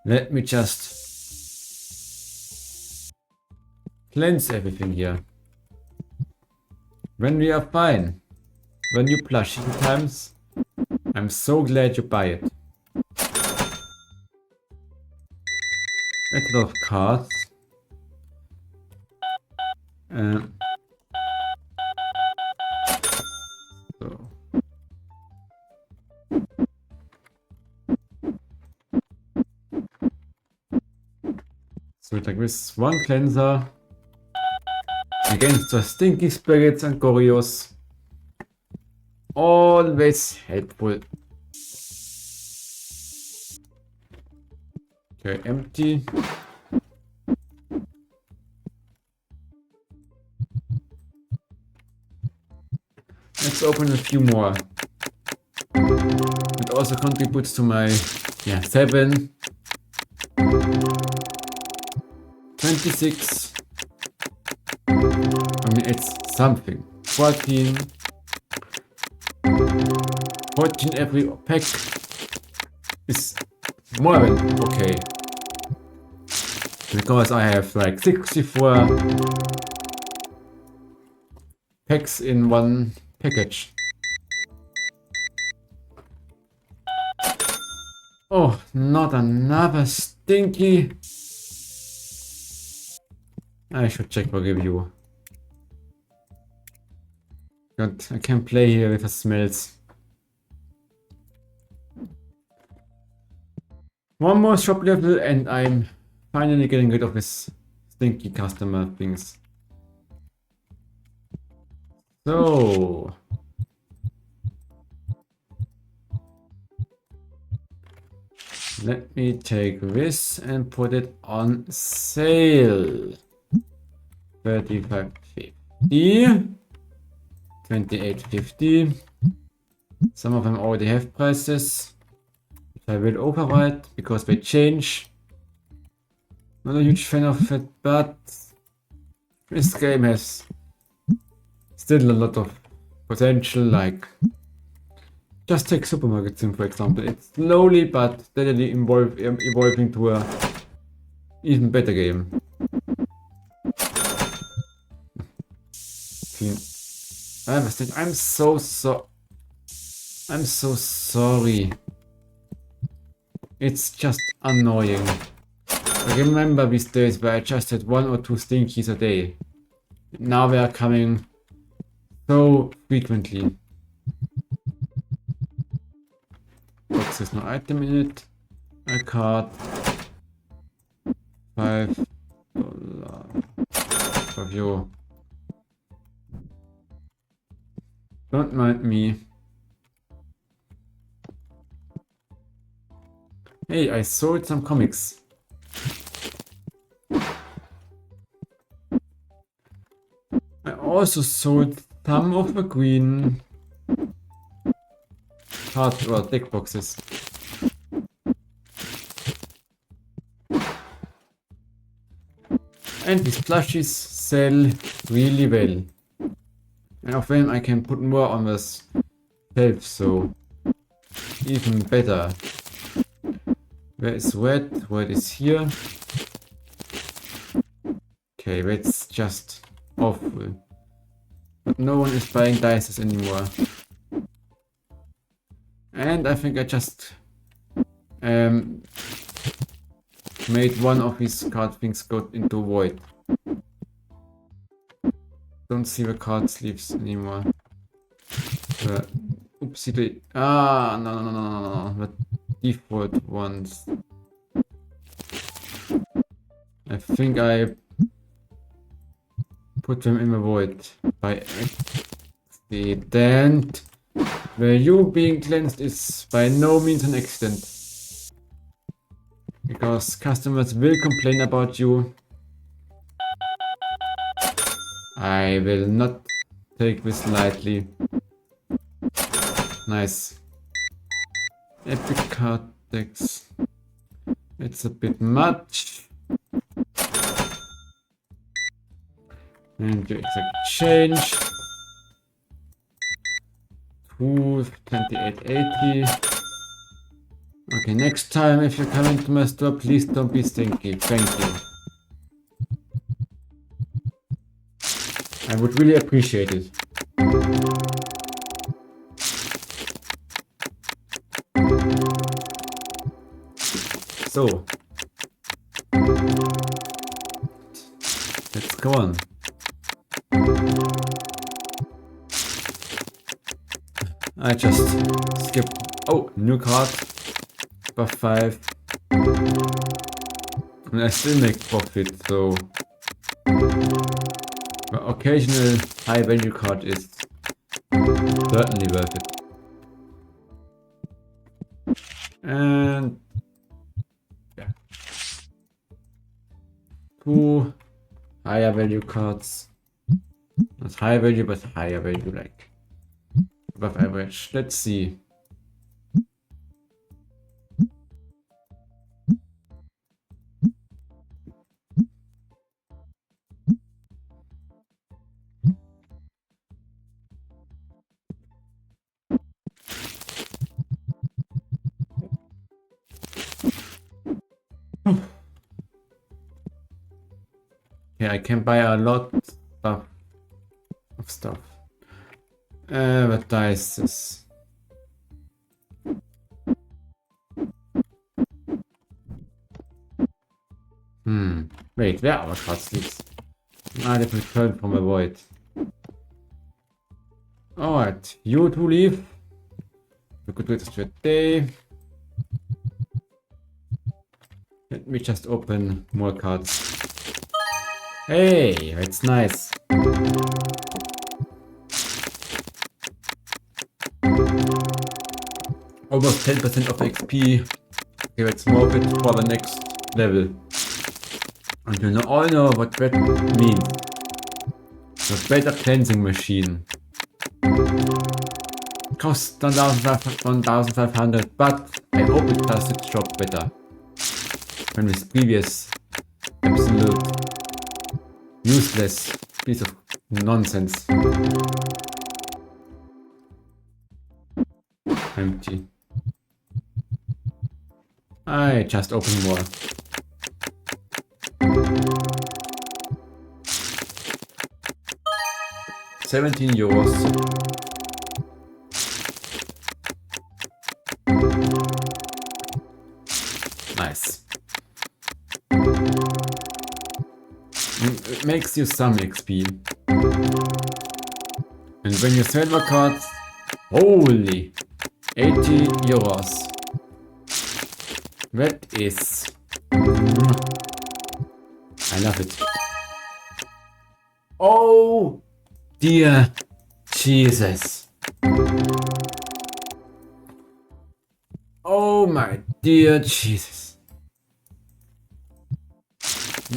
Let me just cleanse everything here. When we are fine. When you plush 2 times, I'm so glad you buy it. That's a lot of cards. So like this, 1 cleanser against the stinky spirits and Gorios. Always helpful. Okay, empty. Let's open a few more. It also contributes to my 7, 26. I mean, it's something. 14. 14 every pack is more than okay. Because I have like 64 packs in one package. Oh, not another stinky. I should check for review. God, I can't play here with the smells. One more shop level and I'm finally getting rid of this stinky customer things. So let me take this and put it on sale. 35.50, 28.50. Some of them already have prices, which I will override because they change. Not a huge fan of it, but this game has still a lot of potential. Like, just take Supermarket Sim for example. It's slowly but steadily evolving to a even better game. I'm so sorry. It's just annoying. I remember these days where I just had 1 or 2 stinkies a day. Now they are coming so frequently. Box has no item in it. A card. $5 for you. Don't mind me. Hey, I sold some comics. I also sold some of the green card or deck boxes. And these plushies sell really well. And of them I can put more on this shelf, so even better. Where is red? Red is here. Okay, that's just awful. But no one is buying dices anymore. And I think I just made one of these card things go into void. Don't see the card sleeves anymore. Oopsie. No. The default ones. I think I put them in the void by accident. The you being cleansed is by no means an accident. Because customers will complain about you. I will not take this lightly. Nice. Epic card decks. It's a bit much. And your exact change. 2880. Okay, next time if you come into my store, please don't be stinky. Thank you. I would really appreciate it. So, let's go on. I just skip. Oh, new card. Buff 5. And I still make profit, so the occasional high value card is certainly worth it. And yeah, 2 higher value cards. Not high value, but higher value, like above average. Let's see. Yeah, I can buy a lot of stuff. What dice is? Wait, where are our card sleeves? Ah, they've returned from the void. Alright, you two leave. We could do this for a day. Let me just open more cards. Hey, that's nice. Almost 10% of XP. Okay, let's smoke it for the next level. And you all know what that means. The better cleansing machine. Costs 1,500, but I hope it does its job better than this previous absolute useless piece of nonsense. Empty. I just open more. €17. Nice. It makes you some XP. And when you sell the cards, holy, €80. That is... I love it. Oh dear Jesus. Oh my dear Jesus.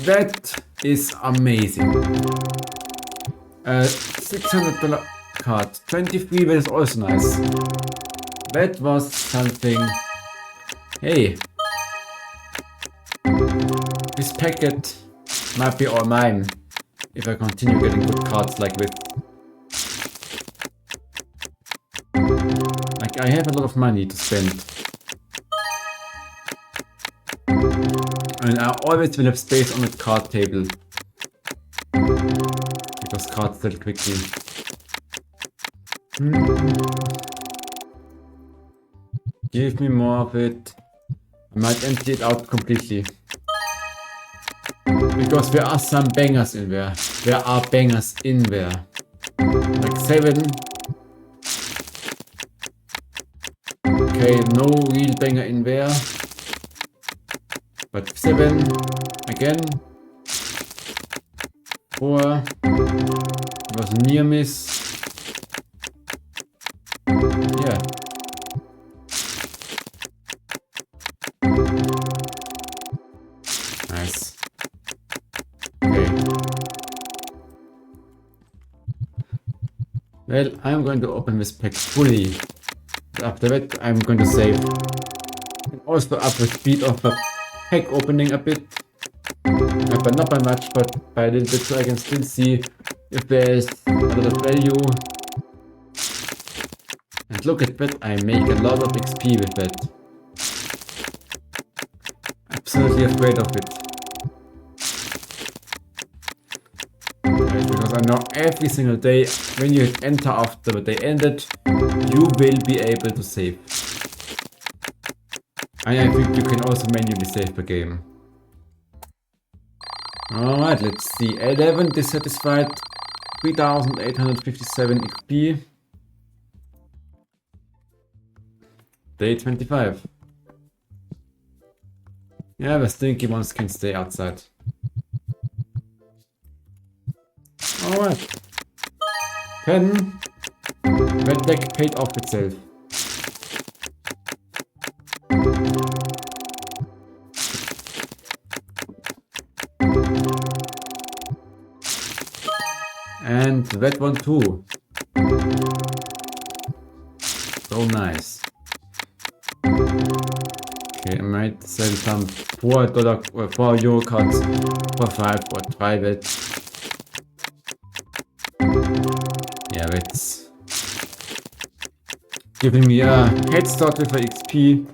That is amazing. $600 card. 23, that is also nice. That was something. Hey. This packet might be all mine if I continue getting good cards like this. Like, I have a lot of money to spend. And I always will have space on the card table. Because cards sell quickly. Give me more of it. I might empty it out completely. Because there are some bangers in there. There are bangers in there. Like 7. Okay, no real banger in there. But 7 again. 4 was near miss. Yeah. Nice. Okay. Well, I'm going to open this pack fully. After that, I'm going to save. And also up the speed of the pack opening a bit. But not by much, but by a little bit, so I can still see if there is a lot of value. And look at that, I make a lot of XP with that. Absolutely afraid of it. Because I know every single day, when you hit enter after the day ended, you will be able to save. And I think you can also manually save the game. Alright, let's see. 11 dissatisfied, 3857 XP. Day 25. Yeah, the stinky ones can stay outside. Alright. 10. That deck paid off itself. And that one too. So nice. Okay, I might sell some $4 or €4 cards for 5 or try that. Yeah, that's giving me a head start with the XP.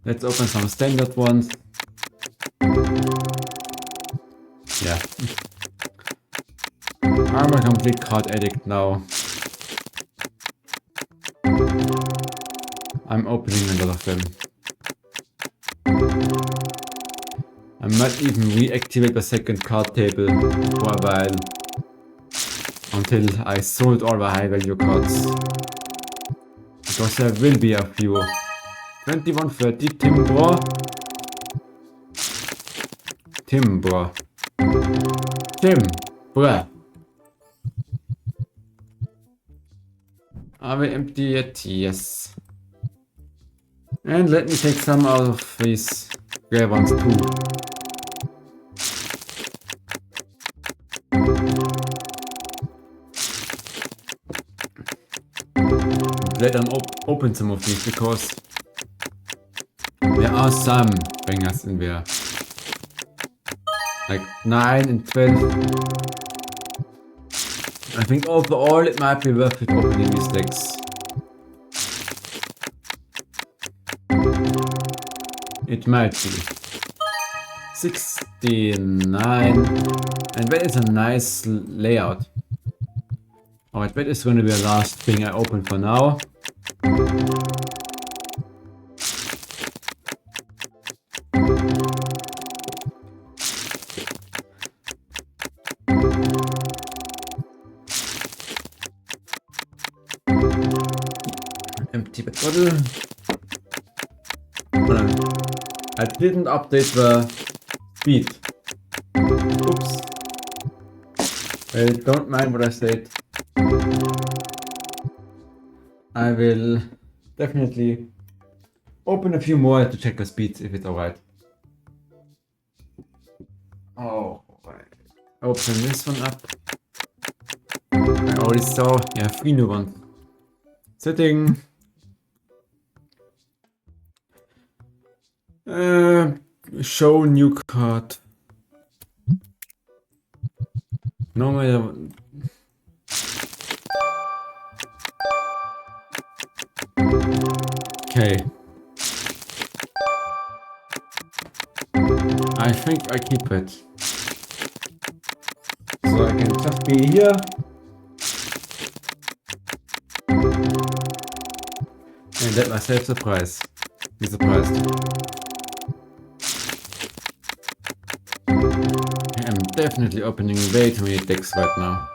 Let's open some standard ones. Yeah. I'm a complete card addict now. I'm opening a lot of them. I might even reactivate the second card table for a while. Until I sold all the high value cards. Because there will be a few. 2130 Timbre. Timbre. Timbre. Are we empty yet? Yes. And let me take some out of these rare ones too. Let them open some of these because there are some bangers in there. Like 9 and 12. I think overall it might be worth it opening these decks. It might be. 69. And that is a nice layout. Alright, that is going to be the last thing I open for now. Empty the bottle. I didn't update the speed. Oops. Well, don't mind what I said. I will definitely open a few more to check the speeds if it's alright. Oh, open this one up. I already saw, yeah, 3 new ones. Setting. Show new card. No matter. Okay. I think I keep it. So I can just be here. And let myself be surprised. I'm definitely opening way too many decks right now.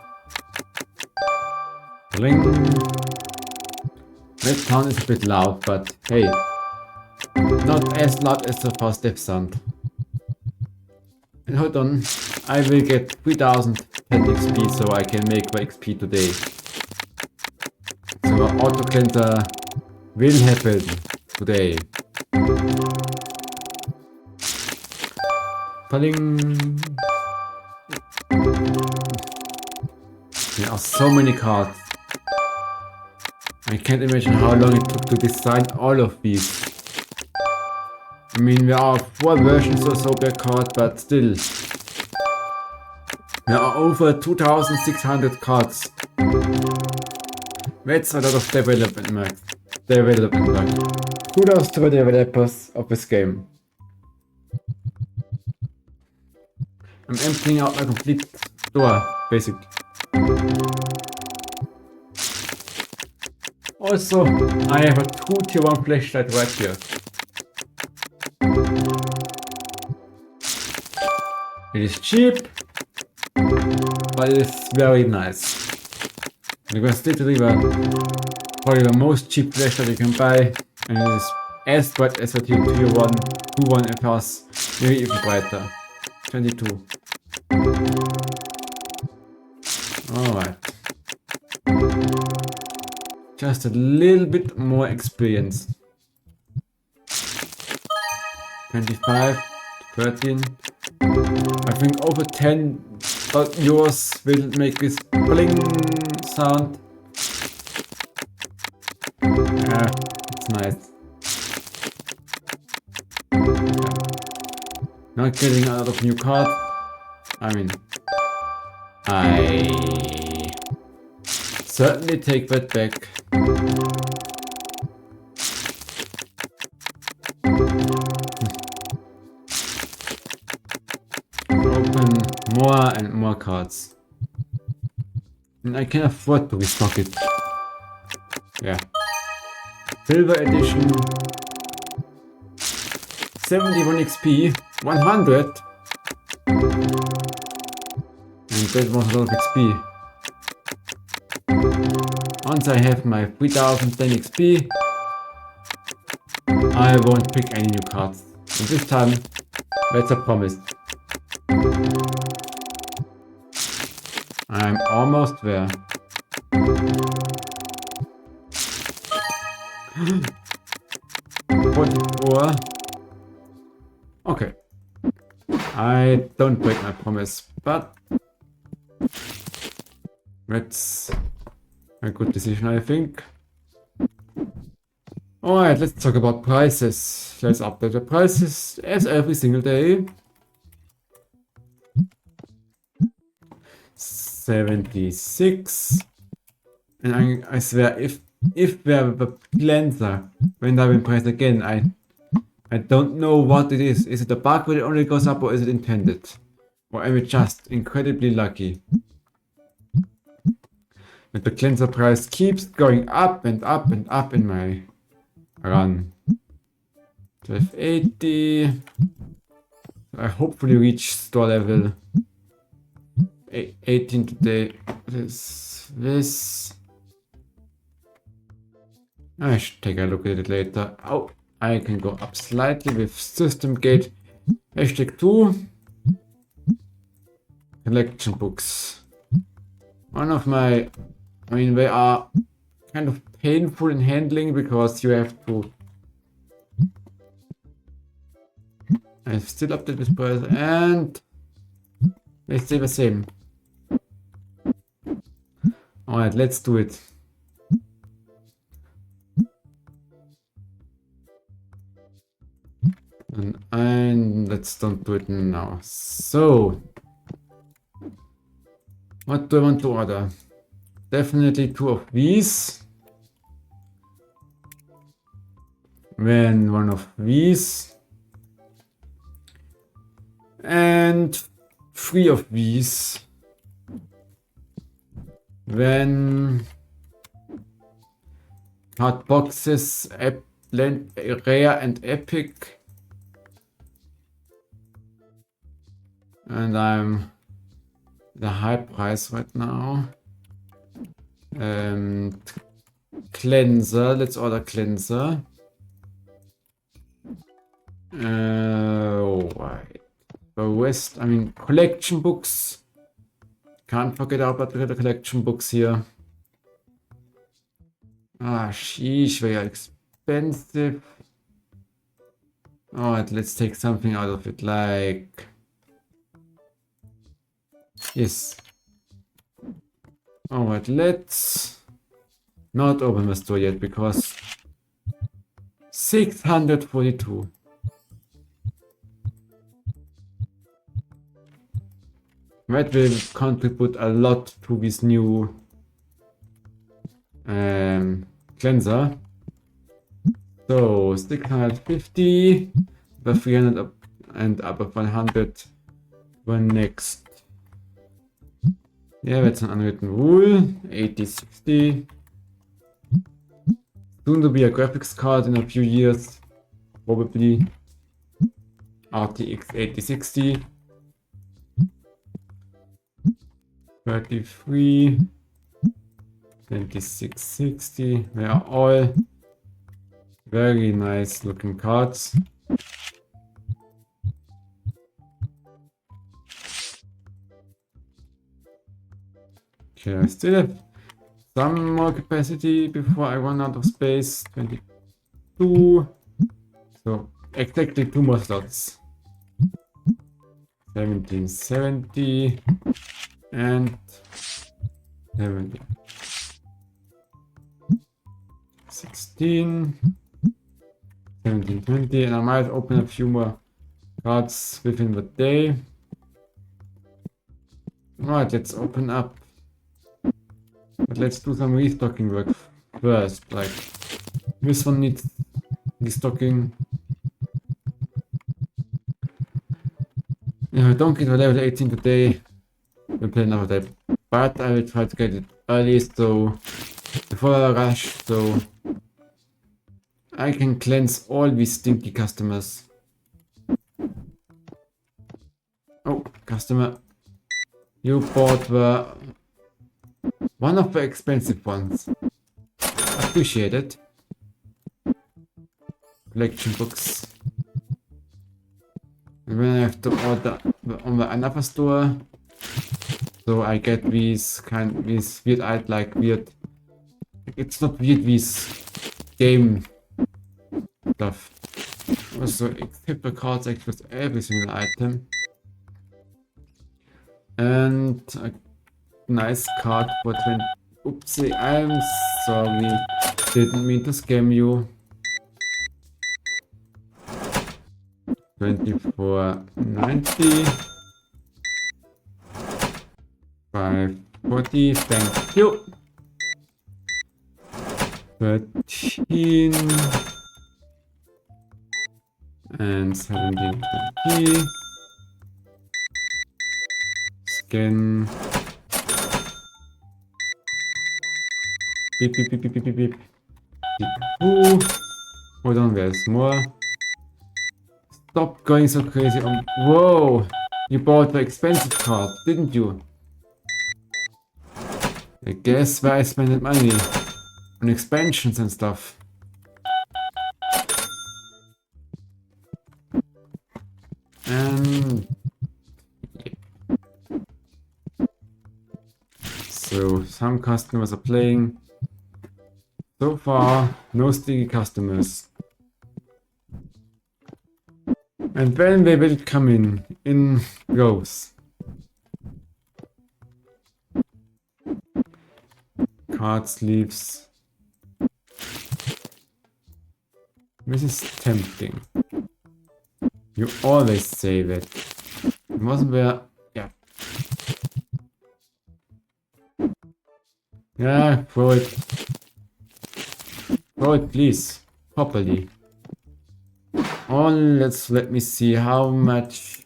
Bling. That sound is a bit loud, but hey, not as loud as the first step sound. And hold on, I will get 3010 XP so I can make the XP today. So the auto cleanser will happen today. Bling. There are so many cards. I can't imagine how long it took to design all of these. I mean, there are 4 versions of Phasmophobia card, but still. There are over 2600 cards. That's a lot of development work. Kudos to the developers of this game. I'm emptying out my complete store, basically. Also, I have a 2 tier 1 flashlight right here. It is cheap, but it's very nice. Because literally probably the most cheap flashlight you can buy, and it is as bright as a tier 1 FRs, maybe even brighter. 22. Alright. Just a little bit more experience. 25, 13. I think over 10 euros will make this bling sound. Yeah, it's nice. Not getting a lot of new cards. I mean, I certainly take that back. Open more and more cards. And I can afford to restock it. Yeah. Silver edition. 71 XP. 100. And that was a lot of XP. Once I have my 3010 XP, I won't pick any new cards. And this time, that's a promise. I'm almost there. $44. Okay. I don't break my promise, but that's a good decision, I think. Alright, let's talk about prices. Let's update the prices as every single day. 76. And I swear, if there were the cleanser went up in price again, I don't know what it is. Is it a bug where it only goes up, or is it intended? Or am I just incredibly lucky? But the cleanser price keeps going up and up and up in my run. 1280. I hopefully reach store level 18 today. This. I should take a look at it later. Oh, I can go up slightly with system gate. #2. Collection books. One of my, I mean, they are kind of painful in handling because you have to. I still update this price and they stay the same. Alright, let's do it. And let's don't do it now. So, what do I want to order? Definitely 2 of these. Then 1 of these. And 3 of these. Then card boxes, rare and epic. And I'm the high price right now. Cleanser, let's order cleanser. Right. The rest, I mean, collection books. Can't forget about the collection books here. Ah, sheesh, they are expensive. Alright, let's take something out of it, like... Yes. Alright, let's not open the store yet because 642. That will contribute a lot to this new cleanser. So 650, the 300 up and above 100 the next. Yeah, that's an unwritten rule. 8060. Soon to be a graphics card in a few years, probably. RTX 8060. 33. 2660. They are all very nice looking cards. Okay, I still have some more capacity before I run out of space. 22. So exactly 2 more slots. 1770 and 70. 16. 1720, and I might open a few more cards within the day. Alright, let's open up. But let's do some restocking work first. Like, this one needs restocking. If I don't get to level 18 today, we'll play another day. But I will try to get it early, so before I rush, so I can cleanse all these stinky customers. Oh, customer. You bought the one of the expensive ones. Appreciate it. Collection books. And then I have to order on the another store. So I get these weird weird. It's not weird, these game stuff. Also equip the cards with every single item. And a nice card for 20. Oopsie, I'm sorry. Didn't mean to scam you. 2490. 540, thank you. 13 and 1720. Scan. Beep beep beep beep beep beep beep. Ooh. Hold on, there's more. Stop going so crazy. Whoa! You bought the expensive card, didn't you? I guess where I spent money on expansions and stuff. And so some customers are playing. So far, no sticky customers. And then they will come in rows. Card sleeves. This is tempting. You always say that. Wasn't there? Yeah. Yeah, throw it. Throw it, please. Properly. Oh, let me see how much.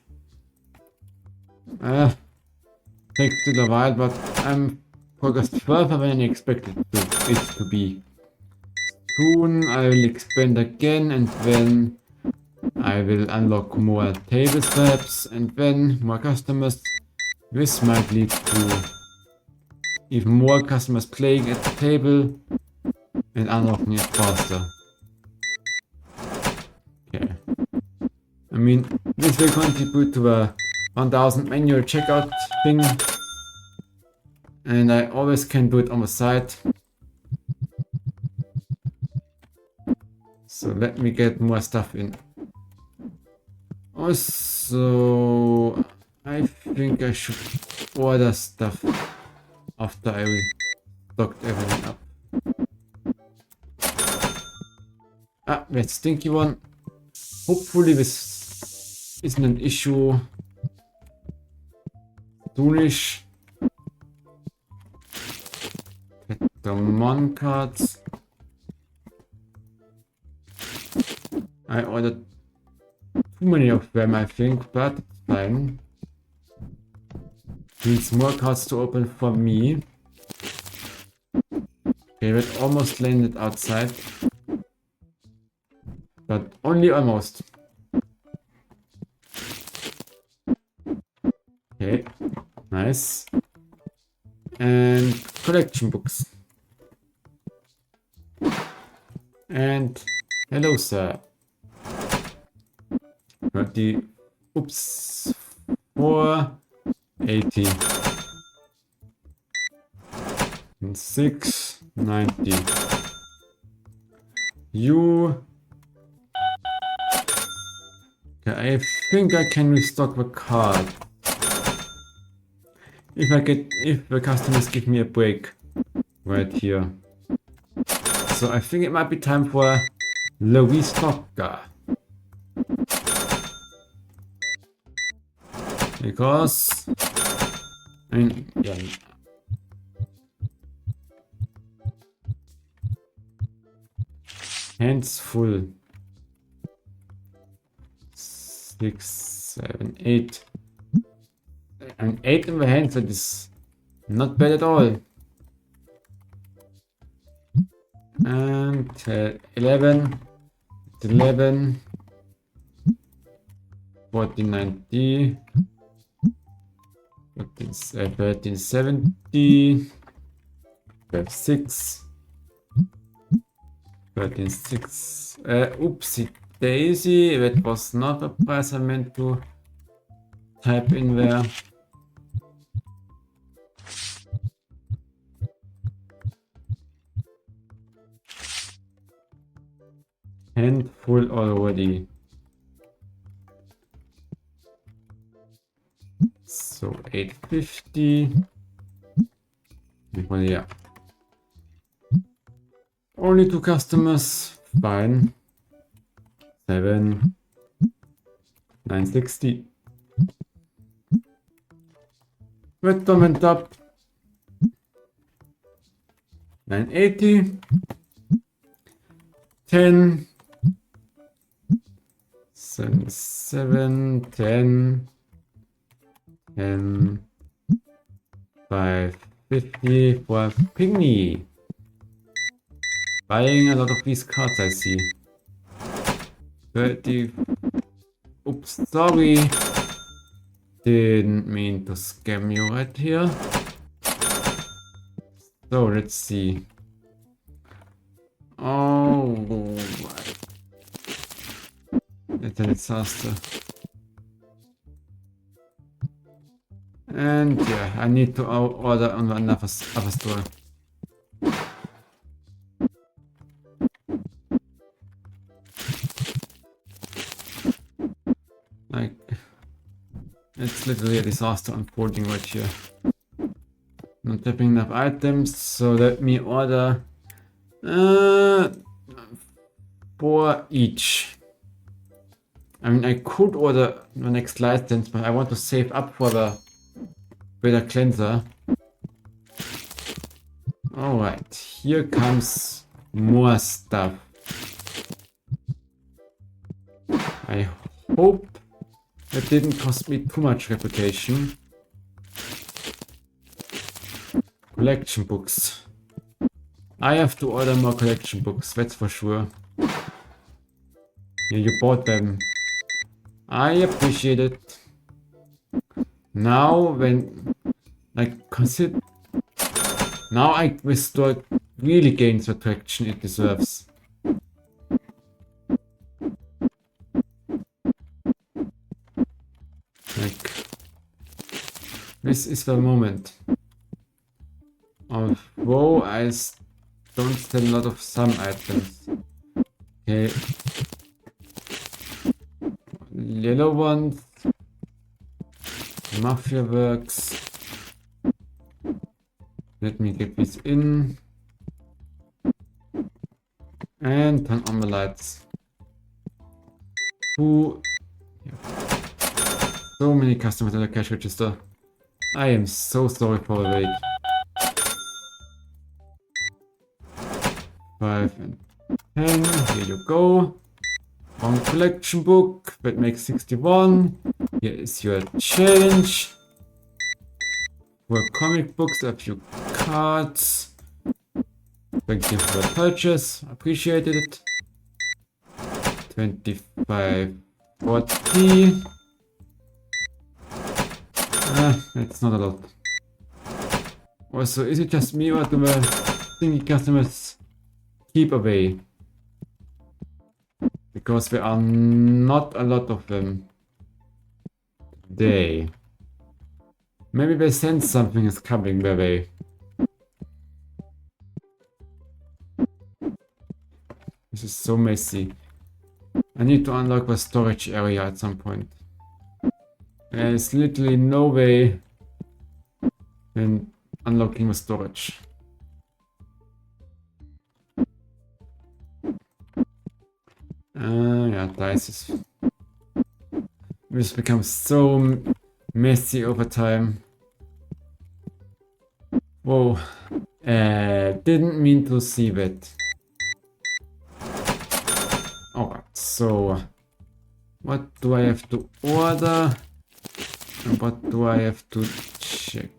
Takes still a while, but I'm progressed further than I expected it to be. Soon I will expand again, and then I will unlock more table steps, and then more customers. This might lead to even more customers playing at the table and unlocking it faster. Okay. I mean, this will contribute to a 1000 manual checkout thing. And I always can do it on the side. So let me get more stuff in. Also, I think I should order stuff after I stocked everything up. Ah, that stinky one. Hopefully this isn't an issue soonish. Get the Mon cards. I ordered too many of them, I think, but it's fine. Needs more cards to open for me. Okay, that almost landed outside. But only almost. Okay, nice. And collection books. And hello, sir. 30. Oops. 480. And 690. You. Okay, I think I can restock the card. If the customers give me a break right here. So I think it might be time for the restocker. Because I mean, yeah. Hands full. 6, 7, 8. And 8 in the hands, that is not bad at all. And 11, 11, 14, 90, 13, 70, 12, 6, 13, 6. Oopsie daisy, that was not a price I meant to type in there. Handful already. So 850. Well, yeah. Only 2 customers. Fine. 7. 960. Red went up. 980. 10. 7, 10, 10, 550 for Pygmy. Buying a lot of these cards, I see. 30. Oops, sorry. Didn't mean to scam you right here. So let's see. Oh, it's a disaster. And yeah, I need to order on another other store. Like, it's literally a disaster unfolding right here. Not tapping enough items, so let me order 4 each. I mean, I could order the next license, but I want to save up for the Vader Cleanser. Alright, here comes more stuff. I hope that didn't cost me too much reputation. Collection books. I have to order more collection books, that's for sure. Yeah, you bought them. I appreciate it. Now when now this store really gains the traction it deserves. Like, this is the moment. Although I don't sell a lot of some items. Okay. Yellow ones. Mafia works. Let me get this in. And turn on the lights. So many customers at the cash register. I am so sorry for the wait. 5 and 10. Here you go. One collection book. That makes 61. Here is your change. For comic books, a few cards. Thank you for the purchase. Appreciated it. 25, 40. That's not a lot. Also, is it just me or do the thingy customers keep away? Because there are not a lot of them. Maybe they sense something is coming their way. This is so messy. I need to unlock the storage area at some point. There's literally no way in unlocking the storage. Yeah, dice. This becomes so messy over time. Whoa. Didn't mean to see that. Alright, so what do I have to order? And what do I have to check?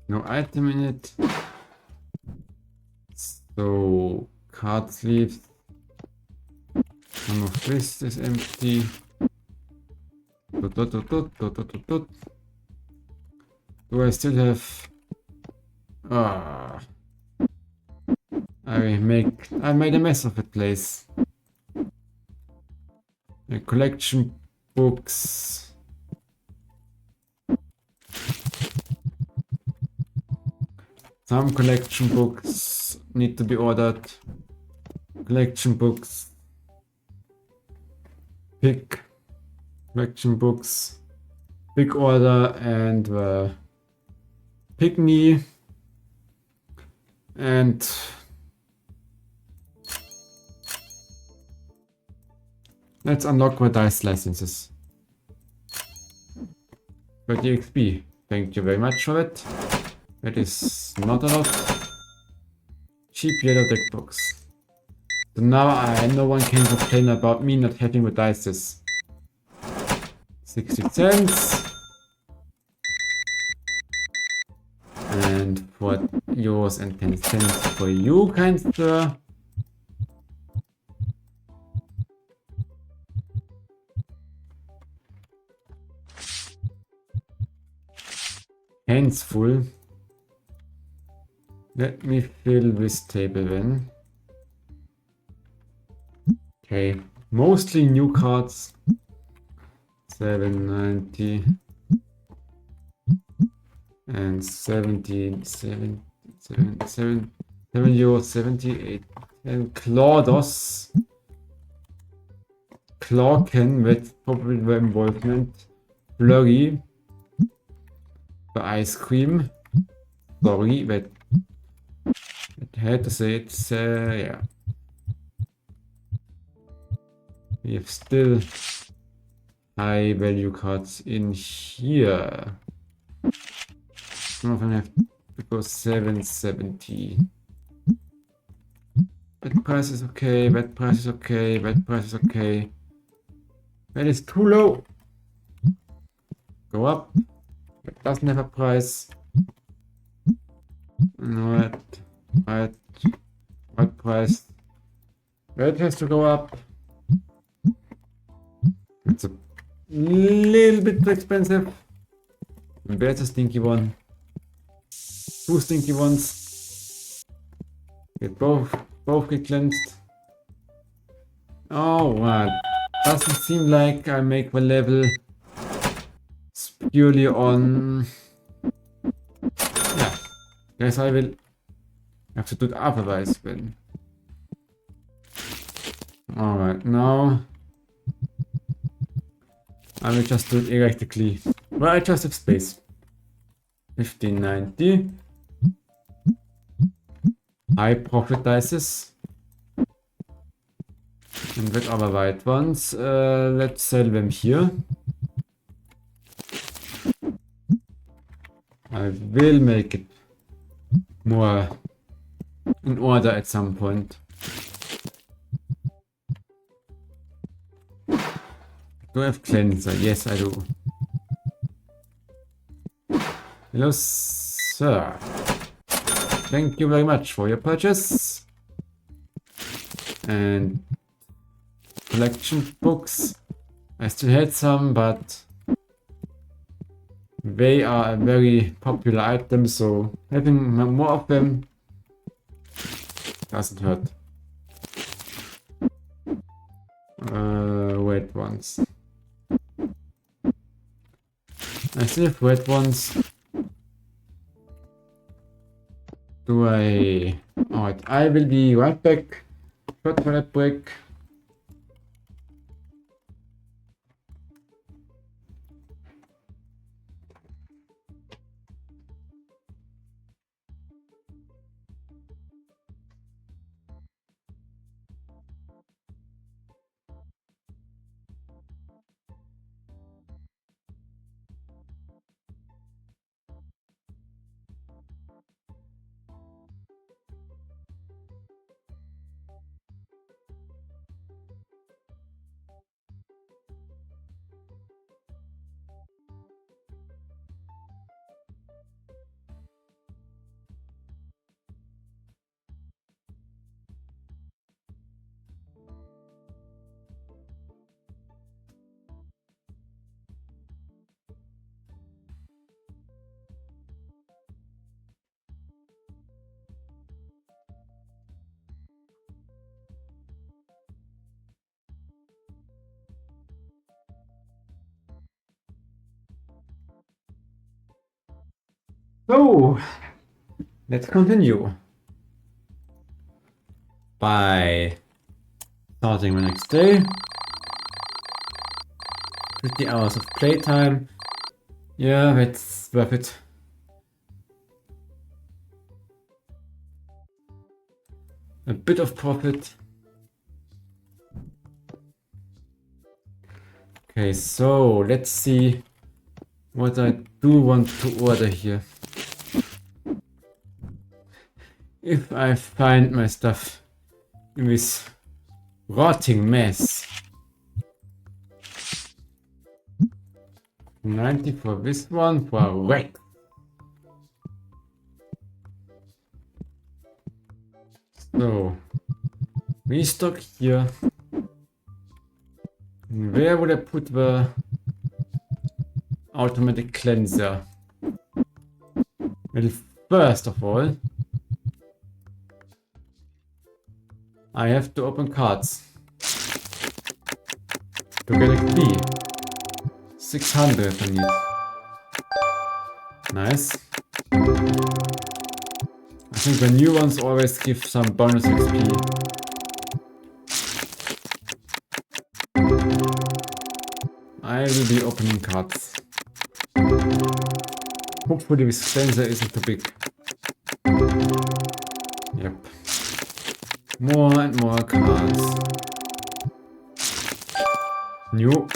No item in it. So card sleeves. Some of this is empty. Do I still have? I made a mess of the place. The collection books. Some collection books need to be ordered. Collection books. Pick. Collection books. Big order and the pygmy. And let's unlock the dice licenses. 30 XP. Thank you very much for it. That is not a lot. Cheap yellow deck box. So now no one can complain about me not having the dices. 60 cents. And 4 euros and 10 cents for you, kind sir. Hands full. Let me fill this table then. Okay, mostly new cards. 790 and 7 euro 78 and Claudos. Clawken, that's probably the involvement. Flurry. The ice cream. Sorry, but I had to say it. Yeah. We have still high value cards in here. Some of them have to go 770. That price is okay, that price is okay, that price is okay. That is too low. Go up. That doesn't have a price. No, right price. That has to go up. It's a little bit too expensive. There's a stinky one. 2 stinky ones. Get both get cleansed. Oh wow. Doesn't seem like I make the level purely on. Yeah. Guess I will have to do it otherwise then. Alright, now I will just do it erratically. Well, I just have space. 1590. high profit dices. And with our white ones, let's sell them here. I will make it more in order at some point. Do I have cleanser? Yes, I do. Hello, sir. Thank you very much for your purchase. And collection books. I still had some, but they are a very popular item, so having more of them doesn't hurt. Wait once. I still have red ones. Do I... Alright, I will be right back. Short toilet break. So, let's continue by starting the next day. 50 hours of playtime. Yeah, that's worth it. A bit of profit. Okay, so let's see what I do want to order here. If I find my stuff in this rotting mess. 90 for this one, for a wreck. So, restock here. Where would I put the automatic cleanser? Well, first of all, I have to open cards to get a key. 600 I need. Nice. I think the new ones always give some bonus XP. I will be opening cards. Hopefully this cleanser isn't too big. Yep. More and more cards. New.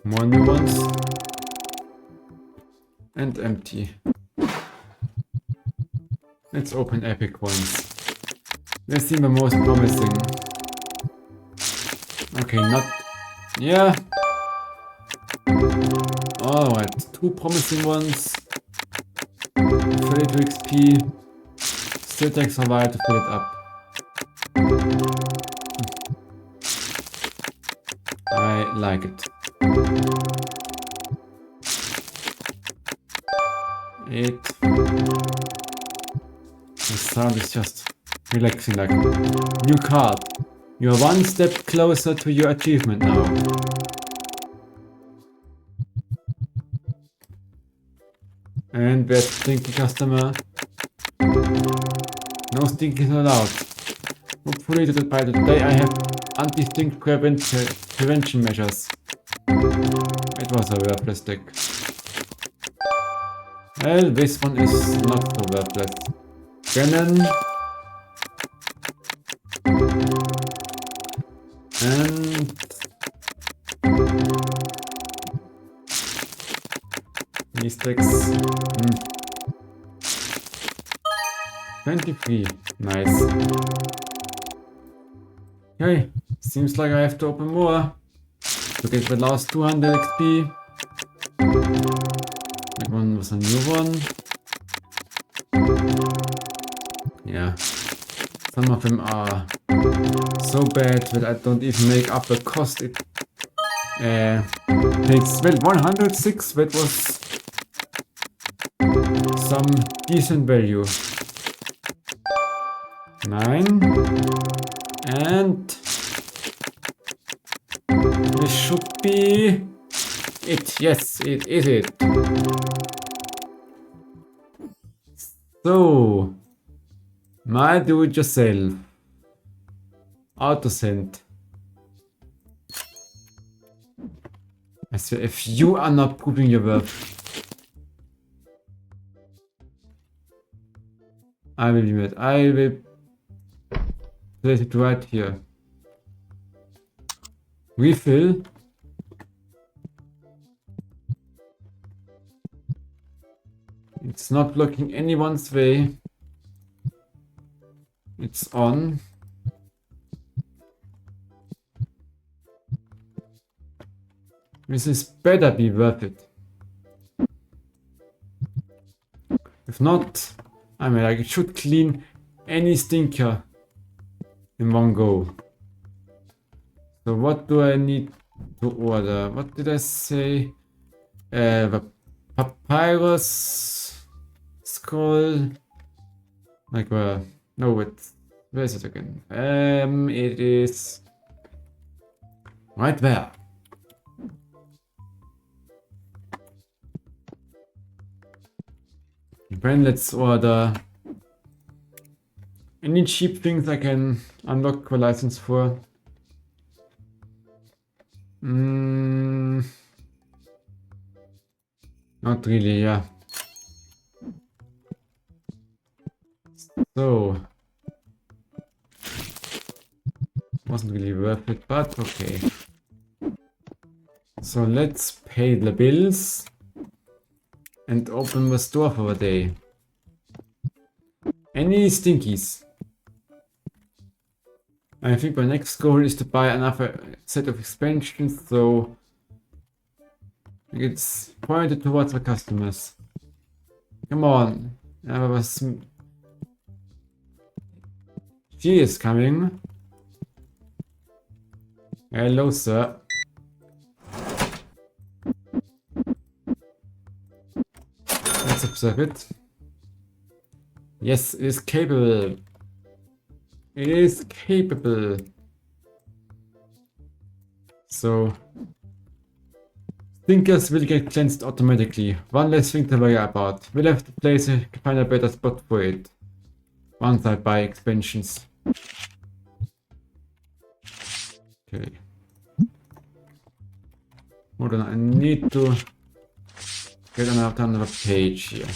More new ones. And empty. Let's open epic ones. They seem the most promising. Okay, not... Yeah. Alright, 2 promising ones. 32 XP. Still takes a while to fill it up. I like it. 8. The sound is just relaxing, like new card. You're one step closer to your achievement now. And there's stinky customer. No stinking allowed. Hopefully by the day I have anti-stink prevention measures. It was a worthless deck. Well, this one is not so worthless. Scannen. And these stacks. 23. Nice. Okay, seems like I have to open more to get the last 200 XP. That one was a new one. Yeah, some of them are so bad that I don't even make up the cost it takes. Well, 106, that was some decent value. 9. And this should be it. Yes, it is it. So, my do-it-yourself auto-send. I swear, if you are not proving your worth, I will do it. I will place it right here. Refill. It's not blocking anyone's way. It's on. This is better be worth it. If not, I mean, I should clean any stinker in one go. So what do I need to order? What did I say? The papyrus scroll. Like no, where is it again? It is right there. Then let's order any cheap things I can unlock the license for. Not really, yeah. So wasn't really worth it, but okay. So let's pay the bills and open the store for the day. Any stinkies? I think my next goal is to buy another set of expansions, so it's pointed towards the customers. Come on. She is coming. Hello, sir. Let's observe it. Yes, it is capable. It is capable. So, stinkers will get cleansed automatically. One less thing to worry about. We'll have to find a better spot for it. Once I buy expansions. Okay. Hold on, I need to get another page here.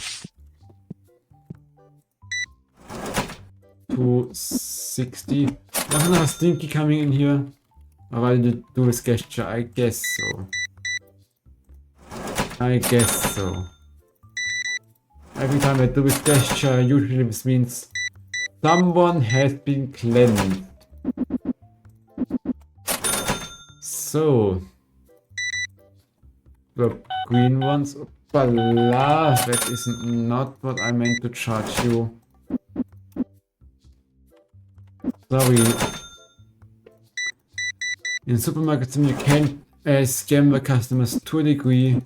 260. There's another stinky coming in here. Or will I do this gesture? I guess so. I guess so. Every time I do this gesture, usually this means someone has been cleansed. So, the green ones. Opala, that is not what I meant to charge you. Sorry. In supermarkets you can scam the customers to a degree.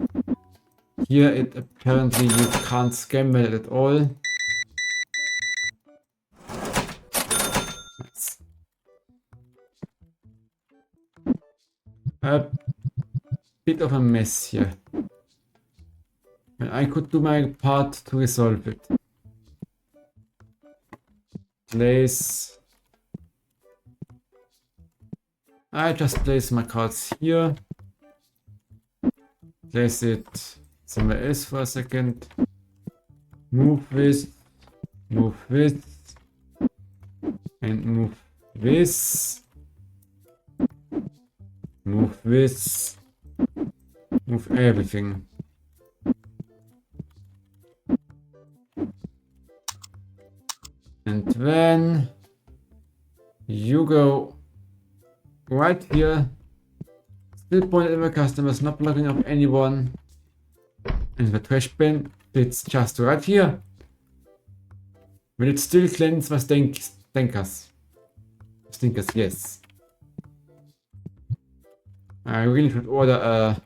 Here it apparently you can't scam it at all. Nice. A bit of a mess here. And I could do my part to resolve it. Place. I just place my cards here. Place it somewhere else for a second. Move this Move this. And move this. Move this. Move everything. And then you go right here. Still point at my customers, not blocking up anyone. And the trash bin sits just right here. Will it still cleanse the stinkers? Stinkers, yes. I really should order a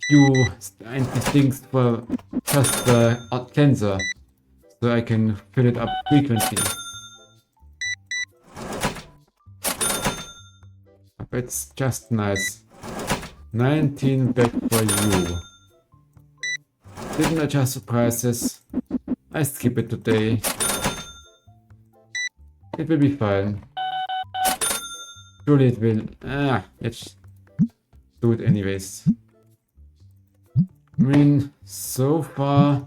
few anti-stinks for just the cleanser, so I can fill it up frequently. It's just nice. 19 back for you. Didn't adjust the prices. I skip it today. It will be fine. Surely it will. Let's do it anyways. I mean, so far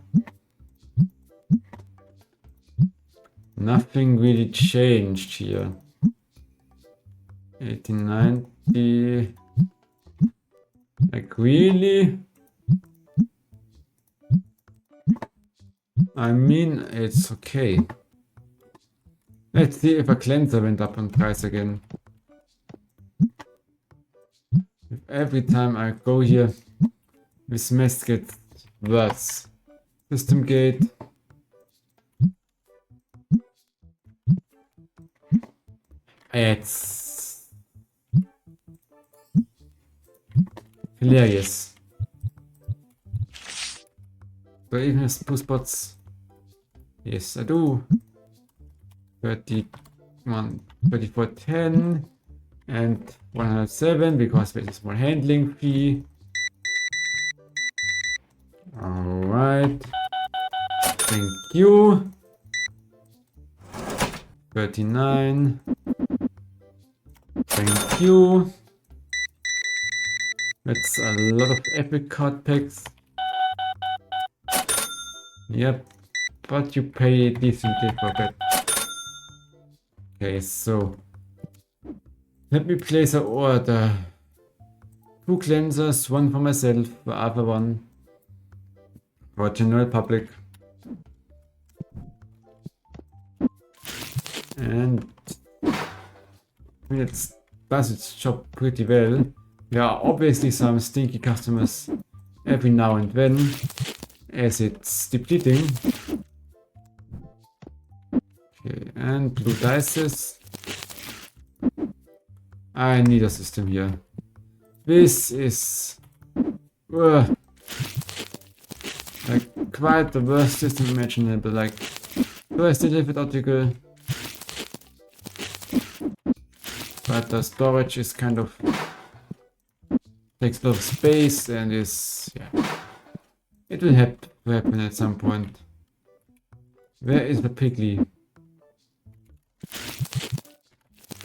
nothing really changed here. 1890. Like really? I mean, it's okay. Let's see if a cleanser went up on price again. Every time I go here, this mess gets worse. System gate. It's hilarious. So even has two spots. Yes, I do. 31, 3410 and 107 because there's a small handling fee. Alright. Thank you. 39. Thank you. That's a lot of epic card packs. Yep, but you pay decently for that. Okay, so let me place an order. 2 cleansers, one for myself, the other one for general public. And I mean, it does its job pretty well. There are obviously some stinky customers every now and then, as it's depleting. Okay, and blue dices. I need a system here. This is like quite the worst system imaginable. Like, do I still have it article? But the storage is kind of takes a lot of space and is, yeah, it will have to happen at some point. Where is the Piggly?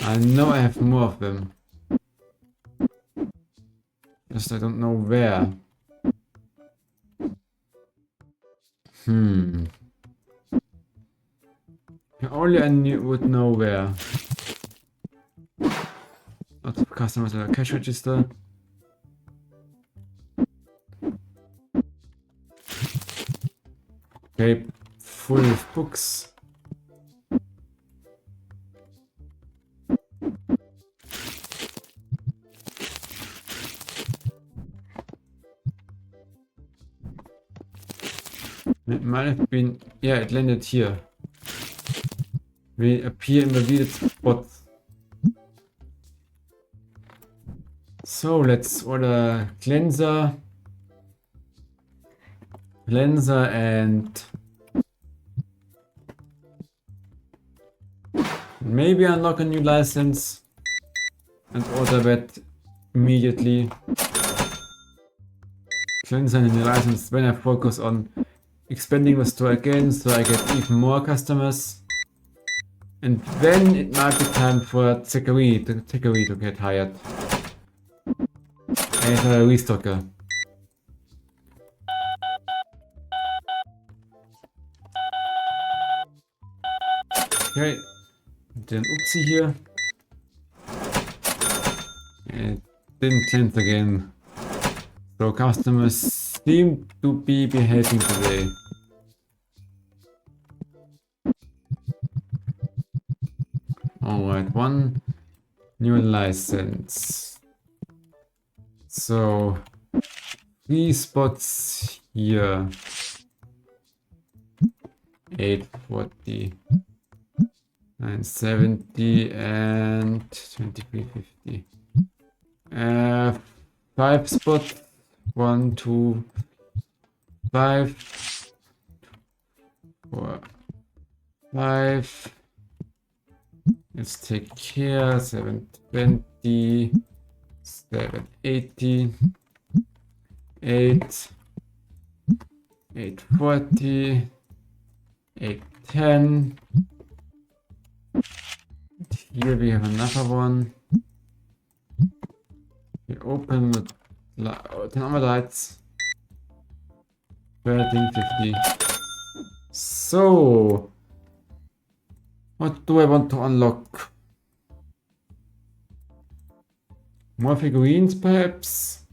I know I have more of them. Just I don't know where. Only I would know where. Lots of customers at a cash register. Okay, full of books. It might have been, yeah, it landed here. We appear in the weird spot. So let's order cleanser. Cleanser and maybe unlock a new license and order that immediately. Cleanser and a new license when I focus on expanding the store again so I get even more customers. And then it might be time for Zachary to get hired as a restocker. Okay. Then oopsie here. It didn't cleanse again. So customers seem to be behaving today. Alright, one new license. So 3 spots here. 840, 970 and 2350. 5 spots. 1, 2, 5, 4, 5. Let's take care. 720, 780, 8, 840, 810. Here we have another one. We open with 10 other lights. 1350. So, what do I want to unlock? More figurines, perhaps?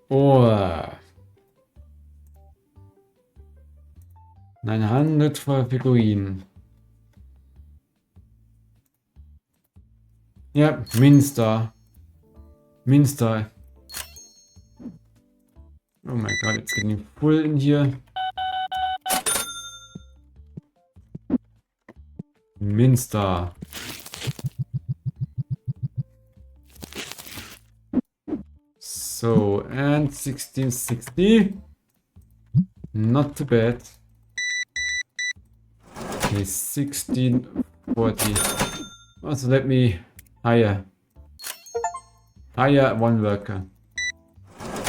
Or 900 for a figurine. Yeah, Minster. Minster. Oh my god, it's getting full in here. Minster. So, and 1660. Not too bad. Okay, 1640. Also, let me hire one worker.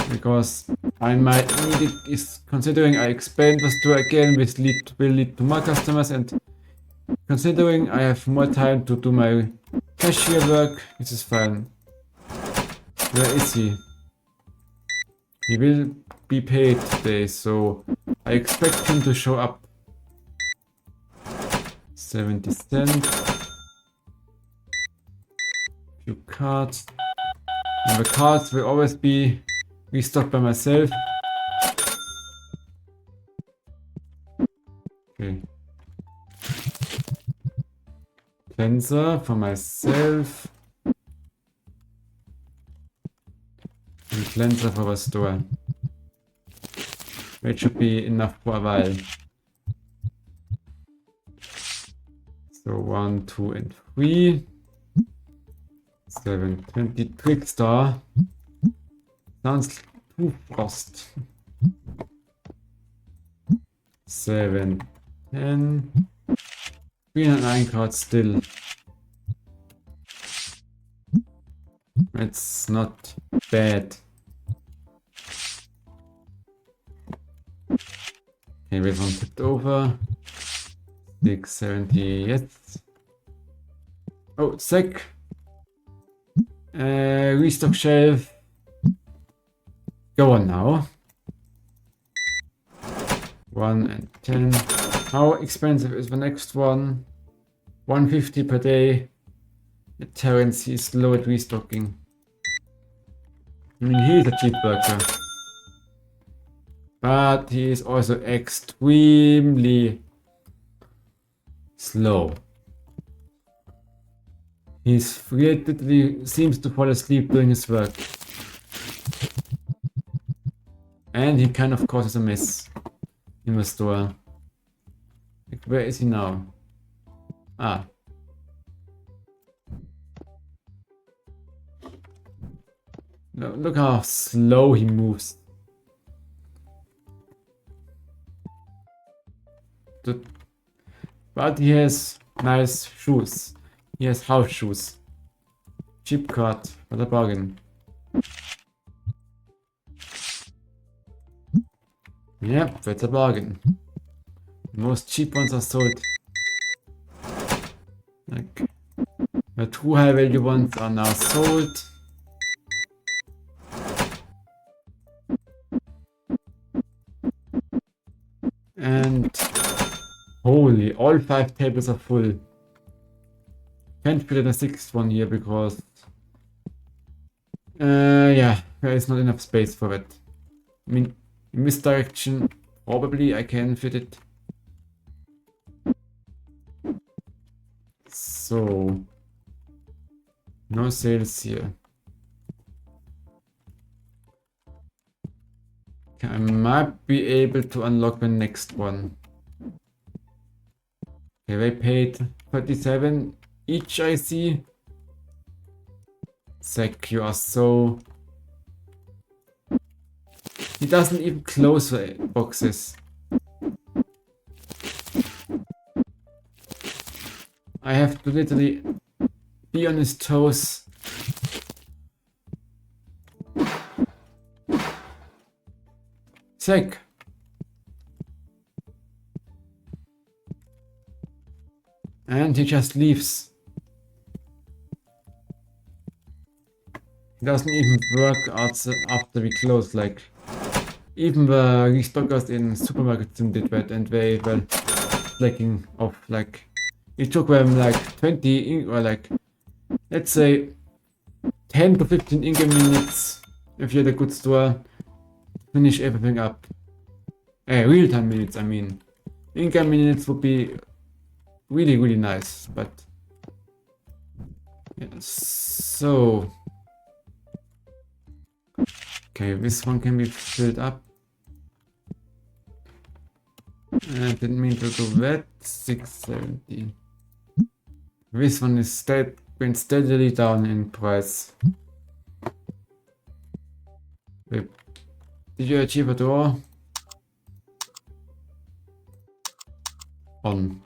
Because I might need it, is considering I expand the store again, which will lead to more customers, and considering I have more time to do my cashier work, this is fine. Where is he? He will be paid today, so I expect him to show up. 70 cents. Few cards. And the cards will always be restocked by myself. Okay. Cleanser for myself. And cleanser for the store. It should be enough for a while. So 1, 2, and 3. 720 Trickstar. Sounds too fast. 7, 10. 309 cards still. It's not bad. Okay, we one tipped over. 670, yes. Oh, sec. Restock shelf. Go on now. 1 and 10. How expensive is the next one? 150 per day. The Terrence is slow at restocking. I mean, he is a cheap worker. But he is also extremely slow. He frequently seems to fall asleep during his work. And he kind of causes a mess in the store. Like, where is he now? Ah. Look how slow he moves. But he has nice shoes. He has house shoes. Cheap card. What a bargain. Yep, that's a bargain. Most cheap ones are sold. Like, the true high value ones are now sold. And holy, all 5 tables are full. Can't fit in a 6th one here because yeah, there is not enough space for it. I mean, in this direction, probably I can fit it. So, no sales here. Okay, I might be able to unlock the next one. Okay, they paid 37 each, I see. Zach, you are so... He doesn't even close the boxes. I have to literally be on his toes. Zach! And he just leaves. He doesn't even work after we close, like... Even the restockers in supermarkets did that, and they were slacking off, like... It took them like 20 or like, let's say 10 to 15 in-game minutes if you had a good store to finish everything up. Real-time minutes, I mean. In-game minutes would be really, really nice, but yeah, so okay, this one can be filled up. I didn't mean to do that. 670. This one is went steadily down in price. Wait, did you achieve a door? On.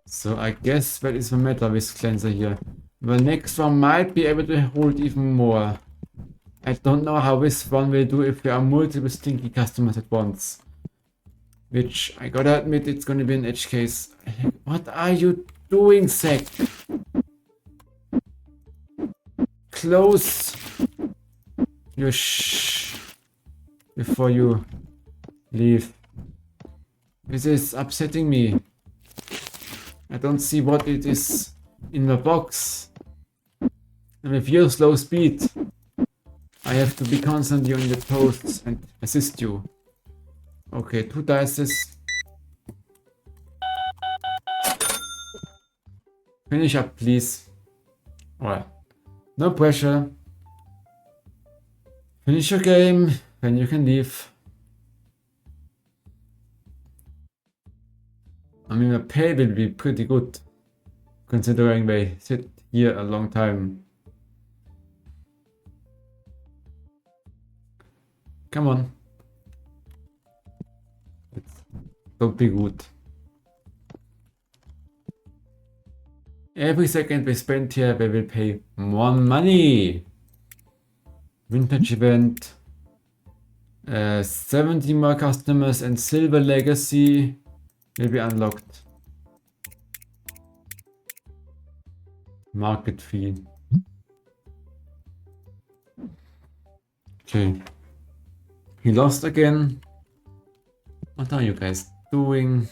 So I guess that is the matter with cleanser here. The next one might be able to hold even more. I don't know how this one will do if there are multiple stinky customers at once. Which, I gotta admit, it's gonna be an edge case. What are you doing, Zach? Close your before you leave. This is upsetting me. I don't see what it is in the box. And with your slow speed, I have to be constantly on your toes and assist you. Okay, 2 dices. Finish up, please. Alright. No pressure. Finish your game, then you can leave. I mean, the pay will be pretty good, considering they sit here a long time. Come on. Don't be rude. Every second we spend here, they will pay more money. Vintage event. 70 more customers and silver legacy will be unlocked. Market fee. Okay. He lost again. What are you guys doing?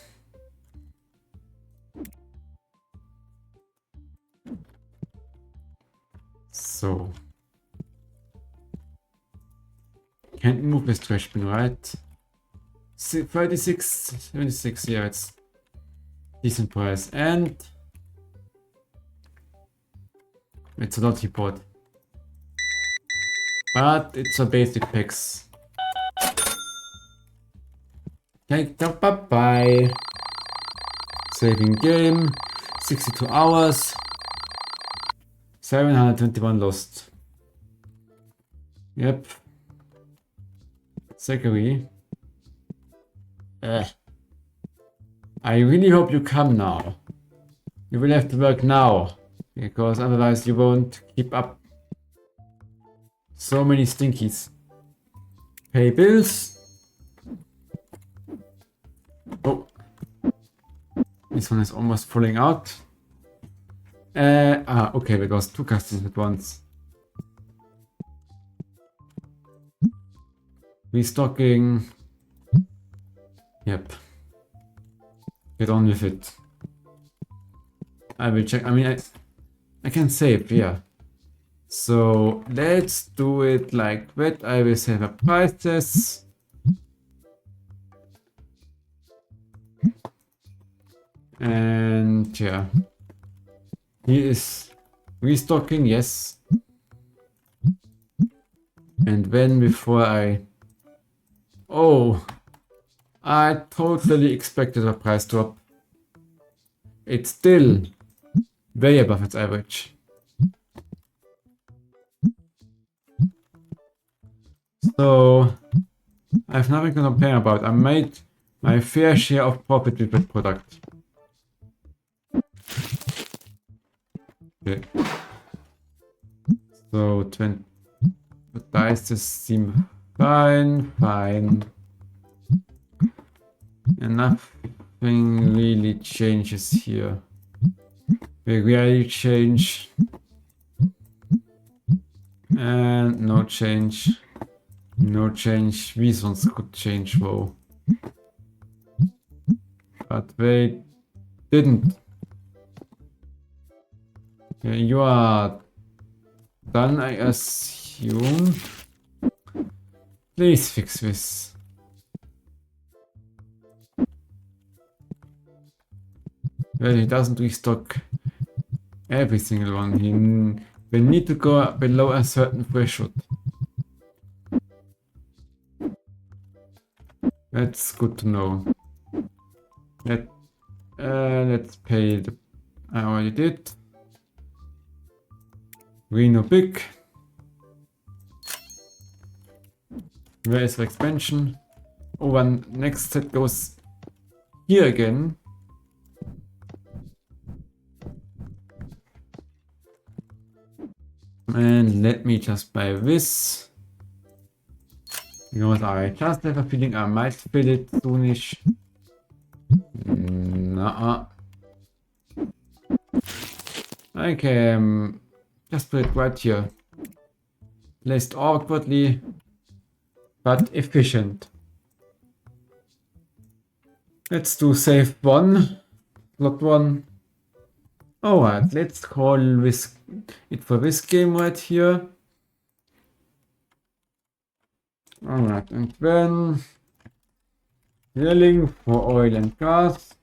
So. Can't move this trash bin, right? 36, 76, yeah, it's decent price. And it's a lottery pot. But it's a basic packs. Okay, bye-bye. Saving game. 62 hours. 721 lost. Yep. Zachary. I really hope you come now. You will have to work now. Because otherwise you won't keep up. So many stinkies. Pay bills. Oh. This one is almost falling out. Okay, because 2 customers at once. Restocking. Yep. Get on with it. I will check. I mean, I can save, yeah. So let's do it like that. I will save a prices. And yeah. He is restocking, yes. And then before oh, I totally expected a price drop. It's still way above its average. So I have nothing to complain about. I made my fair share of profit with that product. Okay. So 20 the dices seem fine. And nothing really changes here. We rarely change. And no change. No change. These ones could change though. But they didn't. Okay, you are done, I assume. Please fix this. Well, he doesn't restock every single one. They need to go below a certain threshold. That's good to know. Let's pay the... I already did. Reno big. Where is the expansion? Oh, and next set goes here again. And let me just buy this. Because I just have a feeling I might fill it soonish. Nuh-uh. I can just put it right here. Placed awkwardly, but efficient. Let's do save 1, slot 1. Alright, let's call it for this game right here. Alright, and then drilling for oil and gas.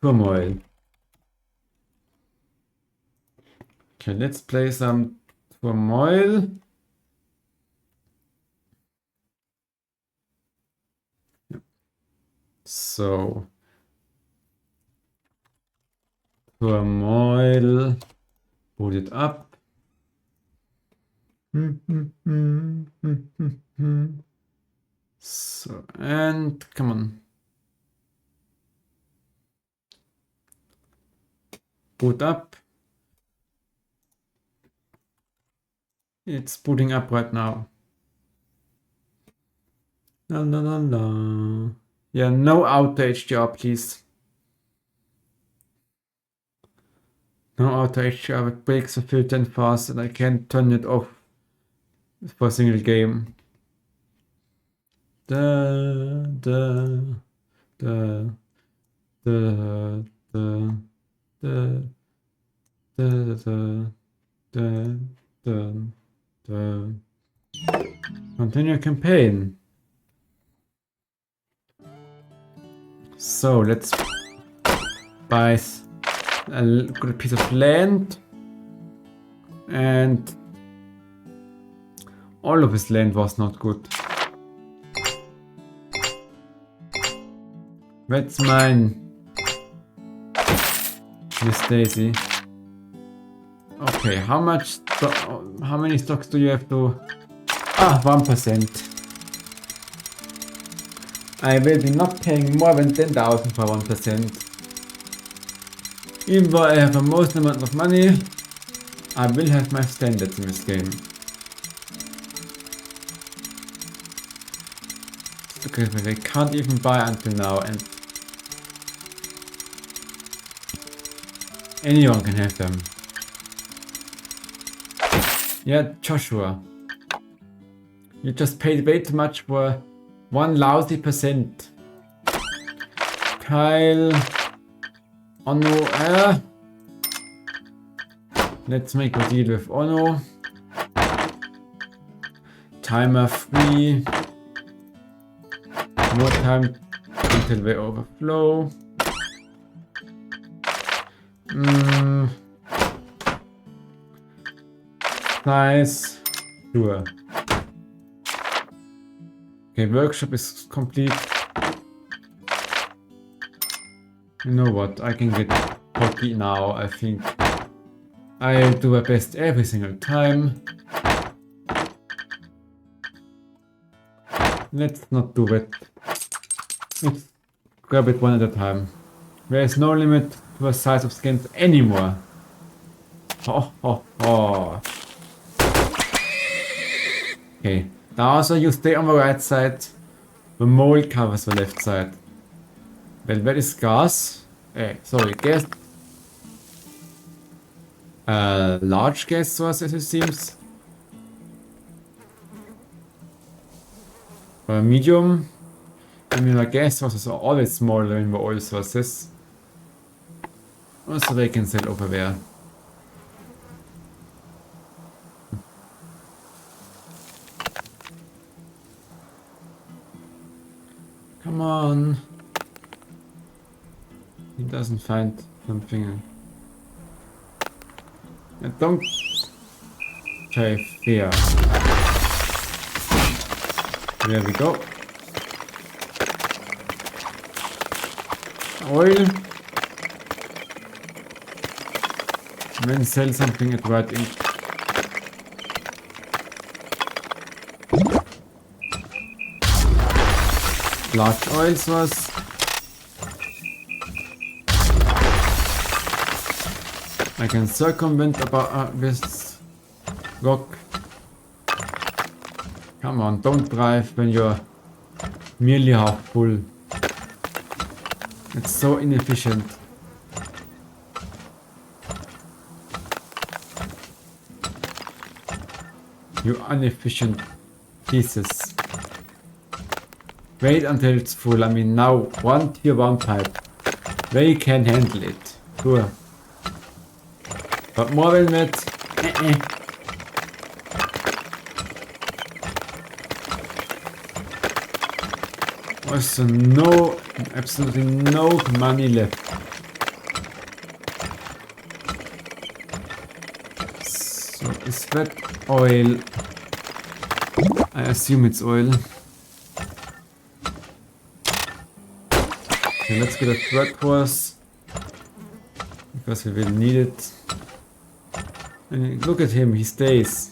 Turmoil. Okay, let's play some Turmoil. So Turmoil, put it up. So, and come on. Boot up. It's booting up right now. La la la la. Yeah, no auto HDR, please. No auto HDR, it breaks the filter and fast, and I can't turn it off for a single game. Da da da da da da da da da da. Continue campaign. So let's buy a good piece of land, and all of his land was not good. That's mine, Miss Daisy. Okay, how many stocks do you have to? 1%. I will be not paying more than 10,000 for 1%. Even though I have the most amount of money, I will have my standards in this game. Look at me, they can't even buy until now, and anyone can have them. Yeah, Joshua. You just paid way too much for One lousy percent. Kyle. Ono. Let's make a deal with Ono. Timer free. More time until they overflow. Nice. Sure. Okay, workshop is complete. You know what? I can get cocky now, I think. I do my best every single time. Let's not do that. Let's grab it one at a time. There is no limit to the size of skins anymore. Oh, oh, oh. Okay, now so you stay on the right side. The mole covers the left side. Well, that is gas. Sorry, gas. Large gas source, as it seems. Medium. I mean, the gas sources are always smaller than the oil sources. Also, they can sell over there. Come on. He doesn't find something. I don't try fear. There we go. Oil. And then sell something at right in. Large oil source. I can circumvent about this rock. Come on, don't drive when you're merely half full. It's so inefficient. You inefficient pieces. Wait until it's full. I mean, now one tier 1 pipe. They can handle it. Sure. But more than that, Also no, absolutely no money left. So is that oil? I assume it's oil. Okay, let's get a thread horse. Because we will need it. And look at him, he stays.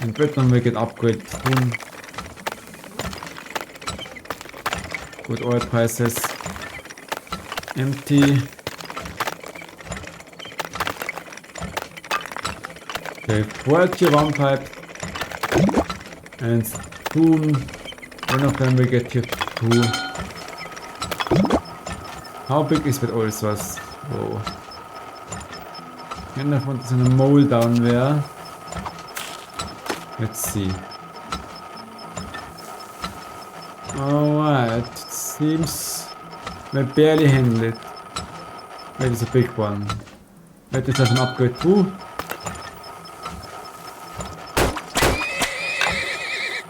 And Britain will get upgraded soon. Good oil prices. Empty. Okay, 4 tier 1 pipe. And soon one of them will get tier 2. How big is that oil source? Whoa. Kind of want to send a mole down there. Let's see. Alright, it seems we barely handle it. That is a big one. That is an upgrade too.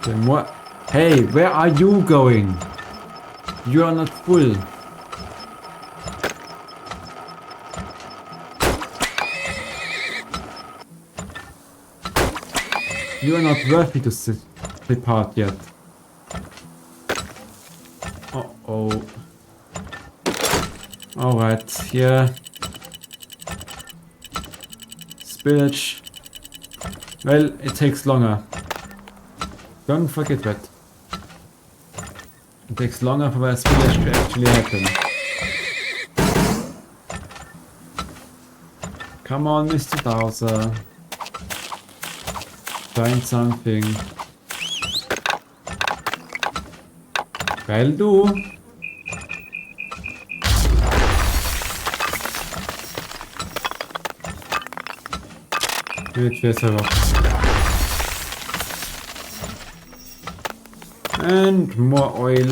Then what? Hey, where are you going? You are not full. You are not worthy to sit part yet. Uh-oh. Alright, here. Spillage. Well, it takes longer. Don't forget that. It takes longer for the spillage to actually happen. Come on, Mr. Dowser. Find something. Weil du. Jetzt wär's aber. And more oil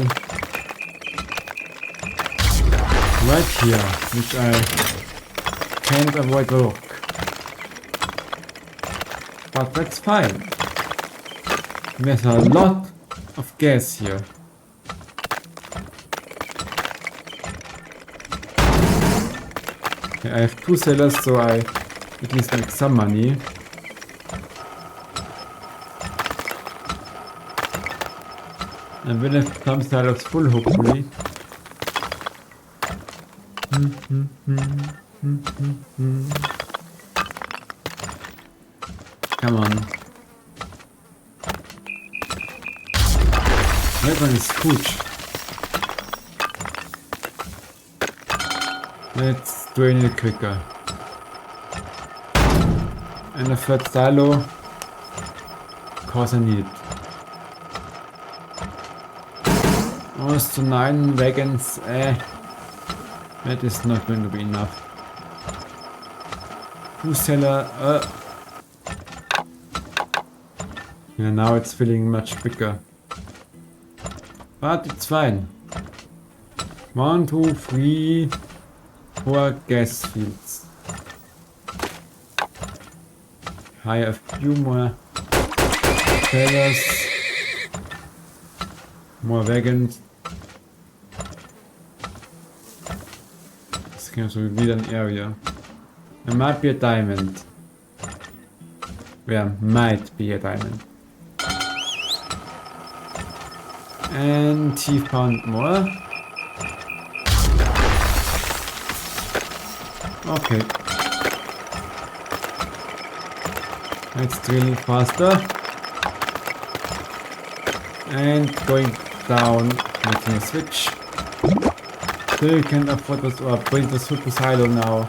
right here, which I can't avoid the look. But that's fine. There's a lot of gas here. Okay, I have 2 sellers, so I at least make some money. And we'll have some sellers full, hopefully. Come on. That one is huge. Let's drain it quicker. And a third silo, cause I need it. Almost to 9 wagons, that is not going to be enough. 2 seller, yeah, now it's feeling much quicker. But it's fine. 1, 2, 3, 4 gas fields. Hire a few more sellers. More wagons. Das can also reveal an area. There might be a diamond. There might be a diamond. And he found more. Okay. Let's drill faster. And going down, making a switch. Still can't afford this or bring the super silo now.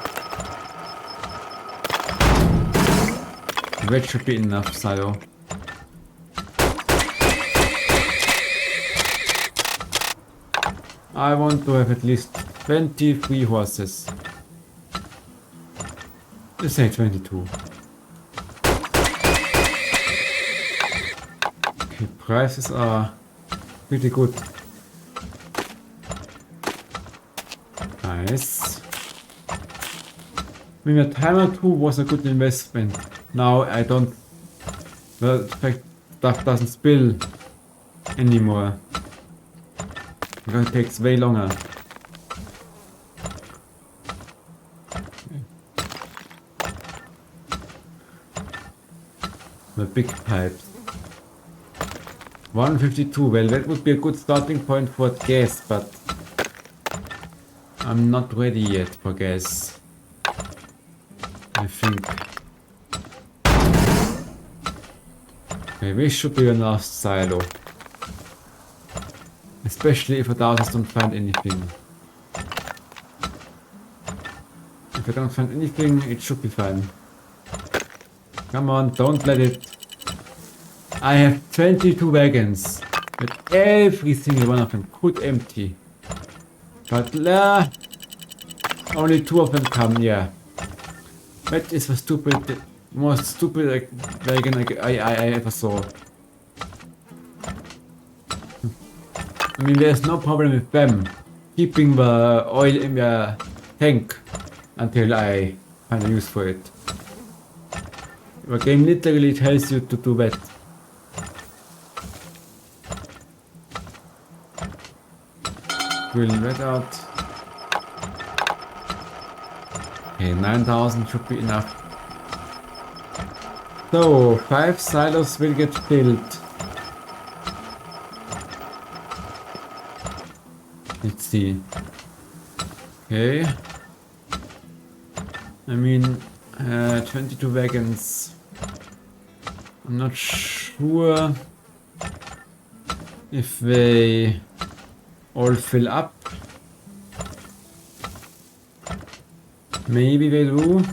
That should be enough silo. I want to have at least 23 horses. Let's say 22. Okay, prices are pretty good. Nice. I mean, a timer 2 was a good investment. Now I don't... The fact stuff doesn't spill anymore. Because it takes way longer. The big pipes. 152, well that would be a good starting point for gas, but I'm not ready yet for gas. I think. Okay, this should be the last silo. Especially if others don't find anything. If I don't find anything, it should be fine. Come on, don't let it. I have 22 wagons, but every single one of them could empty. But only 2 of them come, yeah. That is the stupid, most stupid wagon I ever saw. I mean, there's no problem with them keeping the oil in the tank until I find a use for it. The game literally tells you to do that. Drill that out. Okay, 9,000 should be enough. So, 5 silos will get filled. Let's see. Okay. I mean, 22 wagons. I'm not sure if they all fill up. Maybe they do.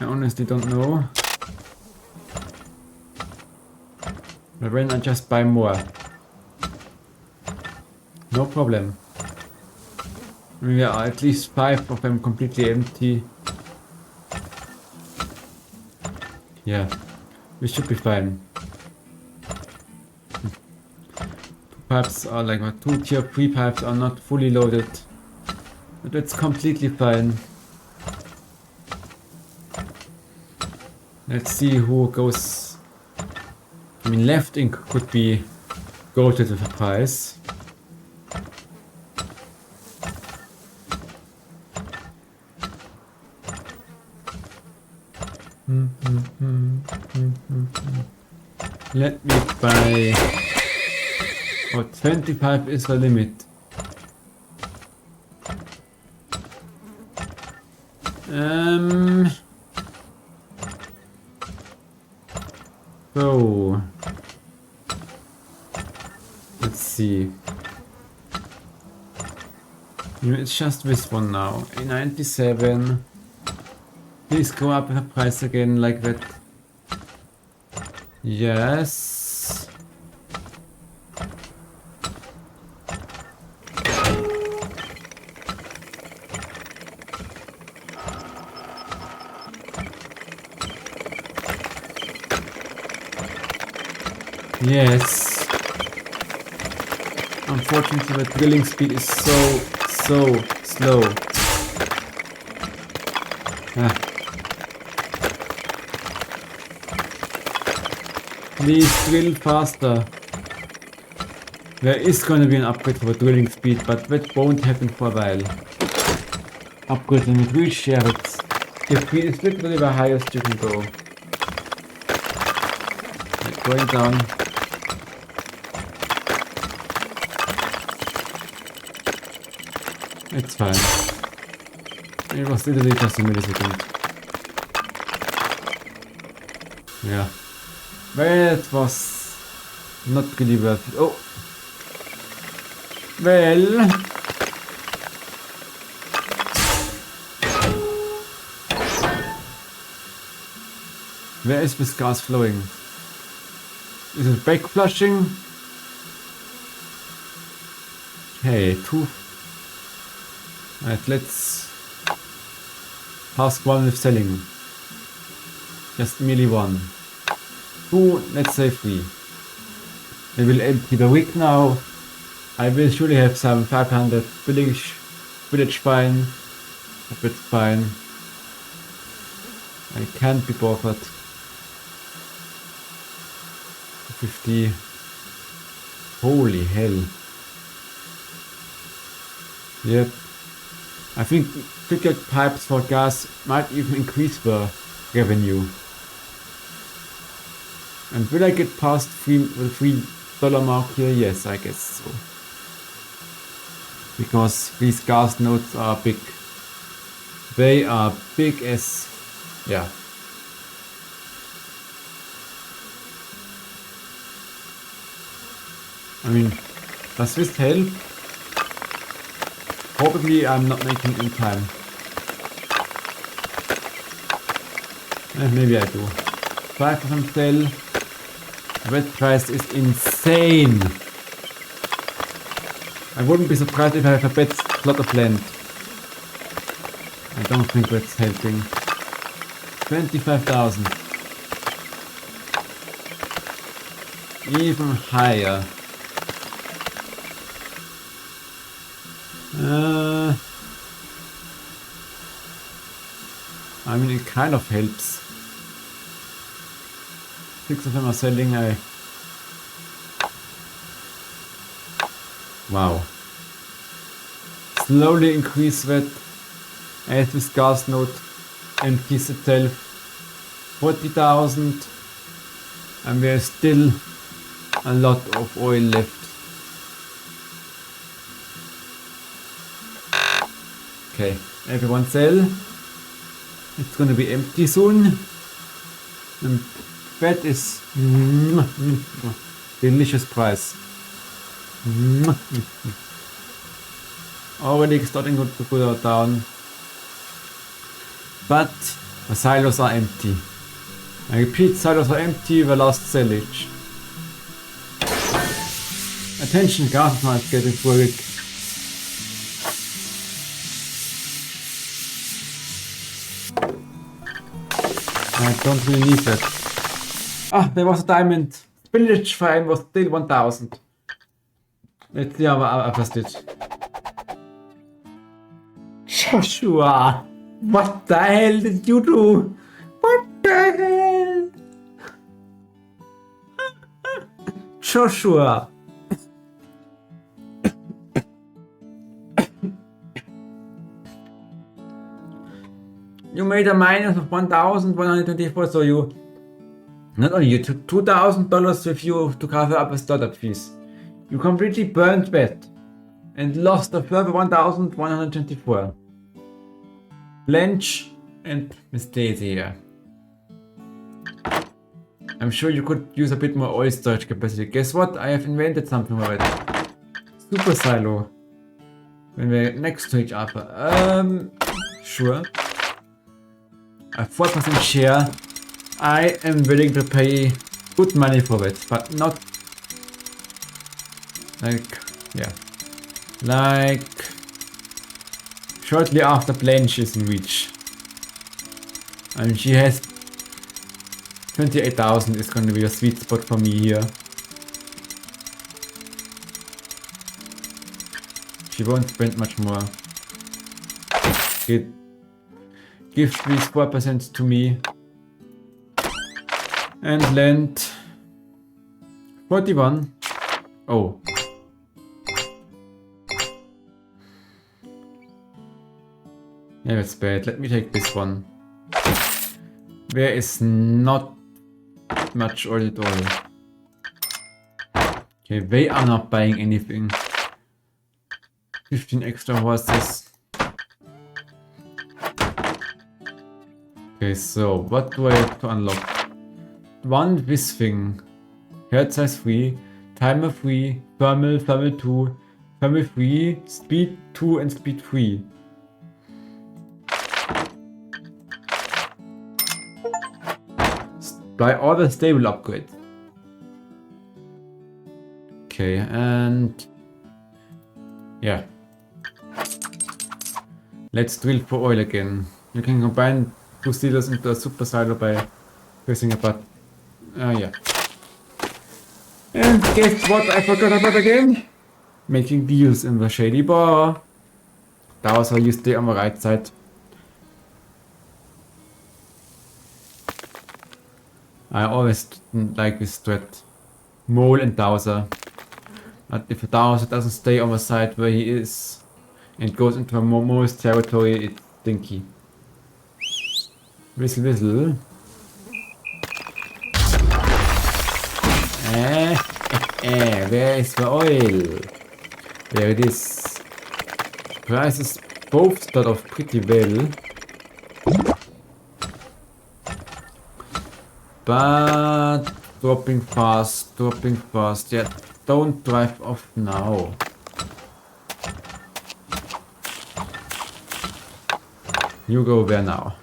I honestly don't know. But when I just buy more. No problem. There are at least 5 of them completely empty. Yeah, we should be fine. pipes are like my 2 tier 3 pipes are not fully loaded. But that's completely fine. Let's see who goes. I mean, left ink could be go to the price. Let me buy. Oh, 25 is the limit. So let's see. It's just this one now. A 97. Please go up the price again like that. Yes. Yes. Unfortunately, the drilling speed is so slow. Ah. Please drill faster. There is gonna be an upgrade for the drilling speed, but that won't happen for a while. Upgrade limit reached, yeah, but the speed is literally the highest you can go. Like going down. It's fine. It was literally just a millisecond. Yeah. That was not really worth it. Oh! Well... Where is this gas flowing? Is it back flushing? Okay, 2... Alright, let's... Task 1 with selling. Just merely 1. 2, let's say 3. I will empty the rig now. I will surely have some 500 village fine. A bit fine. I can't be bothered. 50. Holy hell. Yep. I think figured pipes for gas might even increase the revenue. And will I get past the $3 mark here? Yes, I guess so. Because these gas nodes are big. They are big as... yeah. I mean, does this help? Probably I'm not making it in time. Maybe I do. 5% sell. That price is insane. I wouldn't be surprised if I have a bad plot of land. I don't think that's helping. 25,000. Even higher. I mean, it kind of helps. 6 of them are selling. Wow. Slowly increase that as this gas node empties itself. 40,000. And there's still a lot of oil left. Okay, everyone sell. It's gonna be empty soon. And that is delicious price. Already starting to go down. But the silos are empty. I repeat, silos are empty, the last sellage. Attention, gas might get it worried. I don't really need that. Ah, there was a diamond. Spillage fine was still 1000. Let's see how I passed it. Joshua! What the hell did you do? What the hell? Joshua! You made a minus of 1,124, so you not only you took $2,000 with you to cover up the startup fees. You completely burned that and lost a further 1,124. Blanche and Miss Daisy here. I'm sure you could use a bit more oil storage capacity. Guess what? I have invented something already. Super silo. When we're next to each other. Sure. A 4% share. I am willing to pay good money for it, but not like, yeah. Like, shortly after Blanche is in reach. I mean, she has 28,000 is going to be a sweet spot for me here. She won't spend much more. Give these 4% to me. And land 41. Oh. Yeah, that's bad. Let me take this one. There is not much oil at all. Okay, they are not buying anything. 15 extra horses. Okay, so what do I have to unlock? One this thing. Health size 3, timer 3, thermal 2, thermal 3, speed 2 and speed 3. Buy all the stable upgrade. Okay, and yeah. Let's drill for oil again. You can combine two silos into a super silo by pressing a button. Yeah. And guess what I forgot about again? Making deals in the shady bar. That was how you stay on the right side. I always like this threat. Mole and Dowser. But if a Dowser doesn't stay on the side where he is and goes into a mole's territory, it's stinky. Whistle whistle. Where is the oil? There it is. Prices both start off pretty well. But dropping fast. Yeah, don't drive off now. You go there now.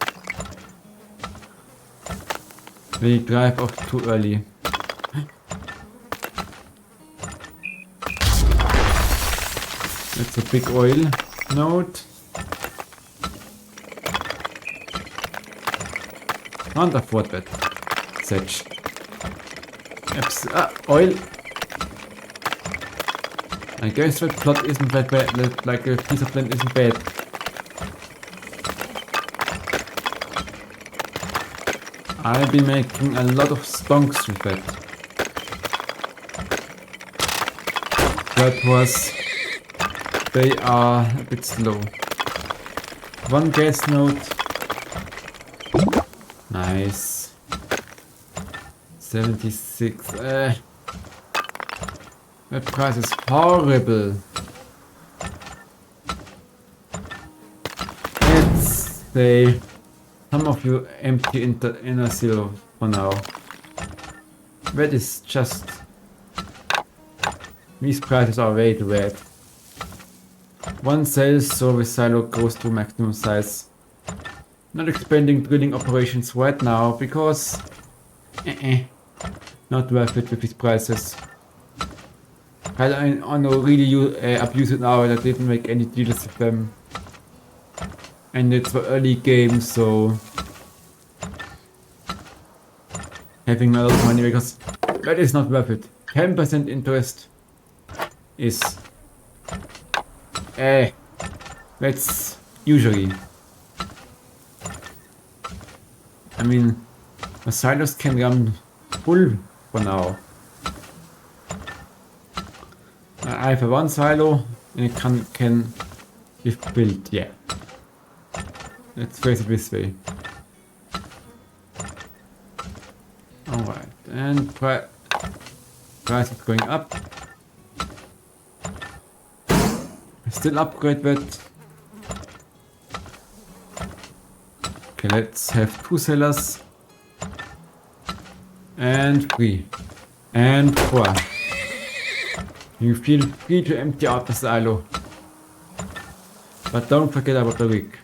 We drive off too early. That's a big oil node. Can't afford that. Sedge. Oil. I guess that plot isn't that bad, like a piece of land isn't bad. I'll be making a lot of stonks with that. That was... They are a bit slow. One gas node. Nice. 76. That price is horrible. Let's say some of you empty inner silo for now. That is just... These prices are way too bad. One sells, so the silo goes to maximum size. Not expanding drilling operations right now because not worth it with these prices. I don't really abuse it now, and I didn't make any deals with them. And it's the early game, so having a lot of money because that is not worth it. 10% interest is that's usually. I mean, the silos can run full for now. I have one silo and it can be built, yeah. Let's face it this way. Alright, and price is going up. Still upgrade that. Okay, let's have 2 sellers. And 3. And 4. You feel free to empty out the silo. But don't forget about the rig.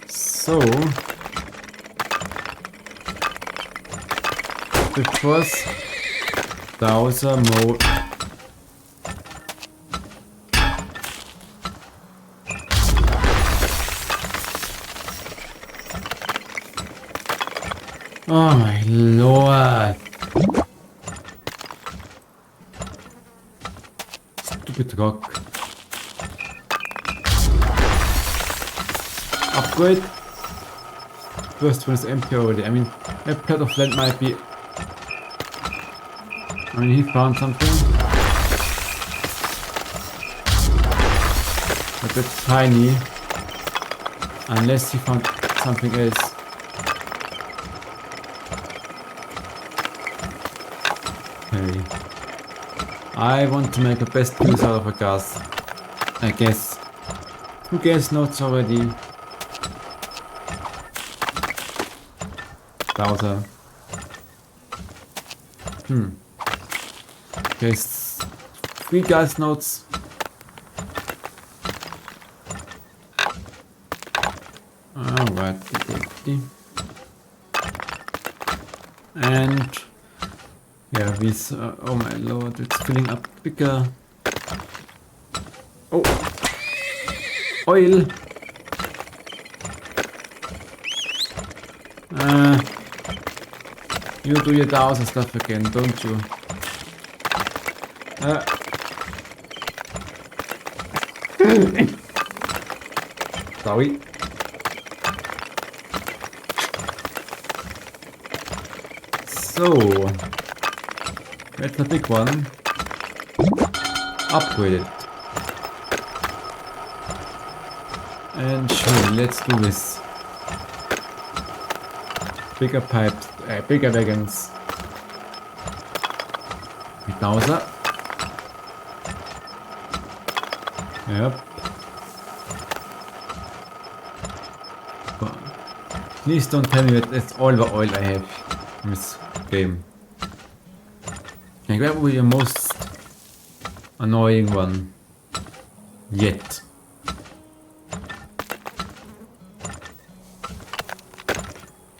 So the first browser mode. Oh my lord. Stupid rock. Upgrade. First one is empty already. I mean, a plot of land might be. I mean, he found something. But that's tiny. Unless he found something else. Okay. I want to make the best use out of a gas. I guess. 2 gas nodes already. Browser. Okay, 3 gas nodes. Alright. And yeah, this. Oh my lord, it's filling up quicker. Oh, oil. You do your dowser stuff again, don't you? Sorry. So, that's a big one. Upgrade it. And sure, let's do this. Bigger pipes, bigger wagons. Mit Dowser. Yep. Please don't tell me that that's all the oil I have in this game. I grab with the most annoying one yet.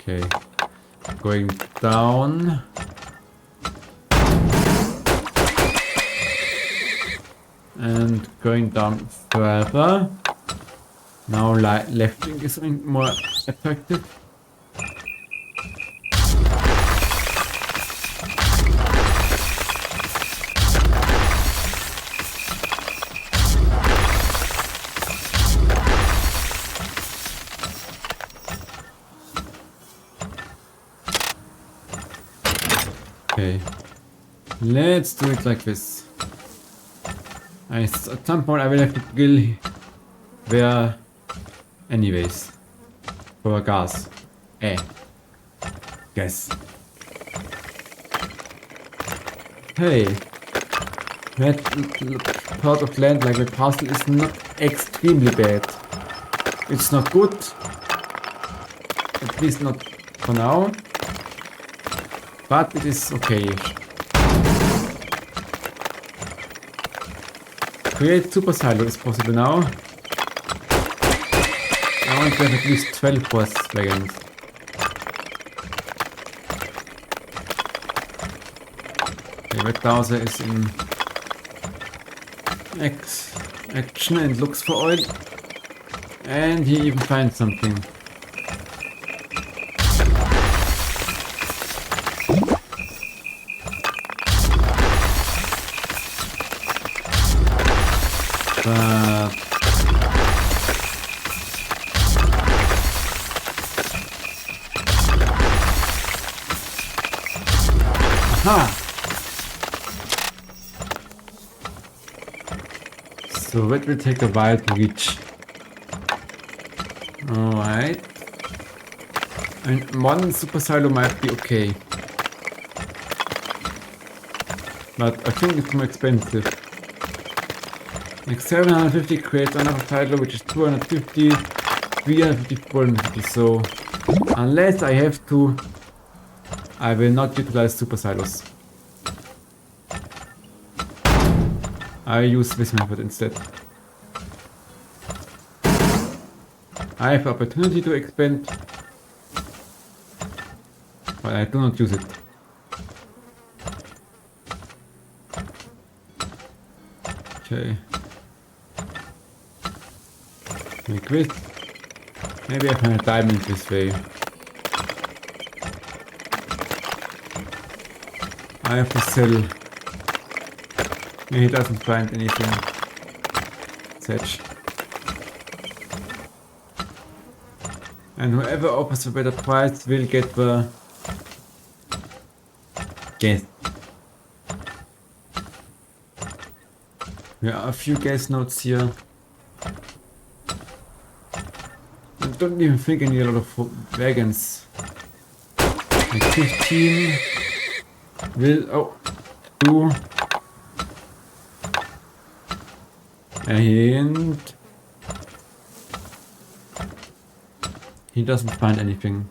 Okay, going down. And going down further. Now left wing is more attractive. Okay, let's do it like this. At some point I will have to drill there anyways. For gas. Gas. Hey, that part of land like the castle is not extremely bad. It's not good. At least not for now. But it is okay. Create super silo is possible now. I want to have at least 12 boss wagons. The red Dowser is in action and looks for oil. And he even finds something. But aha! So that will take a while to reach. Alright. And one super silo might be okay. But I think it's more expensive. Like 750 creates another silo which is 250, 350, 450. So unless I have to, I will not utilize super silos. I use this method instead. I have opportunity to expand, but I do not use it. Okay. Make this. Maybe I find a diamond this way. I have to sell. He doesn't find anything. Sedge. And whoever offers a better price will get the gas. There are a few gas nodes here. I don't even think I need a lot of wagons. Like 15 will do. And he doesn't find anything.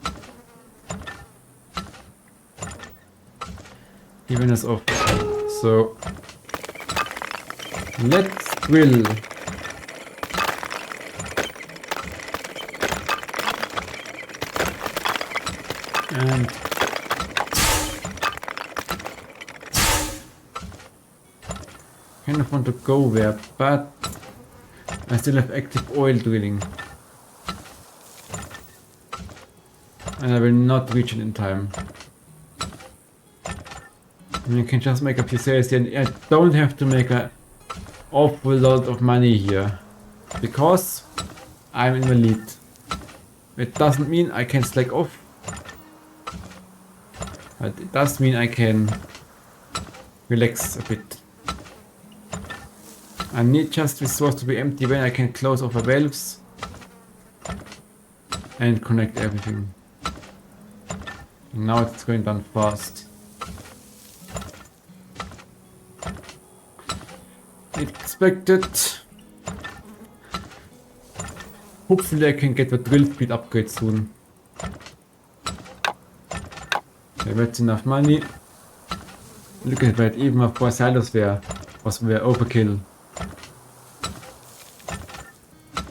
He went us off. So let's drill. And kind of want to go there, but I still have active oil drilling. And I will not reach it in time. And you can just make a few sales here, and I don't have to make an awful lot of money here. Because I'm in the lead. It doesn't mean I can slack off. But it does mean I can relax a bit. I need just resource to be empty when I can close off the valves and connect everything. And now it's going down fast. Expected. Hopefully I can get the drill speed upgrade soon. Okay, that's enough money. Look at that, even my 4 silos there was overkill.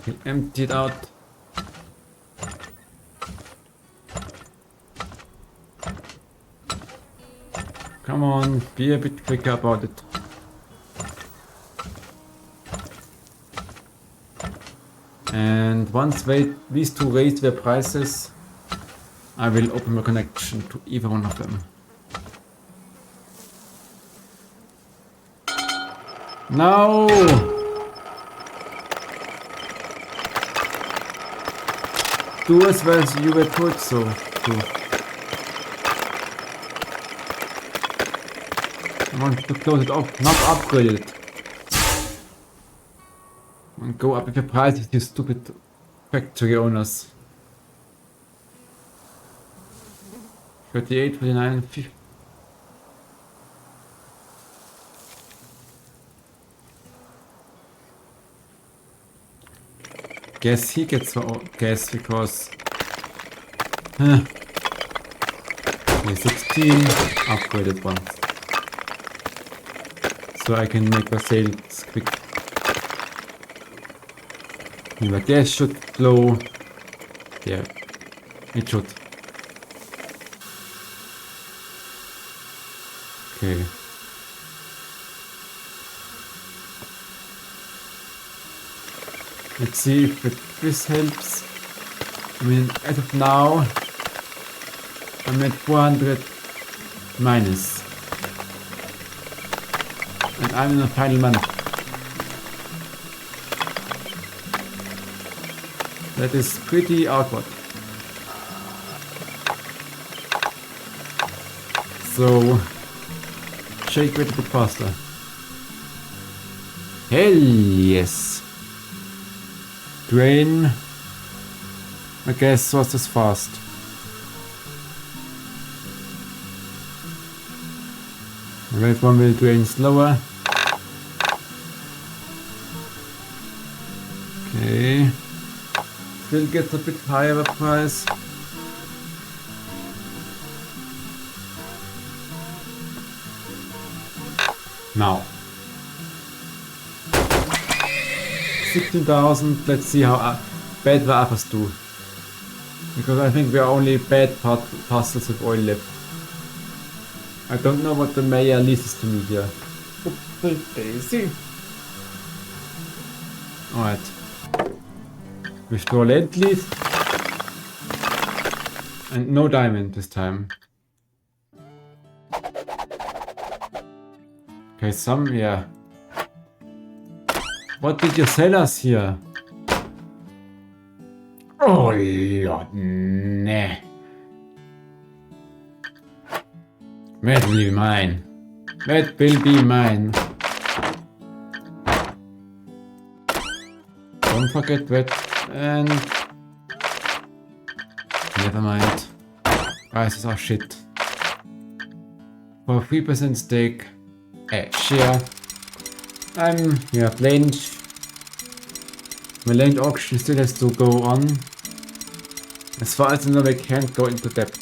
We'll empty it out. Come on, be a bit quicker about it. And once these two raise their prices, I will open my connection to either one of them. No! Do as well as you were told so to. I want to close it off, not upgrade it. And go up with the prices, you stupid factory owners. 38, 49, 50. Guess he gets the gas because okay, 16 upgraded ones. So I can make the sales quick. And the gas should flow. Yeah, it should. Okay. Let's see if this helps. I mean, as of now, I'm at 400 minus. And I'm in the final month. That is pretty awkward. So, shake it a bit faster. Hell yes! Drain. I guess was this fast. The red one will drain slower. Okay. Still gets a bit higher of a price. Now. 16,000. Let's see how bad the others do. Because I think we are only bad parcels of oil left. I don't know what the mayor leases to me here. Daisy. Alright. Restore land lease. And no diamond this time. Okay, yeah. What did you sell us here? Oh Lord, nah. That will be mine. That will be mine. Don't forget that. And never mind. Prices are shit. For 3% stake, share. Land. My land auction still has to go on. As far as I know, I can't go into debt.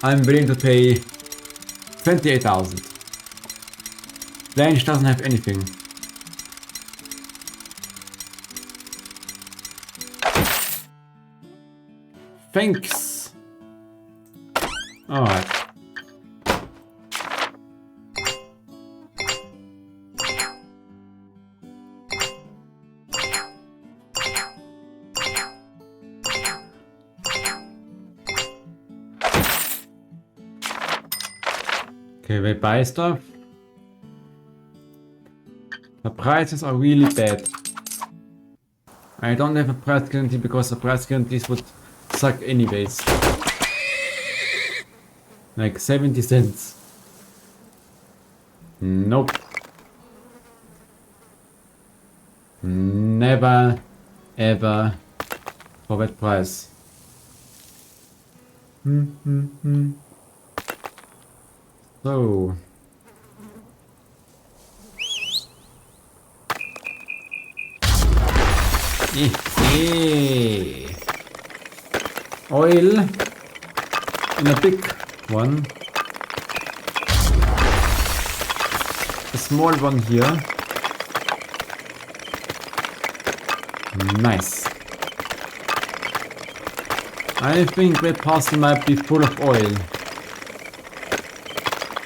I'm willing to pay 28,000. Blanche doesn't have anything. Thanks. Alright. Okay, we buy stuff. The prices are really bad. I don't have a price guarantee because the price guarantees would suck anyways. Like 70 cents. Nope. Never ever for that price. So. Oil in a big one. A small one here. Nice. I think that parcel might be full of oil.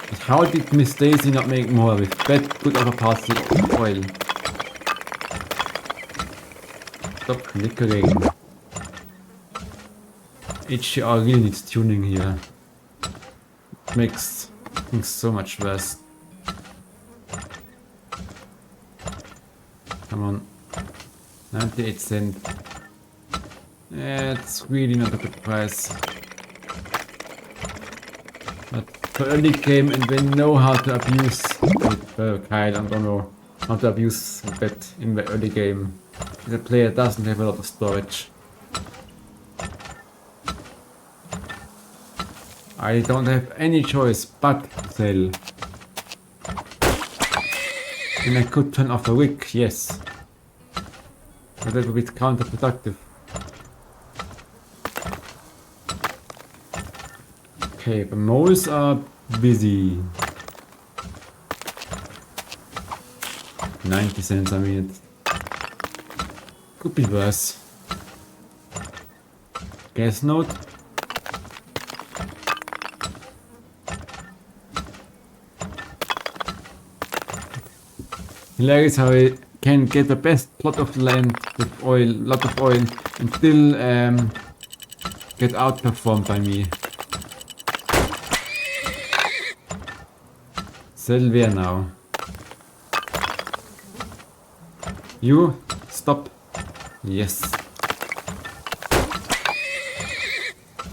But how did Miss Daisy not make more with that good of a parcel of oil? Stop flickering. HDR really needs tuning here. It makes things so much worse. Come on. 98 cents. It's really not a good price. But for early game and they know how to abuse it. I don't know how to abuse that in the early game. The player doesn't have a lot of storage. I don't have any choice but to sell. And I could turn off the wick, yes. But that would be counterproductive. Okay, the moles are busy. 90 cents a minute. Could be worse. Gas note. Hilarious how I can get the best plot of land with oil, lot of oil, and still get outperformed by me. Sell where now? You stop. Yes.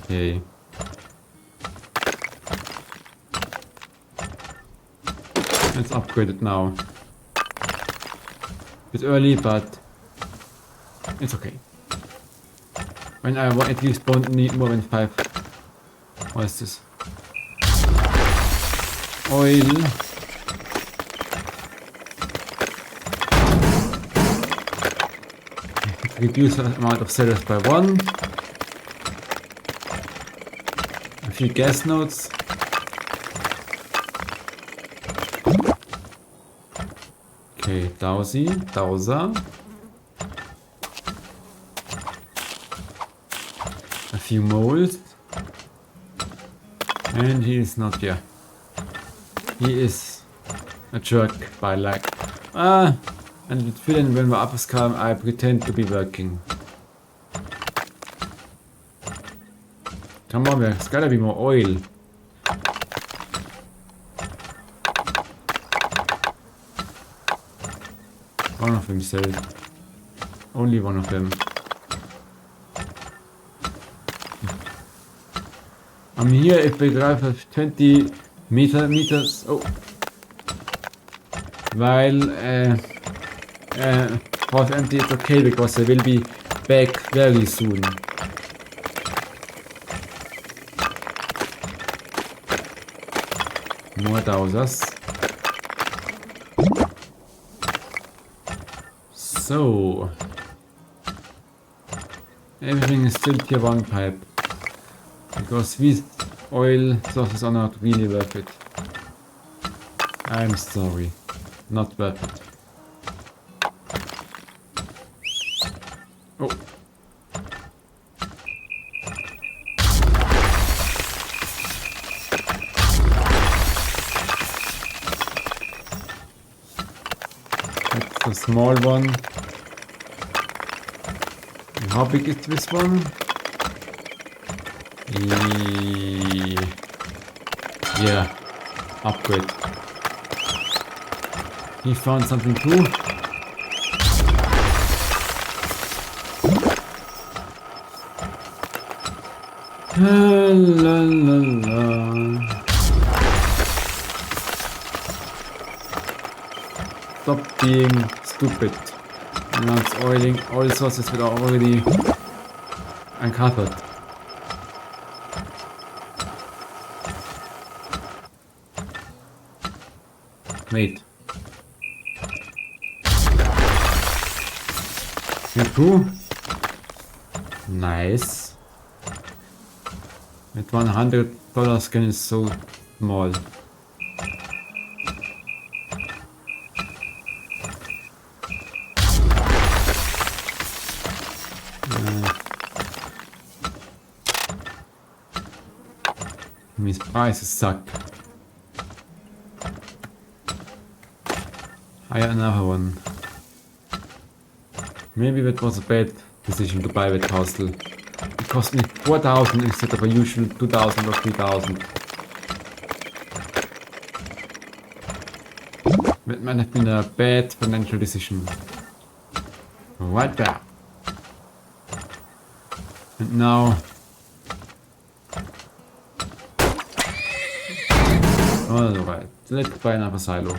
Okay. Let's upgrade it now. Bit early, but it's okay. When I at least won't need more than 5. What is this? Oil. Reduce the amount of sellers by 1. A few gas nodes. Okay, Dowser. A few moles. And he is not here. He is a jerk by like. And with villain when the uppers come, I pretend to be working. Come on, there's gotta be more oil. One of them said. Only one of them. I'm here if we drive at 20 meters. Oh. While half empty, it's okay because they will be back very soon. More Dowsers. So everything is still tier 1 pipe because these oil sources are not really worth it. I'm sorry, not worth it. Oh. That's a small one. And how big is this one? Yeah, upgrade. He found something too. La la la. Stop being stupid. And now it's oiling all sources that are already uncovered. Wait. You too? Nice. With $100 skin is so small. These prices suck. Hire another one. Maybe that was a bad decision to buy that castle. It cost me 4,000 instead of a usual 2,000 or 3,000. That might have been a bad financial decision. Right there. And now... Alright, let's buy another silo.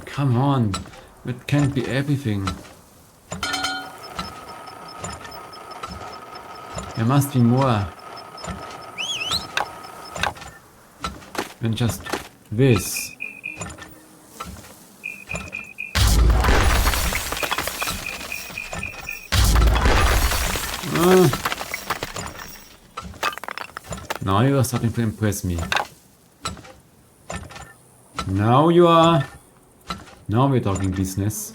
Come on, that can't be everything. There must be more than just this. Now you are starting to impress me. Now you are... Now we're talking business.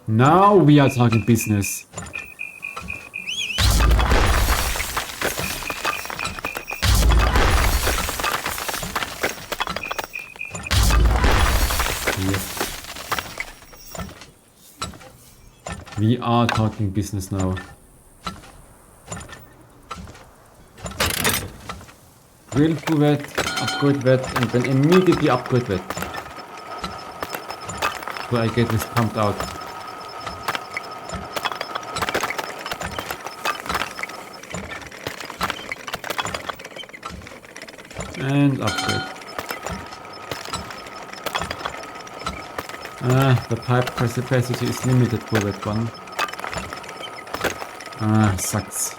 Now we are talking business. We are talking business now. drill through that, upgrade that, and then immediately upgrade that. So I get this pumped out. And upgrade. The pipe capacity is limited for that one. Sucks.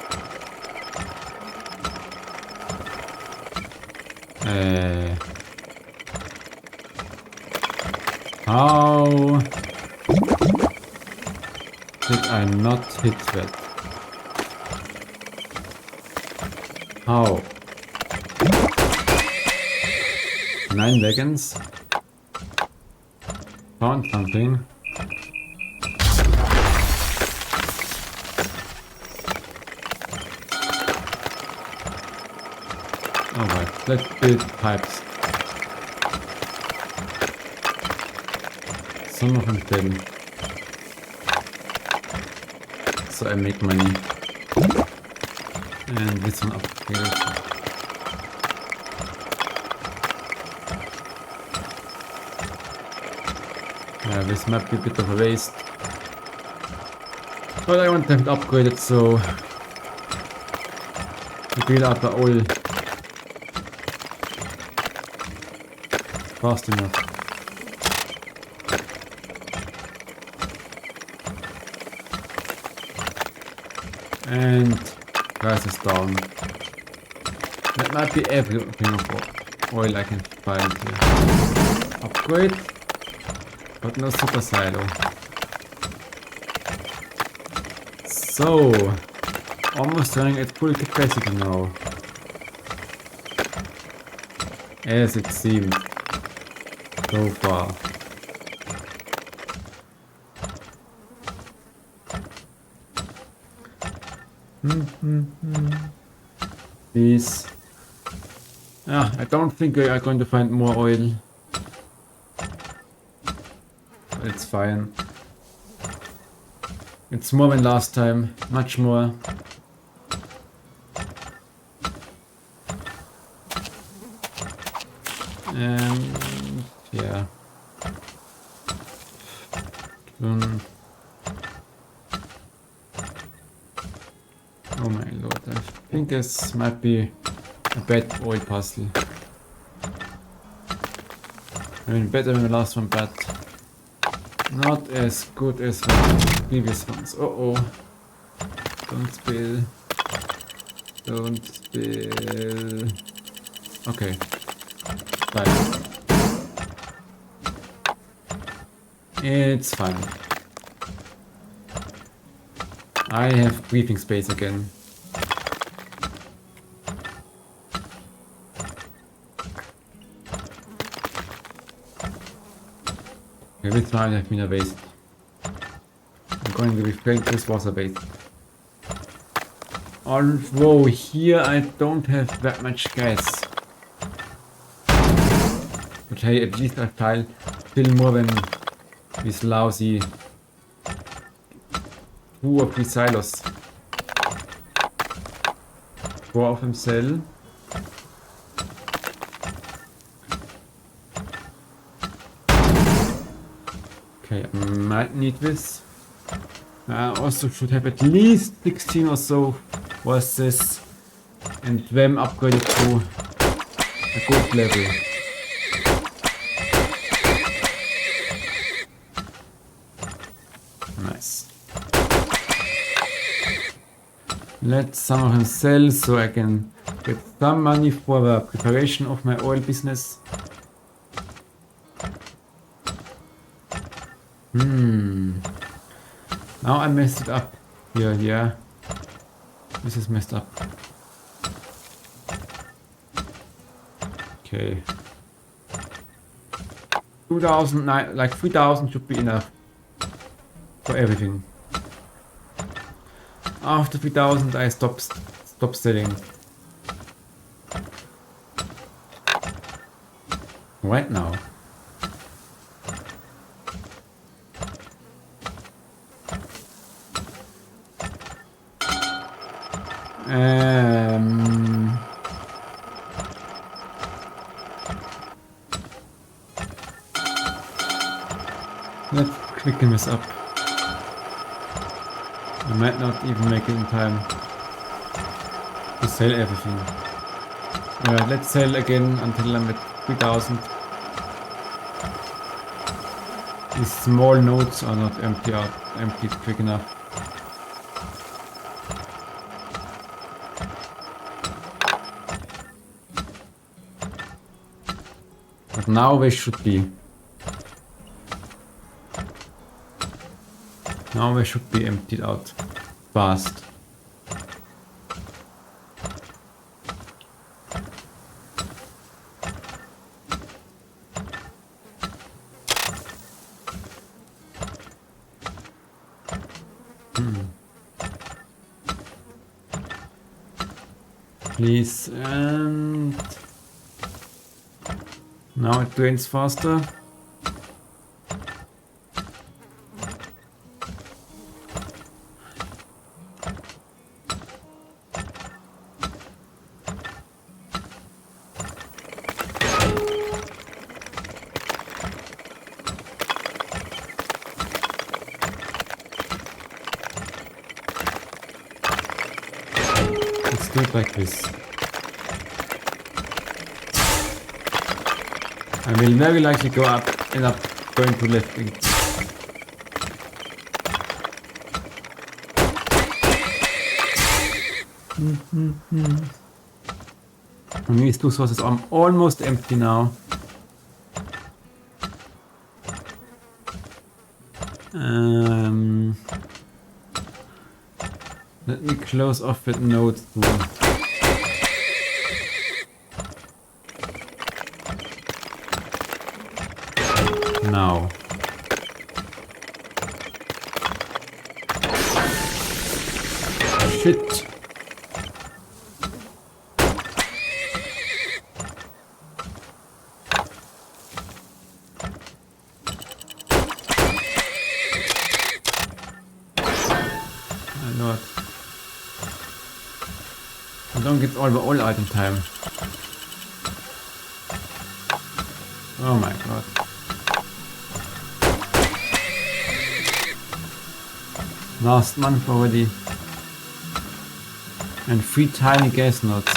How did I not hit that? How? 9 seconds. Found something. Alright, let's build pipes. Some of them fail. So I make money. And this one upgrade. Yeah, this might be a bit of a waste. But I want them upgraded so to build up the oil fast enough. And price is down. That might be everything of oil I can find here. Upgrade. But no super silo. So, almost running at full capacity now. As it seemed. So far. Please. I don't think we are going to find more oil. It's fine. It's more than last time. Much more. And yeah. Oh my lord, I think this might be a bad oil puzzle. I mean, better than the last one, but not as good as the previous ones. Uh-oh. Don't spill. Don't spill. Okay. Fine. It's fine. I have breathing space again. Every time I've been a waste. I'm going to be frank, this was a waste. Although here I don't have that much gas. But hey, at least I file still more than these lousy 2 or 3 silos. 4 of them sell. Okay, I might need this. I also should have at least 16 or so horses and them upgraded to a good level. Nice. Let some of them sell so I can get some money for the preparation of my oil business. Now I messed it up. Here, yeah. This is messed up. Okay. 2000, like 3000 should be enough for everything. After 3000 I stop selling. Right now. Let's quicken this up. I might not even make it in time to sell everything. Alright, let's sell again until I'm at 3000. These small nodes are not empty quick enough. But now they should be. Now they should be emptied out fast. Please, and now it drains faster. Let's do it like this. I will very likely go up, end up going to left wing. And these two sources are almost empty now. Let me close off that node too. Now. Shit. I know it. I don't get all item time. Oh my god. Last month already. And 3 tiny gas nodes.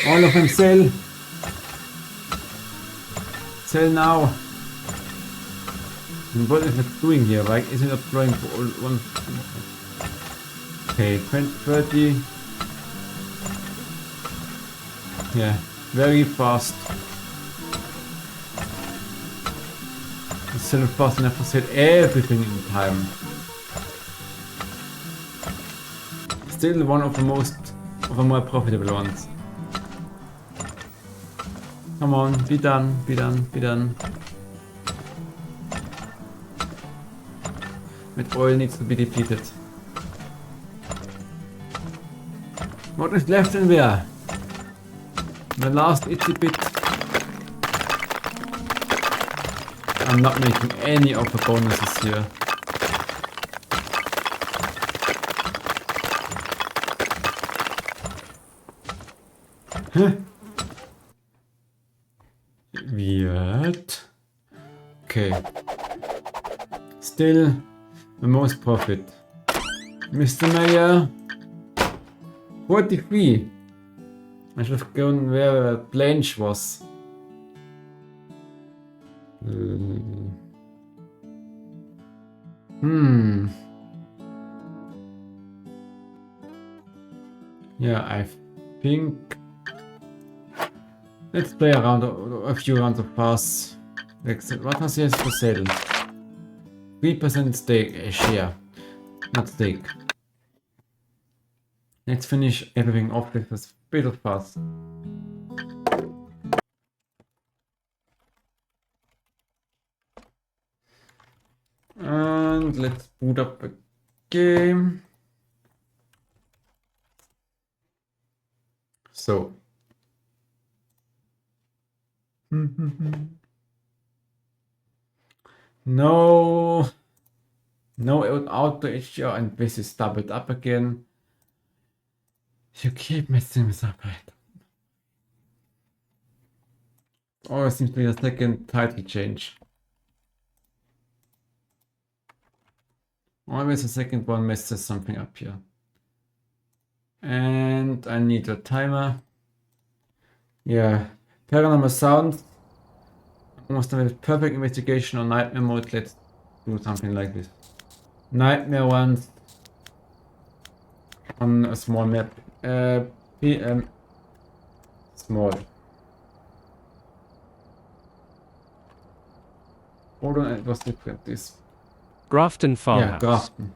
All of them sell. Sell now. And what is it doing here? Like, is it not drawing for all one? Okay, 20, 30. Yeah, very fast. It's still fast enough to sell everything in time. Still one of the more profitable ones. Come on, be done, be done, be done. That oil needs to be depleted. What is left in there? The last itty bit. I'm not making any of the bonuses here. Huh? Weird. Okay. Still the most profit. Mr. Mayor. 43. I should have gone where Blanche was. Yeah, I think. Let's play around a few rounds of pass. What has he to sell? 3% stake share, not stake. Let's finish everything off with a bit of pass. And let's boot up the game. So. No No auto HDR, and this is doubled up again. You keep messing this up, right? Or it seems to be a second title change. Always a second one messes something up here. And I need a timer. Yeah, paranormal sound. Almost have a perfect investigation on nightmare mode. Let's do something like this. Nightmare ones on a small map. PM small. Hold on, it was different. This. Grafton Yeah, Farmhouse. Grafton.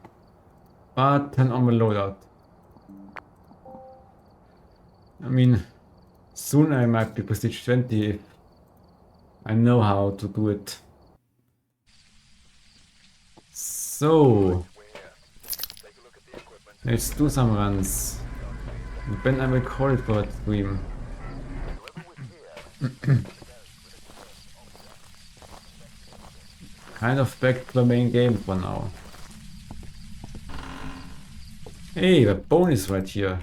But turn on the loadout. I mean, soon I might be prestige 20 if I know how to do it. So, let's do some runs. And then I will call it for a stream. Kind of back to the main game for now. Hey, the bone is right here.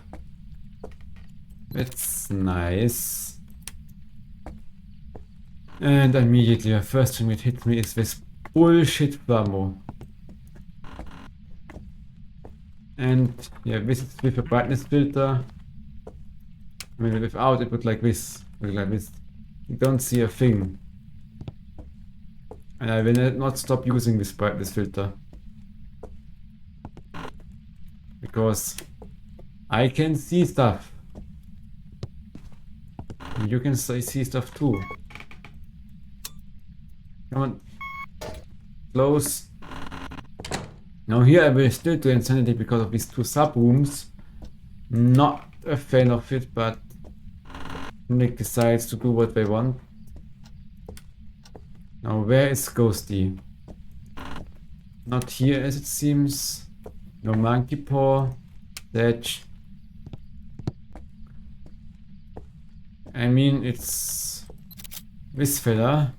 That's nice. And immediately the first thing that hits me is this bullshit thermo. And yeah, this is with a brightness filter. I mean, without it would like this. You don't see a thing. And I will not stop using this brightness filter. Because I can see stuff. And you can see stuff too. Come on. Close. Now here I will still do insanity because of these two sub-rooms. Not a fan of it, but Nick decides to do what they want. Now where is Ghosty? Not here as it seems. No monkey paw. Thatch. I mean, it's this fella.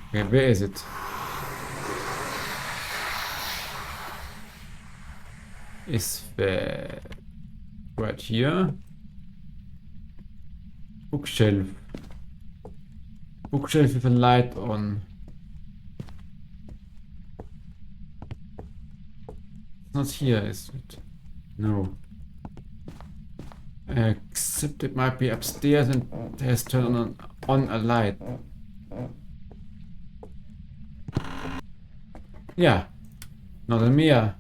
Okay, where is it? Is the right here? Bookshelf. Bookshelf with a light on. It's not here, is it? No. Except it might be upstairs and has turned on a light. Yeah. Not a mirror.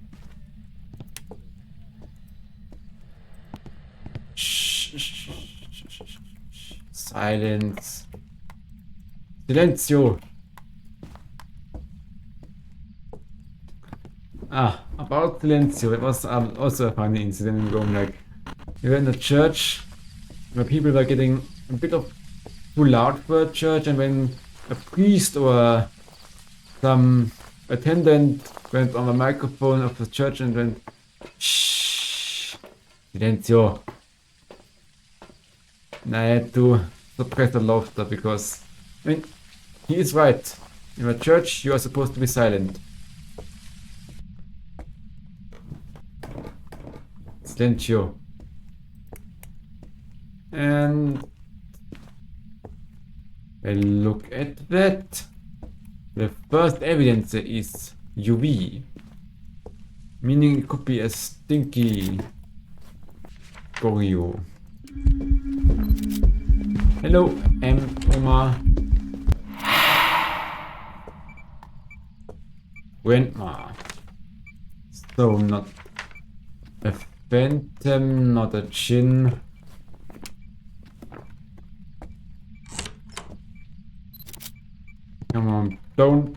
Silence. Silencio. Ah, about Silencio. It was also a funny incident in Rome. Like, we were in a church where people were getting a bit of too loud for a church, and when a priest or some attendant went on the microphone of the church and went, shh, Silencio. And I had to suppress the laughter because, I mean, he is right. In a church, you are supposed to be silent. Silencio. And well, look at that. The first evidence is UV, meaning it could be a stinky choreo. Hello, Oma. Grandma. So not a phantom, not a Jinn. Come on, don't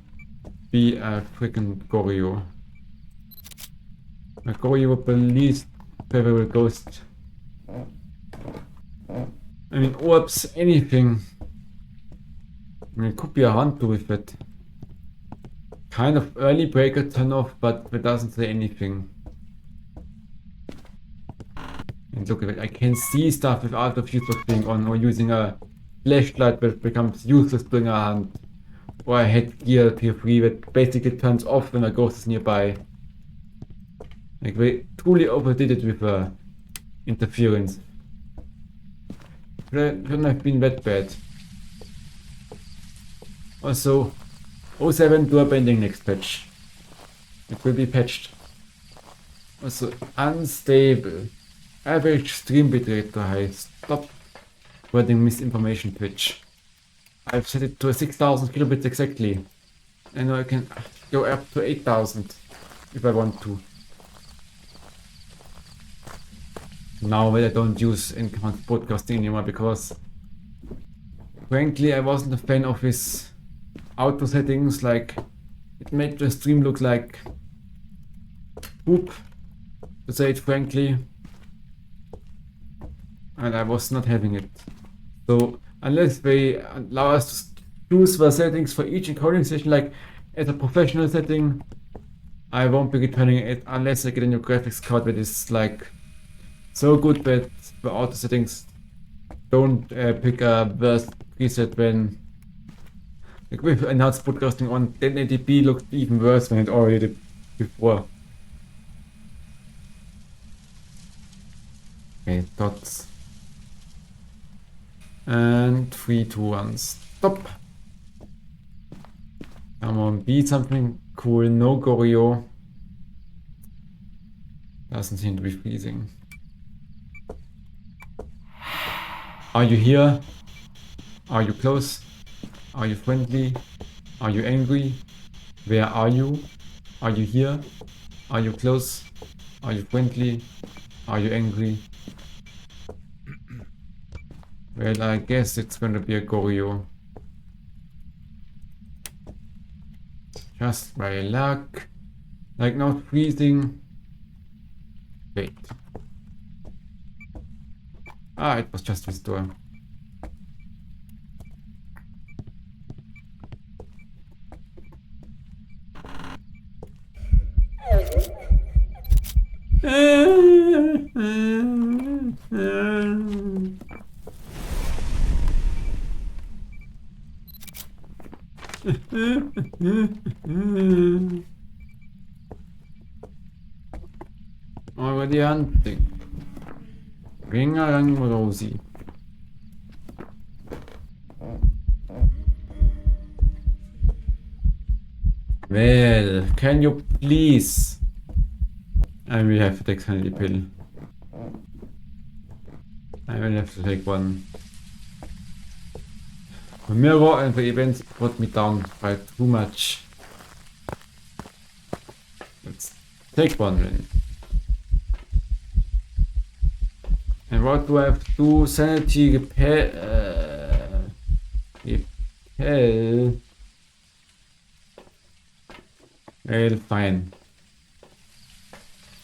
be a freaking choreo. A choreo believes favorable ghost. I mean, orbs, anything. I mean, it could be a hunter with it. Kind of early breaker turn off, but it doesn't say anything. And look at it, I can see stuff without the fuse box being on, or using a flashlight that becomes useless during a hunt. or a headgear tier 3 that basically turns off when a ghost is nearby. Like they truly overdid it with interference. Shouldn't have been that bad. Also, 07 door bending next patch. It will be patched. Also, unstable. Average stream bitrate too high. Stop spreading misinformation, Twitch. I've set it to 6000 kilobits exactly. And now I can go up to 8000 if I want to. Now that I don't use enhanced podcasting anymore because frankly I wasn't a fan of his auto settings, like it made the stream look like poop, to say it frankly, and I was not having it. So unless they allow us to choose the settings for each encoding session, like as a professional setting, I won't be returning it unless I get a new graphics card that is like so good that the auto settings don't pick a worse preset when, like with enhanced podcasting on 1080p looked even worse than it already did before. Okay, dots. And 3, 2, 1, stop. Come on, be something cool. No Goryo. Doesn't seem to be freezing. Are you here? Are you close? Are you friendly? Are you angry? Where are you? Are you here? Are you close? Are you friendly? Are you angry? Well, I guess it's gonna be a Goryo. Just by luck. Like not freezing. Wait. Ah, it was just this door. Already hunting. Ringarang Rosie. Well, can you please? I will have to take sanity pill. I will have to take one. The mirror and the events brought me down by too much. Let's take one then. And what do I have to do? Sanity repair. Repair. Well, fine.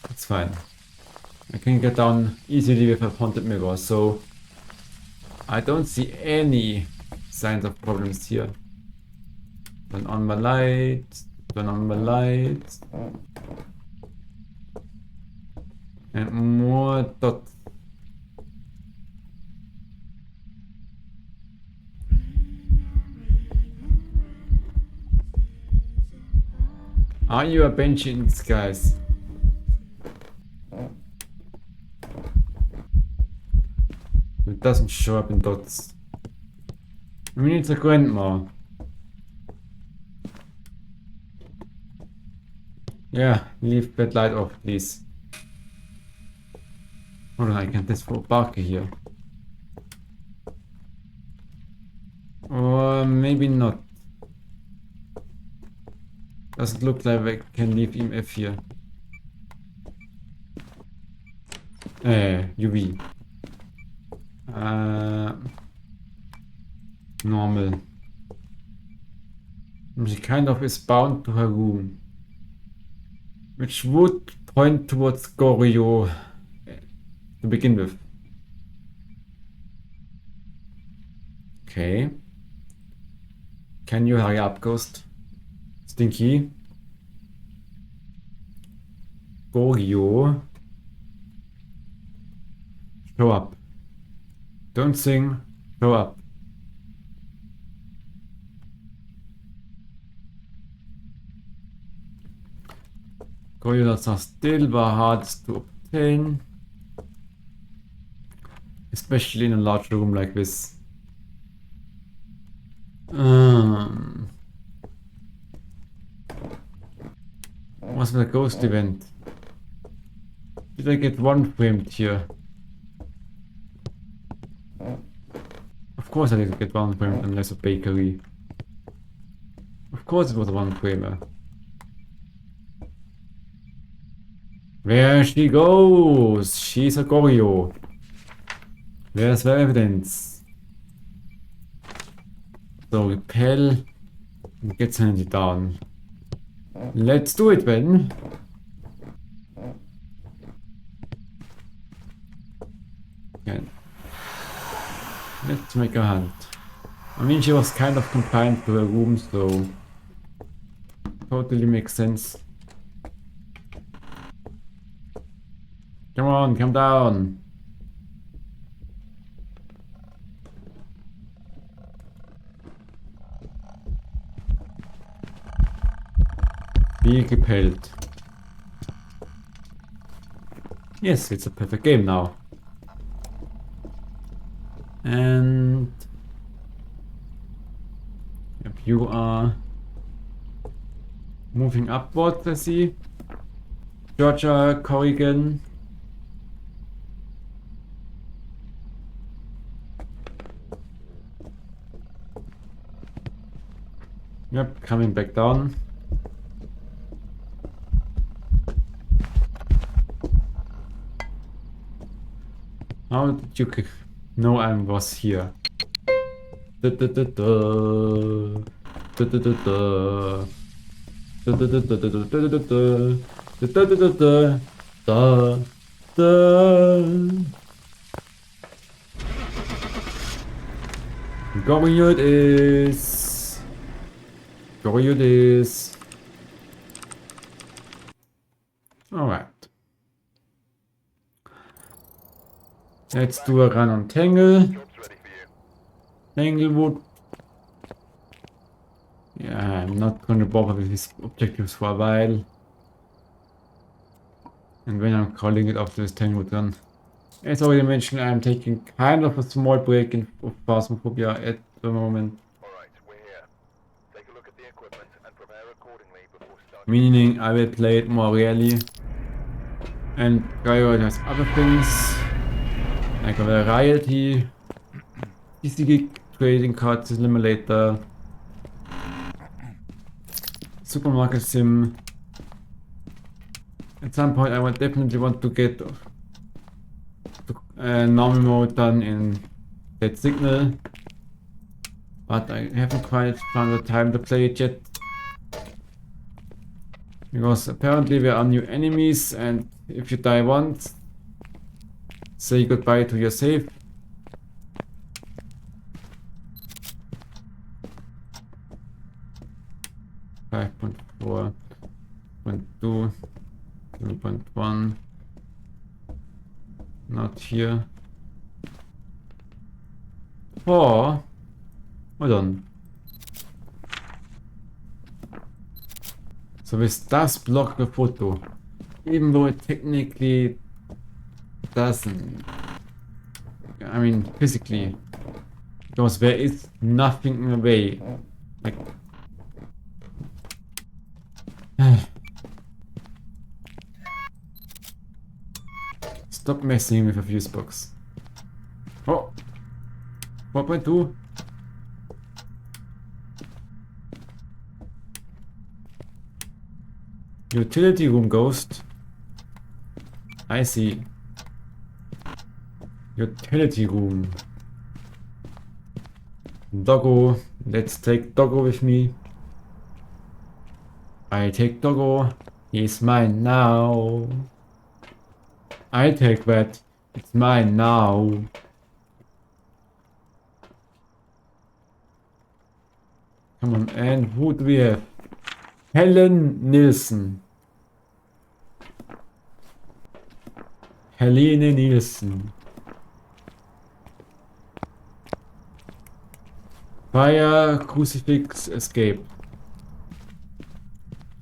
It's fine. I can get down easily with a haunted mirror, so I don't see any signs of problems here. Turn on my lights. Turn on my lights. And more dots. Are you a banshee in disguise? It doesn't show up in dots. We need a grandma. Yeah, leave that light off, please. Hold on, I can test for Barker here. Or maybe not. Doesn't look like I can leave EMF here. UV. Normal. She kind of is bound to her room. Which would point towards Goryo to begin with. Okay. Can you hurry up, Ghost? Stinky. Goryo. Show up. Don't sing. Show up. Corridors are still hard to obtain. Especially in a large room like this. What's the ghost event? Did I get one framed here? Of course I didn't get one framed unless a bakery. Of course it was a one framer. There she goes! She's a Goryo. There's the evidence. So repel and get Sanity down. Let's do it then. Okay. Let's make a hunt. I mean, she was kind of confined to her room, so totally makes sense. Come on, come down. Be repelled. Yes, it's a perfect game now. And yep, you are moving upwards, I see. Georgia, Corrigan. Yep, coming back down. How did you know I was here? Da, da, da, da. Da, da, da, da. Da, da, da, da, da, da, da, da, da. Da, da, da, da, da. Da. Goryo it is. Goryo it is. Alright. Let's do a run on Tangle. Tanglewood. Yeah, I'm not gonna bother with these objectives for a while. And when I'm calling it after this Tanglewood run. As already mentioned, I'm taking kind of a small break in Phasmophobia at the moment. Alright, we're here. Take a look at the equipment and prepare accordingly before starting. Meaning I will play it more rarely. And Riot has other things. Like a variety. TCG Trading Card Simulator. Supermarket Sim. At some point I would definitely want to get normal mode done in that Signal. But I haven't quite found the time to play it yet. Because apparently there are new enemies, and if you die once, say goodbye to your save. Five point 4.2, 7.1. Not here. 4. Hold on. So this does block the photo, even though it technically doesn't. I mean, physically, because there is nothing in the way. Like, stop messing with a fuse box. Oh, 4.2. Utility room ghost. I see. Utility room. Doggo. Let's take Doggo with me. I take Doggo. He's mine now. I take that. It's mine now. Come on, and who do we have? Helen Nielsen. Helene Nielsen. Fire, crucifix, escape.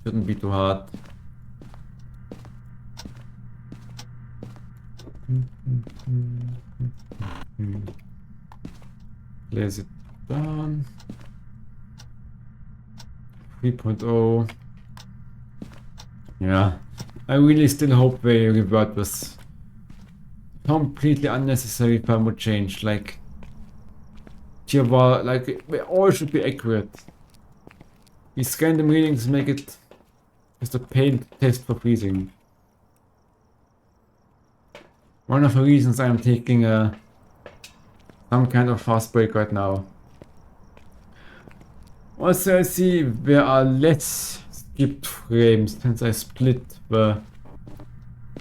Shouldn't be too hard. Place it down. 3.0. Yeah, I really still hope they revert this completely unnecessary thermal change. Like, tier war, like, they all should be accurate. We scan the readings, make it just a pain test for freezing. One of the reasons I'm taking some kind of fast break right now. Also, I see there are less skipped frames since I split the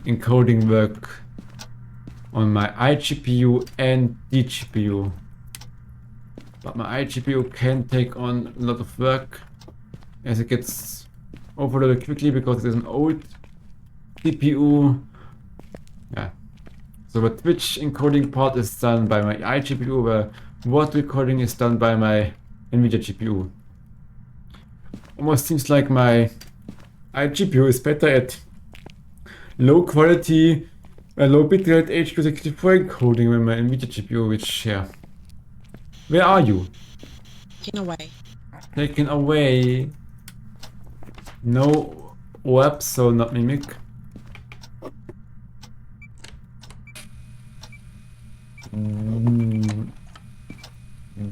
encoding work on my iGPU and DGPU. But my iGPU can take on a lot of work as it gets overloaded quickly because it is an old CPU. Yeah. So the Twitch encoding part is done by my iGPU, the word recording is done by my NVIDIA GPU. Almost seems like my iGPU is better at low quality, low bitrate H264 encoding than my NVIDIA GPU, which, yeah. Where are you? Taken away. Taken away. No orb, so not mimic.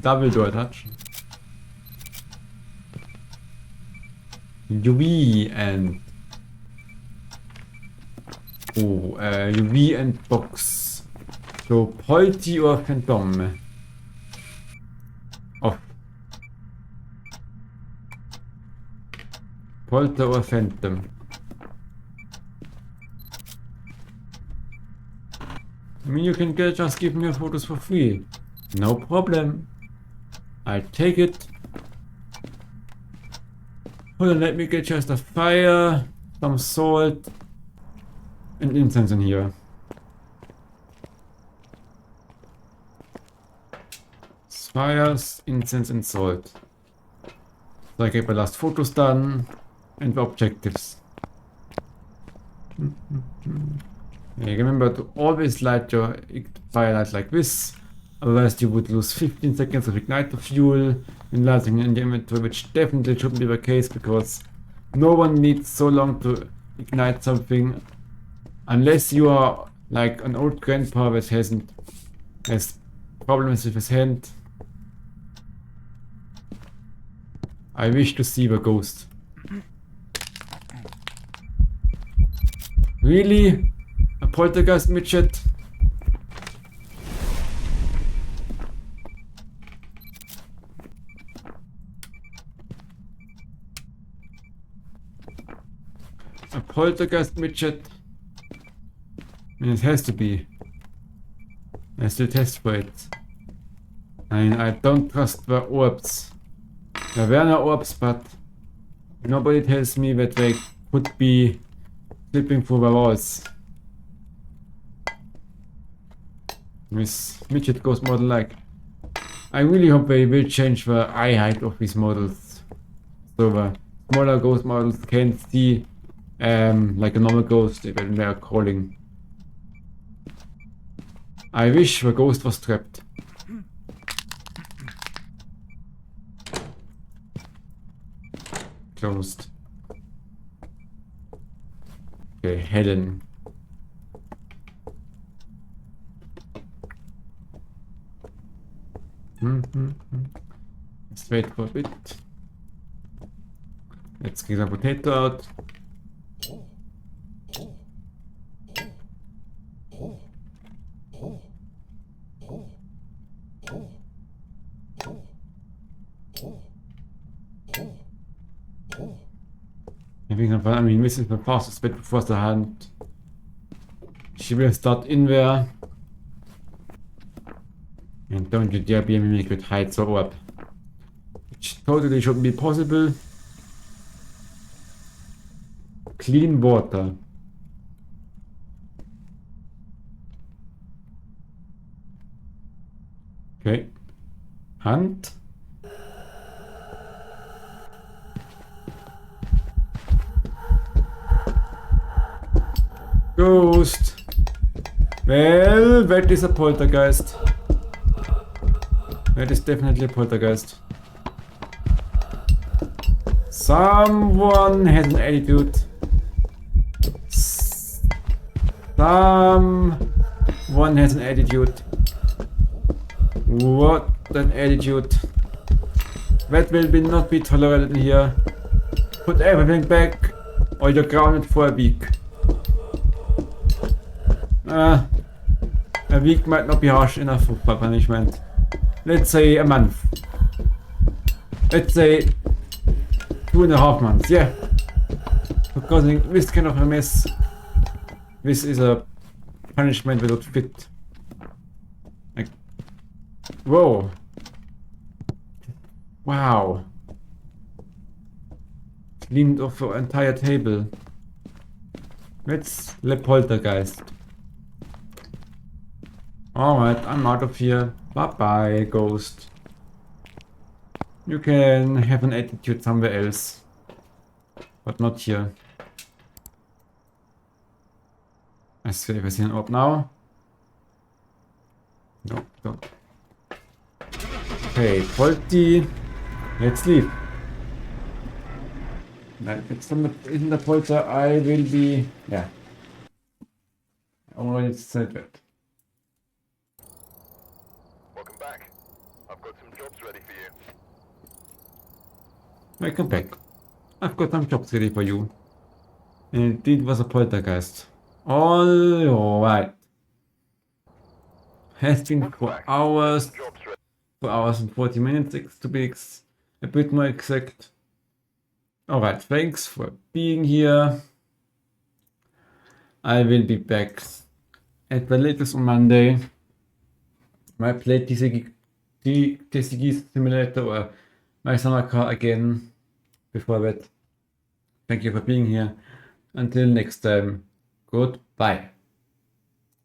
Double door touch. UV and UV and box. So Polty or Phantom. Off. Polter or Phantom. I mean, you can just give me your photos for free. No problem. I'll take it. Hold on, let me get just a fire, some salt, and incense in here. Fires, incense, and salt. So I get my last photos done and the objectives. Yeah, remember to always light your firelight like this, otherwise you would lose 15 seconds of igniter fuel in lighting in the inventory, which definitely shouldn't be the case because no one needs so long to ignite something unless you are like an old grandpa that has problems with his hand. I wish to see the ghost. Really? A poltergeist midget? A poltergeist midget? I mean, it has to be. I still test for it. I mean, I don't trust the orbs. There were no orbs, but nobody tells me that they could be slipping through the walls. This midget ghost model, like, I really hope they will change the eye height of these models, so the smaller ghost models can see like a normal ghost when they are crawling. I wish the ghost was trapped. Closed. Okay, Helen. Let's wait for a bit. Let's get a potato out. I mean, this is the fastest bit before the hand. She will start in there. And don't you dare be a mimic with heights or up. Which totally shouldn't be possible. Clean water. Okay. Hand. Ghost. Well, that is a poltergeist. That is definitely a poltergeist. Someone has an attitude. Someone has an attitude. What an attitude. That will not be tolerated in here. Put everything back or you're grounded for a week. A week might not be harsh enough for punishment. Let's say a month. Let's say 2.5 months, yeah. For causing this kind of a mess. This is a punishment without fit. Like, whoa. Wow. Cleaned off the entire table. That's the poltergeist. Alright, I'm out of here. Bye bye, ghost. You can have an attitude somewhere else. But not here. I see if I see an orb now. No, don't. Okay, faulty. Let's leave. If it's in the polter, I will be. Yeah. I already said that. Welcome back. I've got some jobs ready for you. Welcome back. I've got some jobs ready for you. And it was a poltergeist. Alright. Has been Welcome 4 back. hours. Jobs ready. 4 hours and 40 minutes to be a bit more exact. Alright, thanks for being here. I will be back at the latest on Monday. I play TCG Simulator or my summer car again before that. Thank you for being here. Until next time, goodbye.